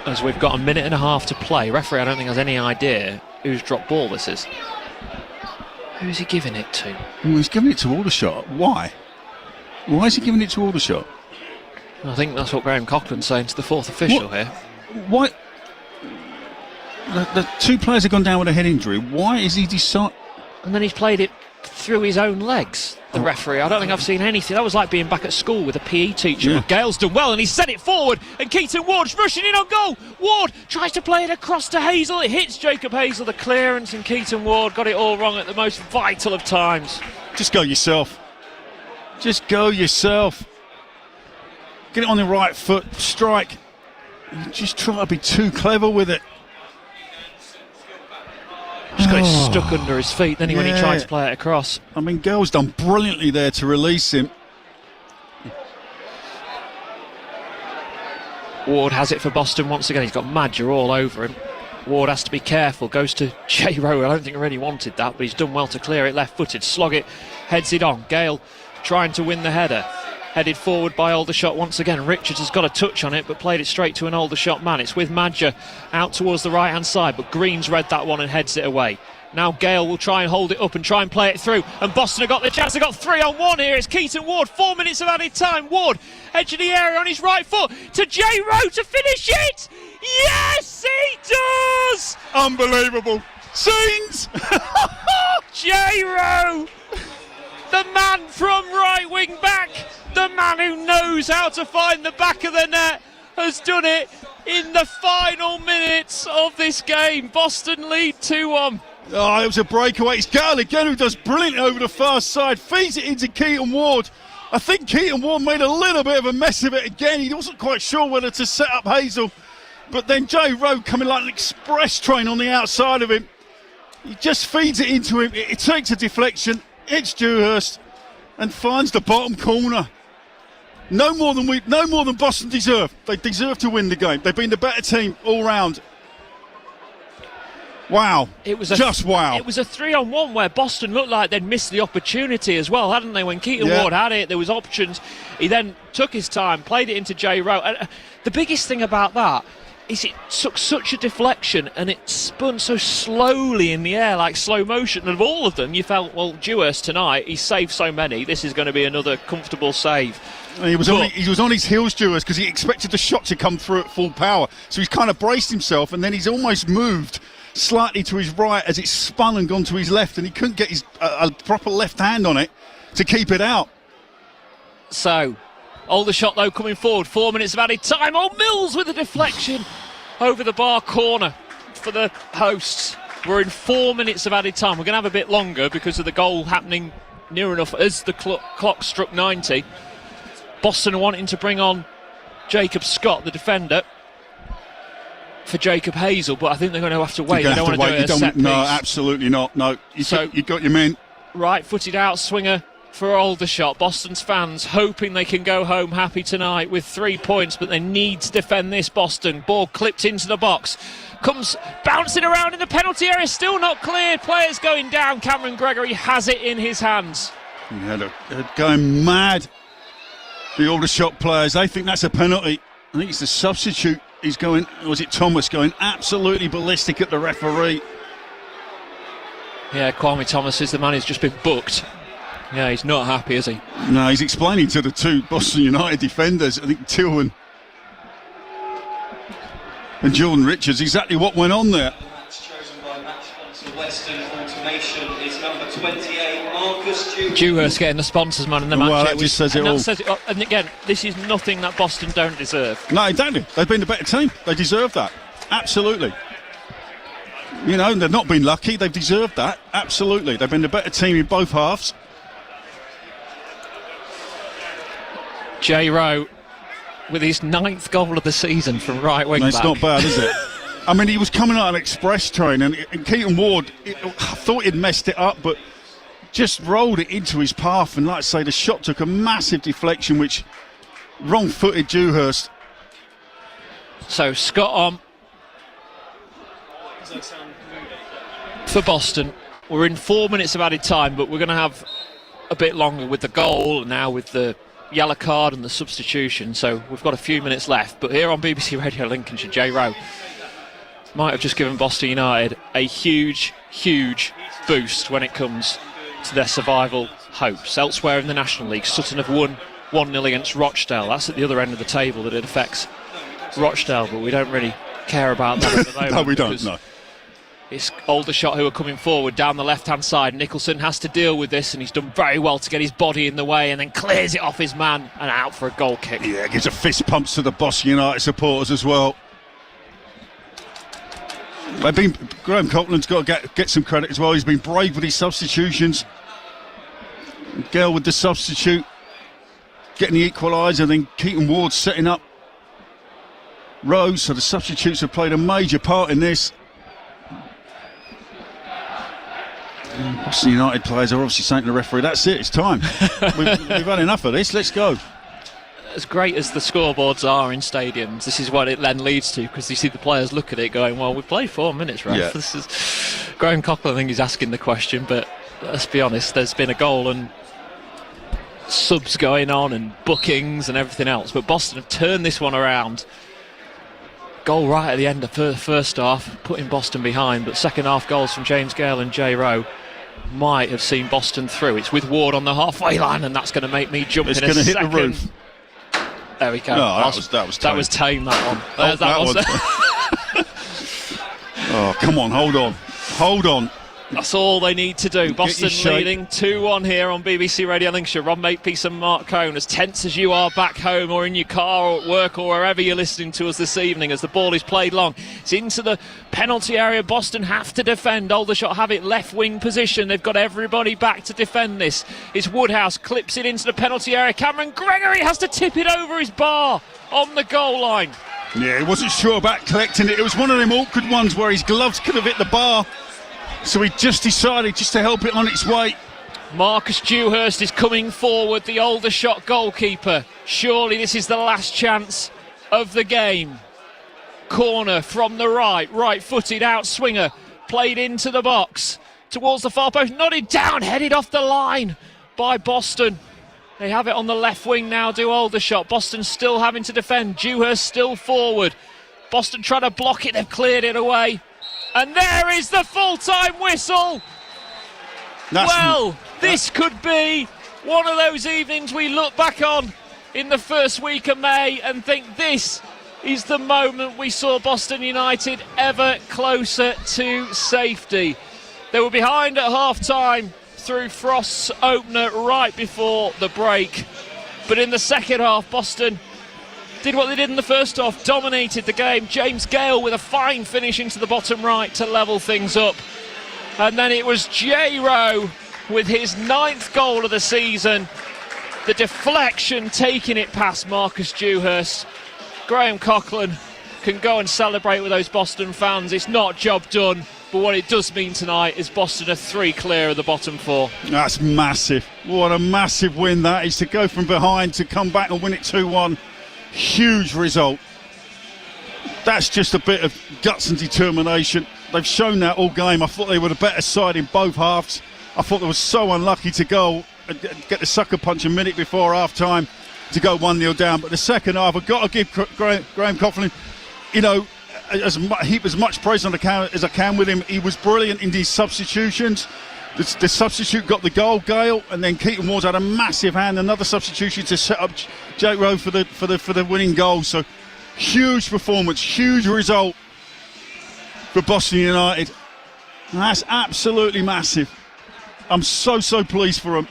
As we've got a minute and a half to play. Referee, I don't think has any idea whose drop ball this is. Who's he giving it to? Well, he's giving it to Aldershot. Why? Why is he giving it to Aldershot? I think that's what Graham Coughlin's saying to the 4th official here. Why? The 2 players have gone down with a head injury. Why is he deciding? And then he's played it through his own legs, the referee. I don't think I've seen anything. That was like being back at school with a PE teacher. Yeah. Gale's done well, and he sent it forward, and Keaton Ward's rushing in on goal. Ward tries to play it across to Hazel. It hits Jacob Hazel, the clearance, and Keaton Ward got it all wrong at the most vital of times. Just go yourself. Just go yourself. Get it on the right foot, strike. You just try to be too clever with it. Just got it stuck under his feet, then when he tried to play it across. I mean, Gale's done brilliantly there to release him. Ward has it for Boston once again. He's got Madger all over him. Ward has to be careful. Goes to J. Rowe. I don't think he really wanted that, but he's done well to clear it left-footed. Slog it, heads it on. Gale trying to win the header. Headed forward by Aldershot once again. Richards has got a touch on it, but played it straight to an Aldershot man. It's with Madger out towards the right-hand side, but Green's read that one and heads it away. Now Gale will try and hold it up and try and play it through. And Boston have got the chance. They've got 3-on-1 here. It's Keaton Ward. 4 minutes of added time. Ward, edge of the area on his right foot to J. Rowe to finish it. Yes, he does. Unbelievable. Scenes. J. Rowe, the man from right wing back, the man who knows how to find the back of the net, has done it in the final minutes of this game. Boston lead 2-1. Oh, it was a breakaway. It's Gale again who does brilliant over the far side. Feeds it into Keaton Ward. I think Keaton Ward made a little bit of a mess of it again. He wasn't quite sure whether to set up Hazel. But then J. Rowe coming like an express train on the outside of him. He just feeds it into him. It takes a deflection. It's Dewhurst and finds the bottom corner. No more than Boston deserve. They deserve to win the game. They've been the better team all round. Wow. Wow. It was a 3-on-1 where Boston looked like they'd missed the opportunity as well, hadn't they? When Keaton Ward had it, there was options. He then took his time, played it into J. Rowe. And the biggest thing about that is it took such a deflection and it spun so slowly in the air, like slow motion. And of all of them, you felt, well, Dewhurst tonight, he's saved so many. This is going to be another comfortable save. And he was on his heels, Dewhurst, because he expected the shot to come through at full power. So he's kind of braced himself, and then he's almost moved slightly to his right as it spun and gone to his left, and he couldn't get his a proper left hand on it to keep it out. So, Aldershot though coming forward, 4 minutes of added time. Oh, Mills with a deflection over the bar corner for the hosts. We're in 4 minutes of added time. We're going to have a bit longer because of the goal happening near enough as the clock struck 90. Boston are wanting to bring on Jacob Scott, the defender, for Jacob Hazel, but I think they're going to have to wait. They don't want to do it as a set piece. No, absolutely not. No, you've got your men. Right-footed outswinger for Aldershot. Boston's fans hoping they can go home happy tonight with 3 points, but they need to defend this. Boston ball clipped into the box, comes bouncing around in the penalty area, still not cleared. Players going down. Cameron Gregory has it in his hands. They're going mad. The Aldershot players, they think that's a penalty. I think it's the substitute. He's going, was it Thomas, going absolutely ballistic at the referee. Yeah, Kwame Thomas is the man who's just been booked. Yeah, he's not happy, is he? No, he's explaining to the two Boston United defenders, I think Tillman and Jordan Richards, exactly what went on there. Dewhurst getting the sponsors man in the match. Well, that just says it all. And again, this is nothing that Boston don't deserve. No, exactly. They've been the better team. They deserve that. Absolutely. You know, they've not been lucky. They've deserved that. Absolutely. They've been the better team in both halves. J. Rowe with his 9th goal of the season from right wing back. It's not bad, is it? I mean, he was coming out an express train, and Keaton Ward, I thought he'd messed it up, but just rolled it into his path. And like I say, the shot took a massive deflection, which wrong-footed Dewhurst. So Scott on for Boston. We're in 4 minutes of added time, but we're going to have a bit longer with the goal and now with the yellow card and the substitution. So we've got a few minutes left. But here on BBC Radio Lincolnshire, J. Rowe might have just given Boston United a huge, huge boost when it comes to their survival hopes. Elsewhere in the National League, Sutton have won 1-0 against Rochdale. That's at the other end of the table that it affects Rochdale, but we don't really care about that at the moment. No, we don't, no. It's Aldershot who are coming forward down the left-hand side. Nicholson has to deal with this, and he's done very well to get his body in the way and then clears it off his man and out for a goal kick. Yeah, gives a fist pumps to the Boston United supporters as well. Graham Copeland's got to get some credit as well. He's been brave with his substitutions. Gale with the substitute, getting the equaliser, then Keaton Ward setting up Rose, so the substitutes have played a major part in this. Boston United players are obviously saying to the referee, that's it, it's time. we've had enough of this, let's go. As great as the scoreboards are in stadiums, this is what it then leads to, because you see the players look at it going, well, we played 4 minutes, ref. Yeah. This is Graham Coughlin, I think he's asking the question, but let's be honest, there's been a goal and subs going on and bookings and everything else, but Boston have turned this one around. Goal right at the end of the first half, putting Boston behind, but second half goals from James Gale and Jay Rowe might have seen Boston through. It's with Ward on the halfway line, and that's going to make me jump It's in a going to hit second. the roof. There we go. No, that was tame. That one. There's that one. Oh, come on, hold on. That's all they need to do. Boston leading 2-1 here on BBC Radio Lincolnshire. Rob Makepeace and Mark Cohn, as tense as you are back home or in your car or at work or wherever you're listening to us this evening, as the ball is played long. It's into the penalty area. Boston have to defend. Aldershot have it left wing position. They've got everybody back to defend this. It's Woodhouse, clips it into the penalty area. Cameron Gregory has to tip it over his bar on the goal line. Yeah, he wasn't sure about collecting it. It was one of them awkward ones where his gloves could have hit the bar. So he just decided just to help it on its way. Marcus Dewhurst is coming forward, the Aldershot goalkeeper. Surely this is the last chance of the game. Corner from the right-footed out swinger, played into the box, towards the far post, nodded down, headed off the line by Boston. They have it on the left wing now, do Aldershot. Boston still having to defend, Dewhurst still forward. Boston trying to block it, they've cleared it away. And there is the full-time whistle. This could be one of those evenings we look back on in the first week of May and think this is the moment we saw Boston United ever closer to safety. They were behind at half-time through Frost's opener right before the break. But in the second half, Boston did what they did in the first half, dominated the game. James Gale with a fine finish into the bottom right to level things up. And then it was Jay Rowe with his 9th goal of the season. The deflection taking it past Marcus Dewhurst. Graham Coughlin can go and celebrate with those Boston fans. It's not job done, but what it does mean tonight is Boston are 3 clear of the bottom 4. That's massive. What a massive win that is, to go from behind to come back and win it 2-1. Huge result. That's just a bit of guts and determination. They've shown that all game. I thought they were the better side in both halves. I thought they were so unlucky to go and get the sucker punch a minute before half time to go 1-0 down. But the second half, I've got to give Graham Coughlin, heap as much praise on as I can with him. He was brilliant in these substitutions. The substitute got the goal, Gale, and then Keaton Ward had a massive hand. Another substitution to set up Jake Rowe for the winning goal. So huge performance, huge result for Boston United. And that's absolutely massive. I'm so pleased for them.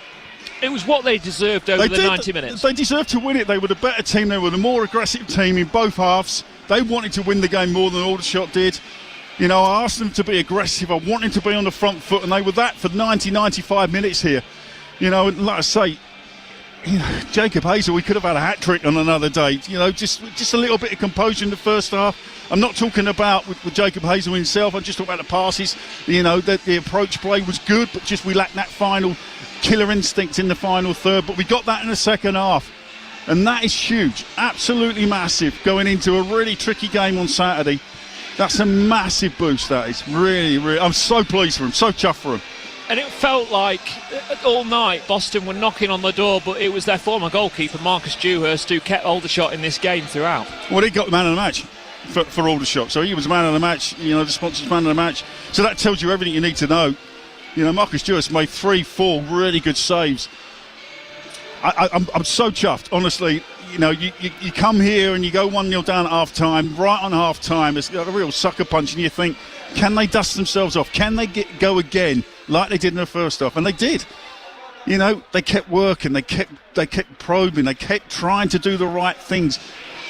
It was what they deserved over the 90 minutes. They deserved to win it. They were the better team. They were the more aggressive team in both halves. They wanted to win the game more than Aldershot did. You know, I asked them to be aggressive. I want them to be on the front foot, and they were that for 90-95 minutes here. You know, and like I say, Jacob Hazel, we could have had a hat-trick on another day. You know, just a little bit of composure in the first half. I'm not talking about with Jacob Hazel himself. I'm just talking about the passes. You know, the approach play was good, but just we lacked that final killer instinct in the final third. But we got that in the second half. And that is huge, absolutely massive, going into a really tricky game on Saturday. That's a massive boost, that is. Really. I'm so pleased for him, so chuffed for him. And it felt like all night Boston were knocking on the door, but it was their former goalkeeper, Marcus Dewhurst, who kept Aldershot in this game throughout. Well, he got the man of the match for Aldershot, so he was the man of the match, you know, the sponsor's man of the match. So that tells you everything you need to know. You know, Marcus Dewhurst made 3-4 really good saves. I'm so chuffed, honestly. You know, you come here and you go 1-0 down at half-time, right on half-time, it's got a real sucker punch, and you think, can they dust themselves off? Can they go again like they did in the first half? And they did. You know, they kept working, they kept probing, they kept trying to do the right things.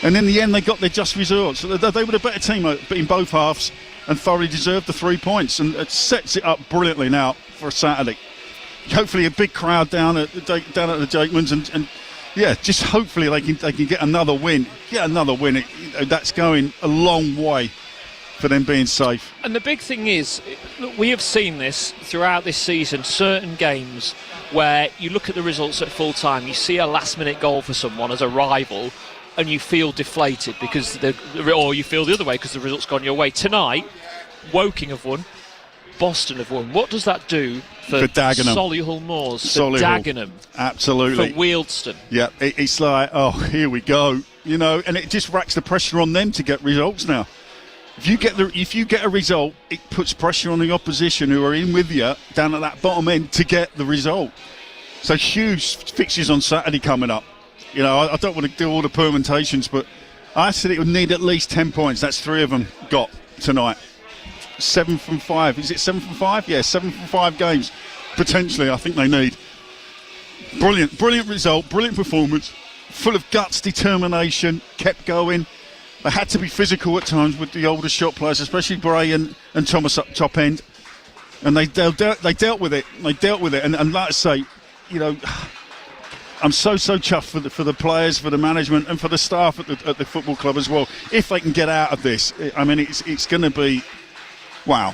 And in the end, they got their just results. They were the better team in both halves and thoroughly deserved the 3 points. And it sets it up brilliantly now for Saturday. hopefully a big crowd down at the Jakeman's, and yeah, just hopefully they can get another win. That's going a long way for them being safe. And the big thing is, look, we have seen this throughout this season, certain games where you look at the results at full time, you see a last minute goal for someone as a rival, and you feel deflated or you feel the other way because the result's gone your way. Tonight, Woking have won, Boston have won. What does that do for Dagenham, Solihull Moors, for Dagenham, absolutely, for Wealdstone? Yeah, it's like, oh, here we go, and it just racks the pressure on them to get results now. If you get a result, it puts pressure on the opposition who are in with you down at that bottom end to get the result. So huge fixtures on Saturday coming up. I don't want to do all the permutations, but I said it would need at least 10 points. That's 3 of them got tonight. 7 from 5. Is it 7 from 5? Yeah, 7 from 5 games. Potentially, I think they need. Brilliant result, brilliant performance, full of guts, determination, kept going. They had to be physical at times with the Aldershot players, especially Bray and Thomas up top end. And they dealt with it. And like I say, I'm so chuffed for the players, for the management, and for the staff at the football club as well. If they can get out of this, I mean, it's going to be, wow,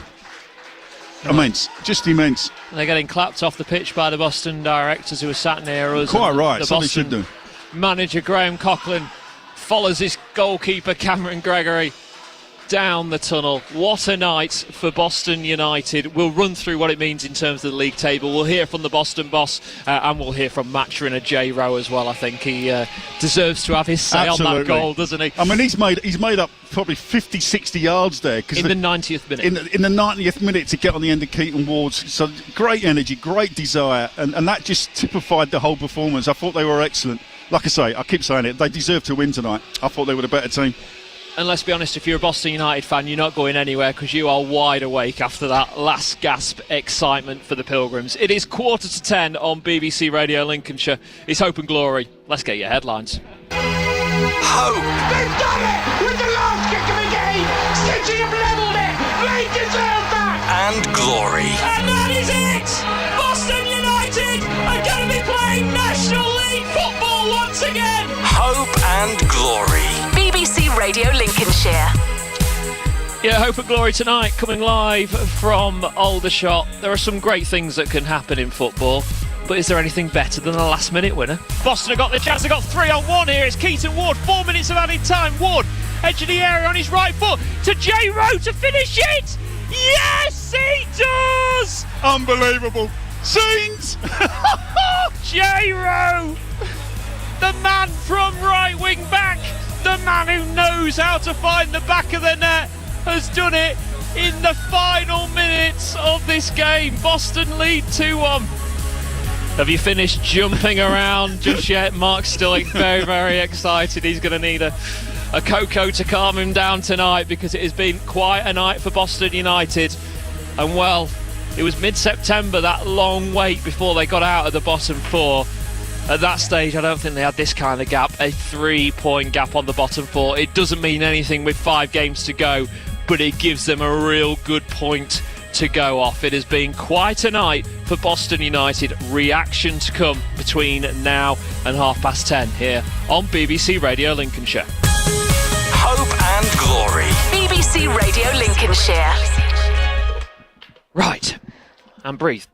immense, just immense. They're getting clapped off the pitch by the Boston directors who are sat near us. Quite right, the so Boston they should do. Manager Graham Coughlin follows his goalkeeper Cameron Gregory down the tunnel. What a night for Boston United. We'll run through what it means in terms of the league table. We'll hear from the Boston boss, and we'll hear from match winner Jay Rowe as well. I think he deserves to have his say Absolutely. on that goal, doesn't he? I mean, he's made up probably 50, 60 yards there. In the 90th minute. In the 90th minute to get on the end of Keaton Ward's. So great energy, great desire, and that just typified the whole performance. I thought they were excellent. Like I say, I keep saying it, they deserve to win tonight. I thought they were the better team. And let's be honest, if you're a Boston United fan, you're not going anywhere because you are wide awake after that last gasp excitement for the Pilgrims. It is 9:45 on BBC Radio Lincolnshire. It's Hope and Glory. Let's get your headlines. Hope! They've done it! With the last kick of the game! City have levelled it! They deserve that! And Glory. And that is it! Boston United are going to be playing National League football once again! Hope and Glory. BBC Radio Lincolnshire. Yeah, Hope and Glory tonight, coming live from Aldershot. There are some great things that can happen in football, but is there anything better than a last-minute winner? Boston have got the chance. They've got 3-on-1 here. It's Keaton Ward. 4 minutes of added time. Ward, edge of the area on his right foot to Jay Rowe to finish it. Yes, he does. Unbelievable scenes. Jay Rowe, the man from right wing back, the man who knows how to find the back of the net, has done it in the final minutes of this game. Boston lead 2-1. Have you finished jumping around just yet? Mark Stilling very, very excited. He's going to need a cocoa to calm him down tonight because it has been quite a night for Boston United. And well, it was mid-September, that long wait before they got out of the bottom four. At that stage, I don't think they had this kind of gap, a 3-point gap on the bottom four. It doesn't mean anything with 5 games to go, but it gives them a real good point to go off. It has been quite a night for Boston United. Reaction to come between now and 10:30 here on BBC Radio Lincolnshire. Hope and Glory. BBC Radio Lincolnshire. Right, and breathe.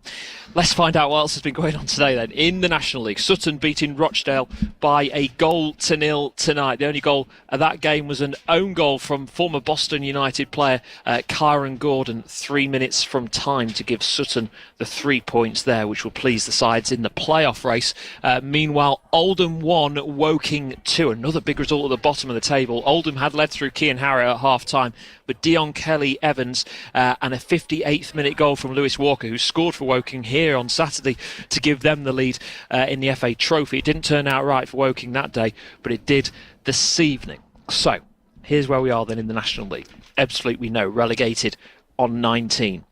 Let's find out what else has been going on today then. In the National League, Sutton beating Rochdale by 1-0 tonight. The only goal of that game was an own goal from former Boston United player Kyron Gordon, 3 minutes from time to give Sutton the 3 points there, which will please the sides in the playoff race. Meanwhile, Oldham 1, Woking 2. Another big result at the bottom of the table. Oldham had led through Cian Harriott at half-time, but Dion Kelly-Evans and a 58th minute goal from Lewis Walker, who scored for Woking here on Saturday to give them the lead in the FA Trophy. It didn't turn out right for Woking that day, but it did this evening. So, here's where we are then in the National League. Ebbsfleet, we know, relegated on 19.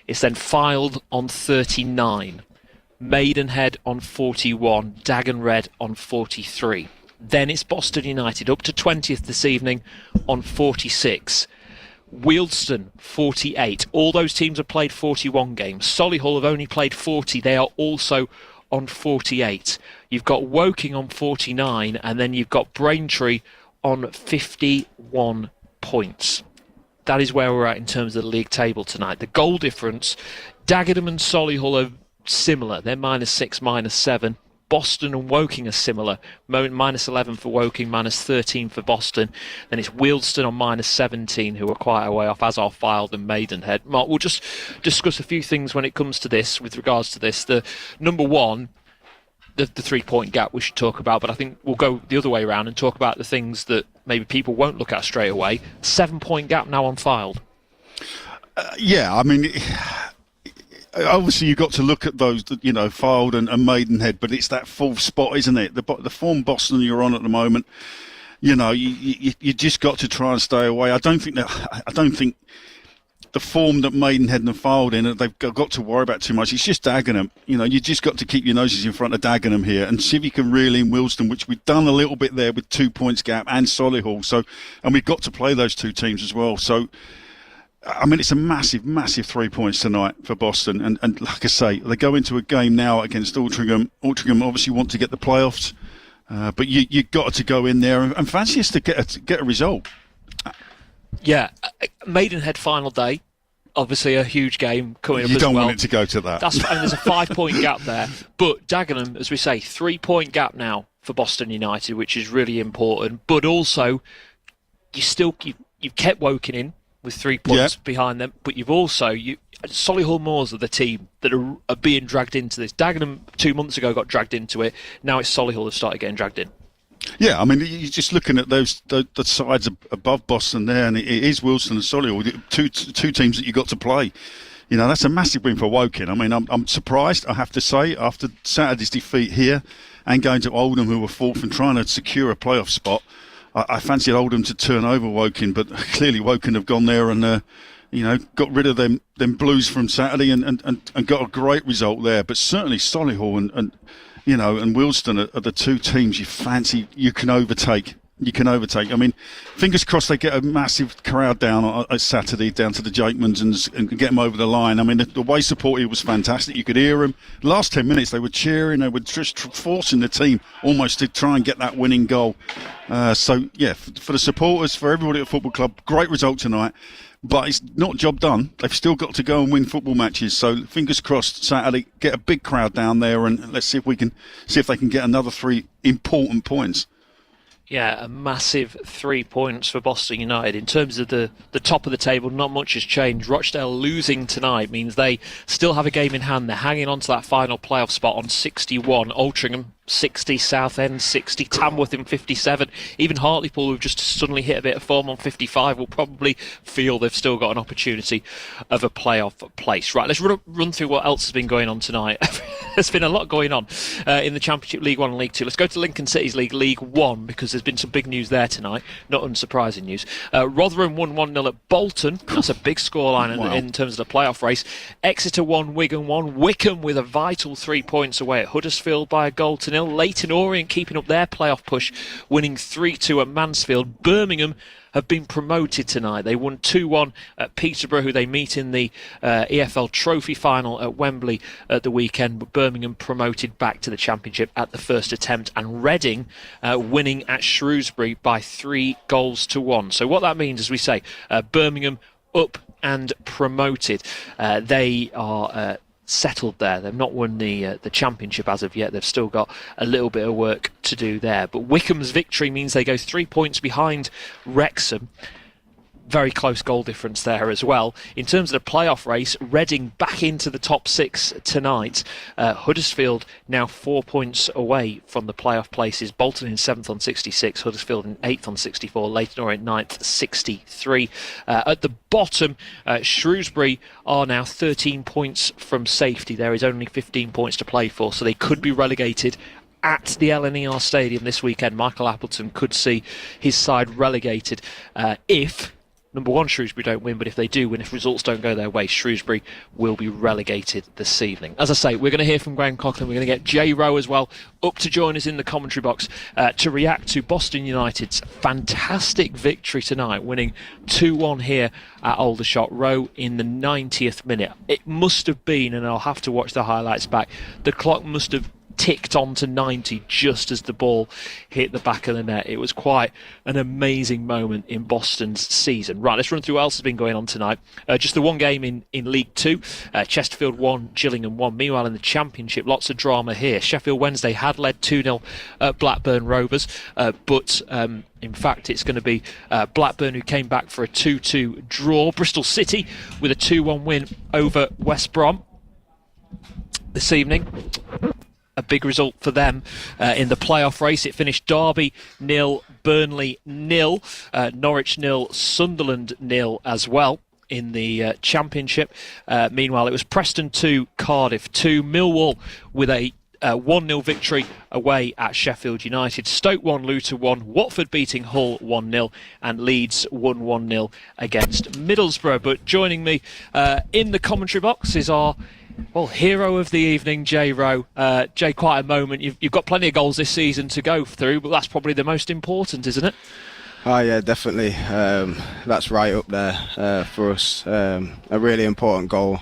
It's then Fylde on 39. Maidenhead on 41. Dagon Red on 43. Then it's Boston United up to 20th this evening on 46. Wealdstone 48. All those teams have played 41 games. Solihull have only played 40. They are also on 48. You've got Woking on 49, and then you've got Braintree on 51 points. That is where we're at in terms of the league table tonight. The goal difference, Dagenham and Solihull are similar. They're -6, -7. Boston and Woking are similar. -11 for Woking, -13 for Boston. Then it's Wealdstone on -17, who are quite a way off, as are Fylde and Maidenhead. Mark, we'll just discuss a few things when it comes to this, with regards to this. The number one, the 3-point gap we should talk about, but I think we'll go the other way around and talk about the things that maybe people won't look at straight away. 7-point gap now on Fylde. Yeah, I mean, obviously you've got to look at those, Fylde and Maidenhead, but it's that fourth spot, isn't it? The form Boston you're on at the moment, you just got to try and stay away. I don't think the form that Maidenhead and Fylde in, they've got to worry about too much. It's just Dagenham. You just got to keep your noses in front of Dagenham here and see if you can reel in Wealdstone, which we've done a little bit there with 2 points gap, and Solihull. And we've got to play those two teams as well. So, I mean, it's a massive, massive 3 points tonight for Boston. And like I say, they go into a game now against Altrincham. Altrincham obviously want to get the playoffs, but you've got to go in there and fancy us to get a result. Yeah, Maidenhead final day. Obviously, a huge game coming up as well. You don't want it to go to that. And there's a 5-point gap there. But Dagenham, as we say, 3-point gap now for Boston United, which is really important. But also, you've kept Woking in with 3 points behind them. But you've also, Solihull Moors are the team that are being dragged into this. Dagenham 2 months ago got dragged into it. Now it's Solihull that started getting dragged in. Yeah, I mean, you're just looking at the sides above Boston there, and it is Wealdstone and Solihull, two teams that you've got to play. That's a massive win for Woking. I mean, I'm surprised, I have to say, after Saturday's defeat here and going to Oldham, who were fourth and trying to secure a playoff spot. I fancied Oldham to turn over Woking, but clearly Woking have gone there and got rid of them Blues from Saturday and got a great result there. But certainly Solihull and Wealdstone are the two teams you fancy you can overtake. I mean, fingers crossed they get a massive crowd down on Saturday, down to the Jakemans and get them over the line. I mean, the way support here was fantastic. You could hear them. Last 10 minutes they were cheering. They were just forcing the team almost to try and get that winning goal. So, yeah, for the supporters, for everybody at the football club, great result tonight. But it's not job done. They've still got to go and win football matches. So fingers crossed Saturday, get a big crowd down there, and let's see if they can get another 3 important points. Yeah, a massive 3 points for Boston United. In terms of the top of the table, not much has changed. Rochdale losing tonight means they still have a game in hand. They're hanging on to that final playoff spot on 61. Altrincham 60, Southend 60, Tamworth in 57. Even Hartlepool, who've just suddenly hit a bit of form on 55, will probably feel they've still got an opportunity of a playoff place. Right, let's run through what else has been going on tonight. There's been a lot going on in the Championship, League 1 and League 2. Let's go to Lincoln City's League 1, because there's been some big news there tonight. Not unsurprising news. Rotherham won 1-0 at Bolton. That's a big scoreline in terms of the playoff race. Exeter 1, Wigan 1. Wickham with a vital 3 points away at Huddersfield by a goal to 0. Leyton Orient keeping up their playoff push, winning 3-2 at Mansfield. Birmingham have been promoted tonight. They won 2-1 at Peterborough, who they meet in the EFL Trophy final at Wembley at the weekend. But Birmingham promoted back to the Championship at the first attempt, and Reading winning at Shrewsbury by 3-1. So what that means, as we say, Birmingham up and promoted. They are settled there. They've not won the Championship as of yet. They've still got a little bit of work to do there. But Wickham's victory means they go 3 points behind Wrexham. Very close goal difference there as well. In terms of the playoff race, Reading back into the top 6 tonight. Huddersfield now 4 points away from the playoff places. Bolton in 7th on 66, Huddersfield in 8th on 64, Leyton Orient 9th, 63. At the bottom, Shrewsbury are now 13 points from safety. There is only 15 points to play for, so they could be relegated at the LNER Stadium this weekend. Michael Appleton could see his side relegated if number one, Shrewsbury don't win, but if they do win, if results don't go their way, Shrewsbury will be relegated this evening. As I say, we're going to hear from Graham Coughlin. We're going to get Jay Rowe as well up to join us in the commentary box to react to Boston United's fantastic victory tonight, winning 2-1 here at Aldershot. Rowe in the 90th minute. It must have been, and I'll have to watch the highlights back, the clock must have ticked on to 90 just as the ball hit the back of the net. It was quite an amazing moment in Boston's season. Right, let's run through what else has been going on tonight. Just the one game in League 2. Chesterfield 1, Gillingham 1. Meanwhile, in the Championship, lots of drama here. Sheffield Wednesday had led 2-0 at Blackburn Rovers, but in fact, it's going to be Blackburn who came back for a 2-2 draw. Bristol City with a 2-1 win over West Brom this evening. A big result for them in the playoff race. It finished Derby 0, Burnley 0, Norwich 0, Sunderland 0 as well in the Championship. Meanwhile, it was Preston 2, Cardiff 2, Millwall with a 1-0 victory away at Sheffield United. Stoke 1, Luton 1, Watford beating Hull 1-0, and Leeds won 1-0 against Middlesbrough. But joining me in the commentary box is our hero of the evening, Jay Rowe. Jay, quite a moment. You've got plenty of goals this season to go through, but that's probably the most important, isn't it? Oh yeah, definitely. That's right up there for us. A really important goal.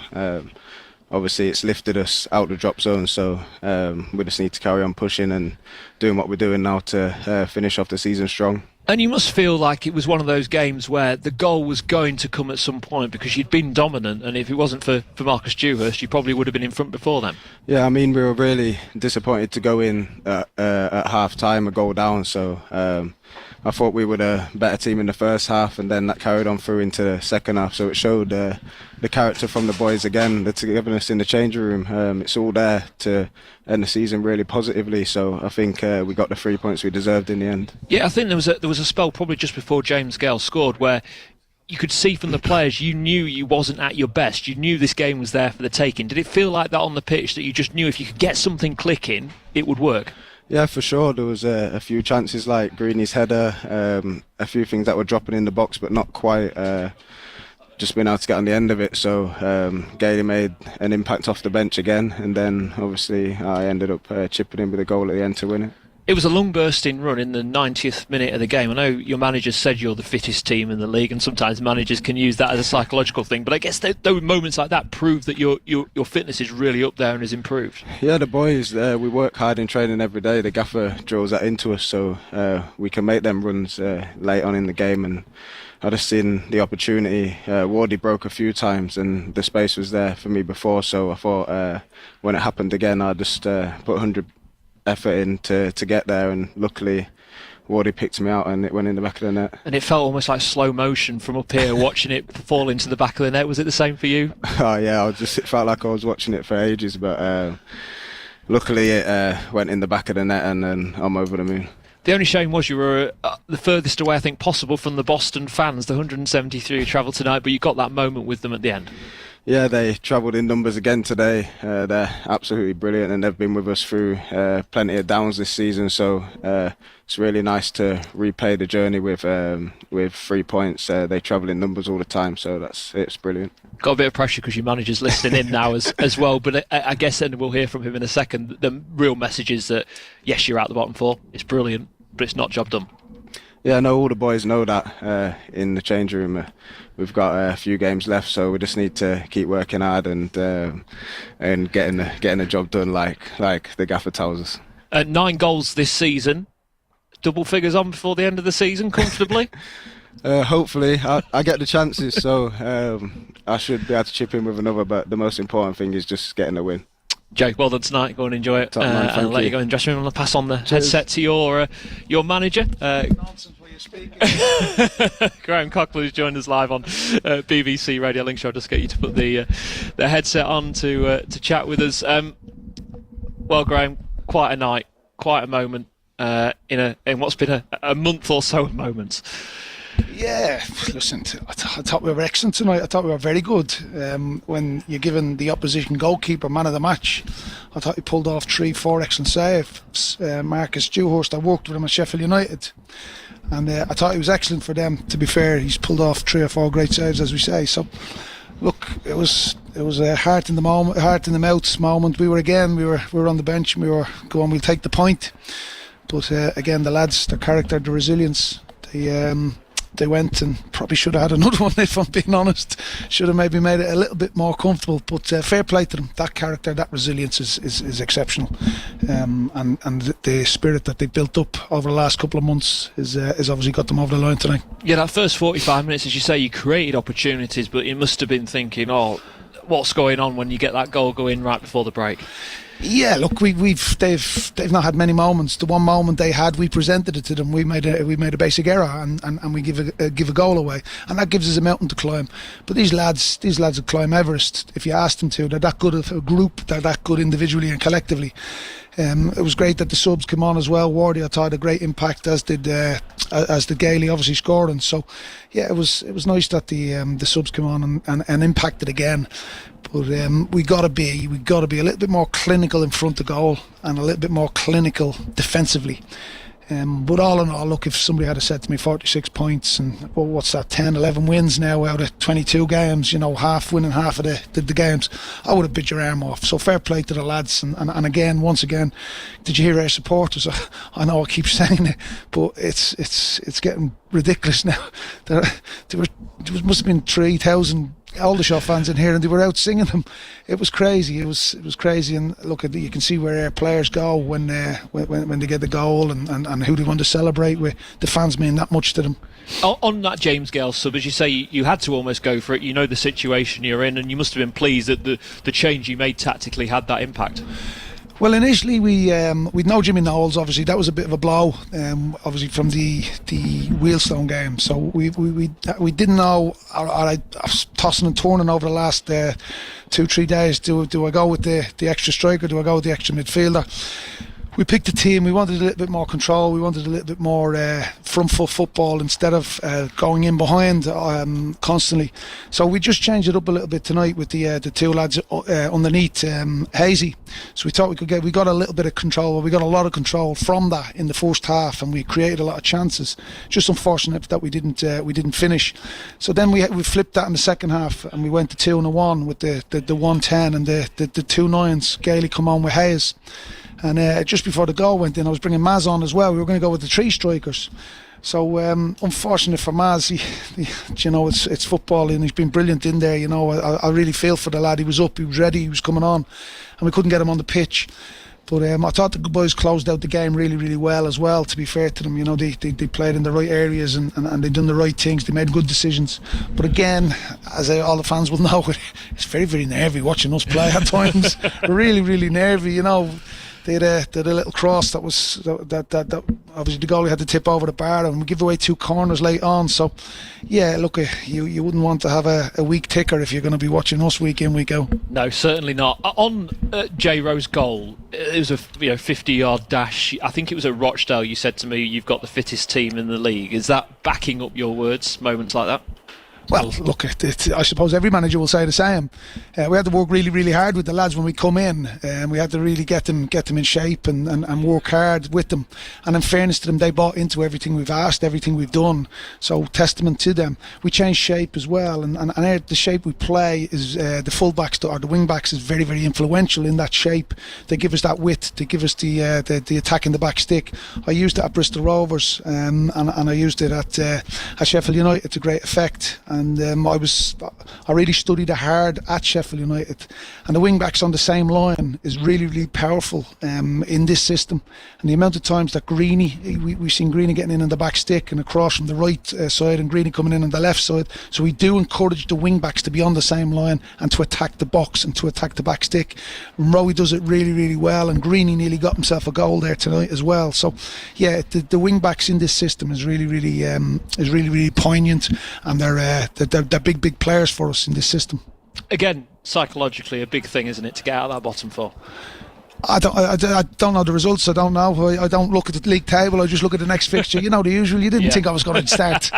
Obviously, it's lifted us out the drop zone, so we just need to carry on pushing and doing what we're doing now to finish off the season strong. And you must feel like it was one of those games where the goal was going to come at some point because you'd been dominant, and if it wasn't for Marcus Dewhurst, you probably would have been in front before then. Yeah, I mean, we were really disappointed to go in at half-time, a goal down, so I thought we were a better team in the first half, and then that carried on through into the second half, so it showed the character from the boys again, the togetherness in the changing room. It's all there to end the season really positively, so I think we got the 3 points we deserved in the end. Yeah, I think there was a spell probably just before James Gale scored where you could see from the players you knew you wasn't at your best. You knew this game was there for the taking. Did it feel like that on the pitch, that you just knew if you could get something clicking, it would work? Yeah, for sure. There was a few chances like Greeny's header, a few things that were dropping in the box but not quite just been able to get on the end of it. So Gailey made an impact off the bench again, and then obviously I ended up chipping in with a goal at the end to win it. It was a long bursting run in the 90th minute of the game. I know your manager said you're the fittest team in the league, and sometimes managers can use that as a psychological thing, but I guess those moments like that prove that your fitness is really up there and has improved. Yeah, the boys, we work hard in training every day. The gaffer drills that into us so we can make them runs late on in the game, and I just seen the opportunity. Wardy broke a few times and the space was there for me before, so I thought when it happened again I'd just put 100 effort in to get there, and luckily Wardy picked me out and it went in the back of the net. And it felt almost like slow motion from up here watching it fall into the back of the net. Was it the same for you? Oh yeah, it felt like I was watching it for ages, but luckily it went in the back of the net, and then I'm over the moon. The only shame was you were the furthest away I think possible from the Boston fans, the 173 who travelled tonight, but you got that moment with them at the end. Yeah, they travelled in numbers again today. They're absolutely brilliant, and they've been with us through plenty of downs this season, so it's really nice to repay the journey with 3 points. They travel in numbers all the time, so it's brilliant. Got a bit of pressure because your manager's listening in now as well, but I guess then we'll hear from him in a second. The real message is that yes, you're out the bottom four, it's brilliant, but it's not job done. Yeah, no, all the boys know that in the change room. We've got a few games left, so we just need to keep working hard and getting the job done like the gaffer tells us. 9 goals this season, double figures on before the end of the season comfortably. Hopefully, I get the chances, so I should be able to chip in with another. But the most important thing is just getting a win. Jake, well done tonight. Go and enjoy it. Top man, and I'll let you go in the dressing room. I'm going to pass on the headset to your manager. Nonsense what you're speaking. Graham Coughlin has joined us live on BBC Radio Lincolnshire. I'll just get you to put the headset on to chat with us. Well, Graham, quite a night, quite a moment in what's been a month or so of moments. Yeah, listen, I thought we were excellent tonight. I thought we were very good. When you're given the opposition goalkeeper man of the match, I thought he pulled off 3-4 excellent saves. Marcus Dewhurst, I worked with him at Sheffield United. And I thought he was excellent for them. To be fair, he's pulled off 3 or 4 great saves, as we say. So, look, it was a heart in the mouth moment. We were on the bench, and we were going, we'll take the point. But again, the lads, their character, the resilience, they went and probably should have had another one, if I'm being honest. Should have maybe made it a little bit more comfortable. But fair play to them. That character, that resilience is exceptional. And the spirit that they built up over the last couple of months is obviously got them over the line tonight. Yeah, that first 45 minutes, as you say, you created opportunities, but you must have been thinking, what's going on when you get that goal going right before the break? Yeah, look, they've not had many moments. The one moment they had, we presented it to them. We made a basic error and we give a goal away, and that gives us a mountain to climb. But these lads will climb Everest if you ask them to. They're that good of a group. They're that good individually and collectively. It was great that the subs came on as well. Wardy, I thought, had a great impact, as did Gailey, obviously scoring. So yeah, it was nice that the subs came on and impacted again. But we got to be a little bit more clinical in front of goal and a little bit more clinical defensively. But all in all, look, if somebody had said to me 46 points and what's that, 10, 11 wins now out of 22 games, half winning half of the games, I would have bit your arm off. So fair play to the lads. And again, once again, did you hear our supporters? I know I keep saying it, but it's getting ridiculous now. There must have been 3,000 Aldershot fans in here, and they were out singing them. It was crazy. It was crazy. And look, you can see where our players go when they get the goal and who they want to celebrate with. The fans mean that much to them. On that James Gale sub, as you say, you had to almost go for it. You know the situation you're in, and you must have been pleased that the change you made tactically had that impact. Well, initially we'd know Jimmy Knowles. Obviously, that was a bit of a blow. Obviously from the Wheelstone game, so we didn't know. I was tossing and turning over the last 2-3 days. Do I go with the extra striker? Do I go with the extra midfielder? We picked a team. We wanted a little bit more control. We wanted a little bit more front foot football instead of going in behind constantly. So we just changed it up a little bit tonight with the 2 lads underneath Hazy. So we thought we got a little bit of control. We got a lot of control from that in the first half, and we created a lot of chances. Just unfortunate that we didn't finish. So then we flipped that in the second half, and we went to 2-1 with the 110 and the 2 9s. Gailey come on with Hayes. And just before the goal went in, I was bringing Maz on as well. We were going to go with the 3 strikers. So unfortunate for Maz, it's football, and he's been brilliant in there. I really feel for the lad. He was up, he was ready, he was coming on, and we couldn't get him on the pitch. But I thought the boys closed out the game really, really well as well, to be fair to them. They played in the right areas and they done the right things. They made good decisions. But again, as all the fans will know, it's very, very nervy watching us play at times. Really, really nervy, They had a little cross that obviously the goalie had to tip over the bar, and we give away 2 corners late on. So yeah, look, you wouldn't want to have a weak ticker if you're going to be watching us week in, week out. No, certainly not. On J Rowe's goal, it was a 50-yard dash. I think it was at Rochdale. You said to me, you've got the fittest team in the league. Is that backing up your words, moments like that? Well, look, I suppose every manager will say the same. We had to work really, really hard with the lads when we come in, and we had to really get them in shape and work hard with them. And in fairness to them, they bought into everything we've asked, everything we've done. So testament to them. We changed shape as well, and the shape we play is the fullbacks or the wing backs is very, very influential in that shape. They give us that width. They give us the attack in the back stick. I used it at Bristol Rovers, and I used it at Sheffield United to great effect. And I really studied it hard at Sheffield United, and the wing backs on the same line is really, really powerful in this system. And the amount of times that Greeny, we've seen Greeny getting in the back stick and across from the right side, and Greeny coming in on the left side. So we do encourage the wing backs to be on the same line and to attack the box and to attack the back stick. Rowie does it really, really well, and Greeny nearly got himself a goal there tonight as well. So yeah, the wing backs in this system is really, really poignant, and they're big players for us in this system. Again, psychologically a big thing, isn't it, to get out of that bottom 4? I don't know the results. I don't know. I don't look at the league table. I just look at the next fixture. You know the usual. You didn't think I was going to start.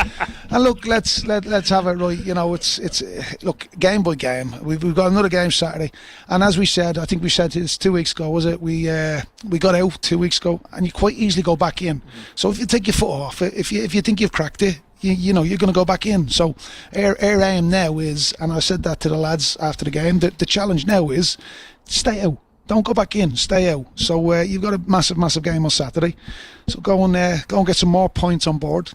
And look, let's have it right. You know, it's look, game by game. We've got another game Saturday, and as we said, I think we said this 2 weeks ago. Was it? We got out 2 weeks ago, and you quite easily go back in. So if you take your foot off, if you think you've cracked it, you know you're going to go back in. So our aim now is, and I said that to the lads after the game, that the challenge now is stay out. Don't go back in, stay out. So you've got a massive game on Saturday. So go and get some more points on board,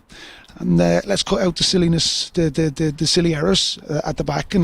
and let's cut out the silliness, the silly errors at the back. And